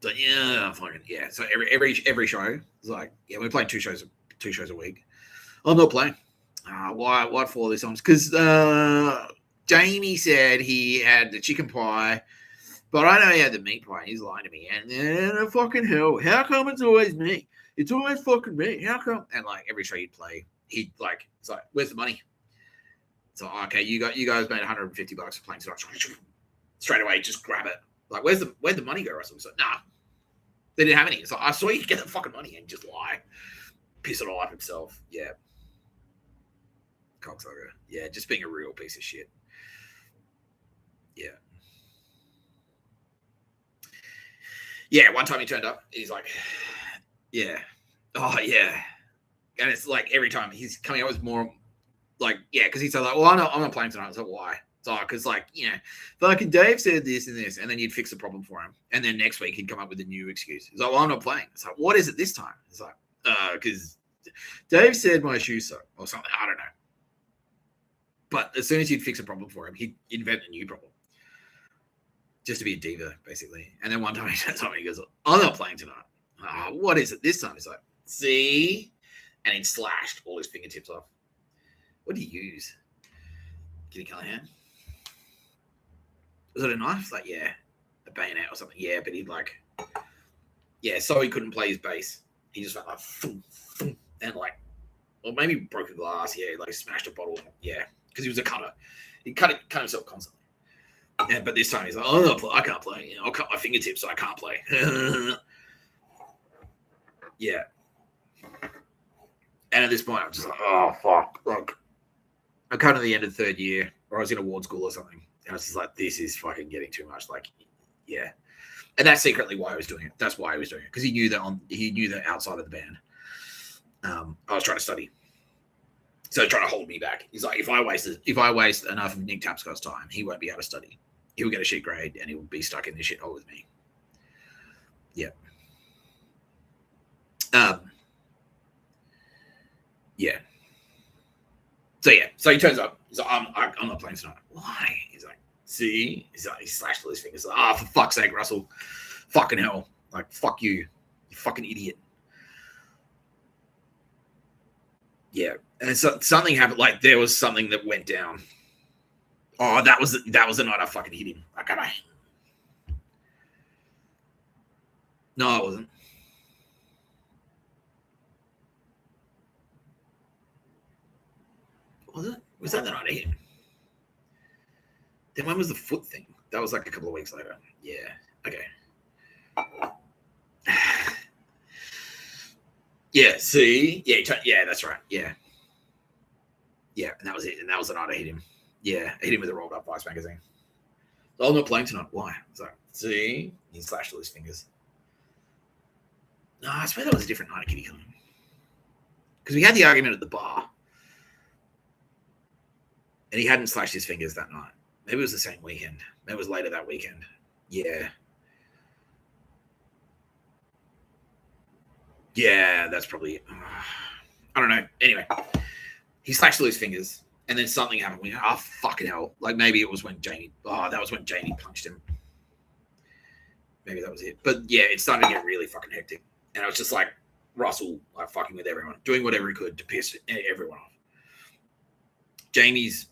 S1: So yeah, fucking yeah. So every show is like, yeah, we're playing two shows a week. I'm not playing. Why for all these songs? Because Jamie said he had the chicken pie. But I know he had the meat pie. He's lying to me. And fucking hell, how come it's always me? It's always fucking me. How come? And like every show he'd play, he'd like, it's like, where's the money? So okay, you guys made $150 for playing tonight. Straight away, just grab it. Like, where'd the money go, Russell? So nah. They didn't have any. So I saw you get the fucking money and just lie. Piss it all up himself. Yeah. Cocksucker. Yeah, just being a real piece of shit. Yeah. Yeah, one time he turned up, he's like, yeah. Oh, yeah. And it's like every time he's coming up with more, like, yeah, because he's like, well, I'm not playing tonight. I was like, why? So, because, like, you know, fucking Dave said this and this, and then you'd fix the problem for him. And then next week he'd come up with a new excuse. He's like, well, I'm not playing. It's like, what is it this time? It's like, because Dave said my shoes suck or something. I don't know. But as soon as you'd fix a problem for him, he'd invent a new problem. Just to be a diva, basically. And then one time he turns on me and he goes, I'm not playing tonight. Oh, what is it this time? He's like, see? And he slashed all his fingertips off. What do you use? Kitty Callahan? Was it a knife? It's like, yeah. A bayonet or something. Yeah, but he'd like, yeah, so he couldn't play his bass. He just went like, thump, thump, and like, or maybe broke a glass. Yeah, like smashed a bottle. Yeah, because he was a cutter. He cut himself constantly. Yeah, but this time he's like, oh, I can't play. You know, I'll cut my fingertips, so I can't play. Yeah. And at this point, I'm just like, oh, fuck. Like, I'm kind of the end of the third year, or I was in award school or something. And I was just like, this is fucking getting too much. Like, yeah. And that's secretly why I was doing it. That's why I was doing it. Because he knew that outside of the band, I was trying to study. So he's trying to hold me back. He's like, if I waste enough of Nick Tapscott's time, he won't be able to study. He'll get a shit grade and he'll be stuck in this shithole with me. Yeah. Yeah. So yeah. So he turns up. He's like, I'm not playing tonight. Why? He's like, see? He's like, he slashed all his fingers. Like, for fuck's sake, Russell. Fucking hell. Like, fuck you. You fucking idiot. Yeah. And so something happened. Like, there was something that went down. Oh, that was the night I fucking hit him. Like, no, it wasn't. Was it? Was that the night I hit him? Then when was the foot thing? That was like a couple of weeks later. Yeah. Okay. Yeah. See? Yeah, that's right. Yeah. Yeah, and that was it. And that was the night I hit him. Yeah, I hit him with a rolled up Vice magazine. So I'm not playing tonight. Why? So, see? He slashed all his fingers. No, I swear that was a different night of Kitty Killing. Because we had the argument at the bar. And he hadn't slashed his fingers that night. Maybe it was the same weekend. Maybe it was later that weekend. Yeah. Yeah, that's probably... I don't know. Anyway. He slashed all his fingers. And then something happened. We go, fucking hell. Like, maybe it was when Jamie... Oh, that was when Jamie punched him. Maybe that was it. But, yeah, it started to get really fucking hectic. And I was just like, Russell, like, fucking with everyone. Doing whatever he could to piss everyone off. Jamie's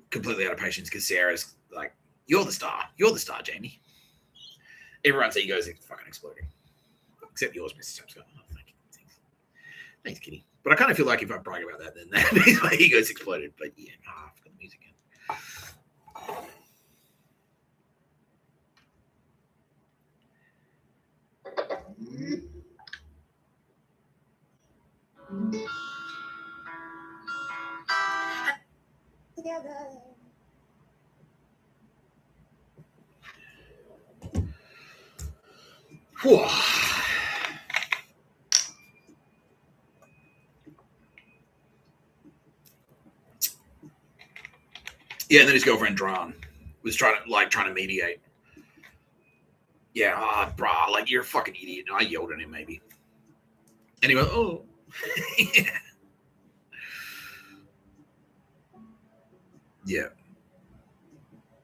S1: completely out of patience because Sarah's like, you're the star, Jamie. Everyone's egos are fucking exploding. Except yours, Mr. Tapscott. Oh, thank you. Thanks, Kitty. But I kind of feel like if I brag about that, then my ego's exploded. But yeah, I've got the music in.
S6: Together.
S1: Whew. Yeah, and then his girlfriend Dran was trying to mediate. Yeah, brah, like you're a fucking idiot. And I yelled at him maybe. And he went, oh. Yeah.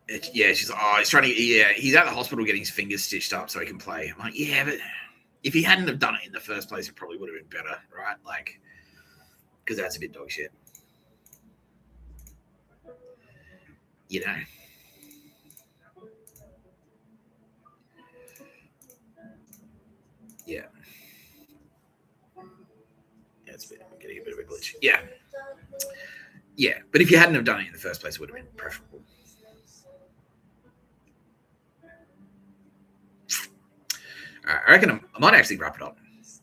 S1: She's like, oh, he's trying to, he's at the hospital getting his fingers stitched up so he can play. I'm like, yeah, but if he hadn't have done it in the first place, it probably would have been better, right? Like, because that's a bit dog shit. You know? Yeah. It's getting a bit of a glitch. Yeah. Yeah, but if you hadn't have done it in the first place, it would have been preferable. I reckon I might actually wrap it up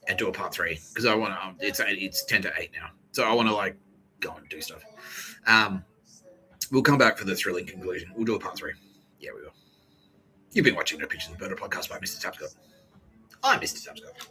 S1: and do a part 3 because I want to. It's 10 to 8 now, so I want to like go and do stuff. We'll come back for the thrilling conclusion. We'll do a part 3. Yeah, we will. You've been watching No Pictures of Murder podcast by Mr. Tapscott. I'm Mr. Tapscott.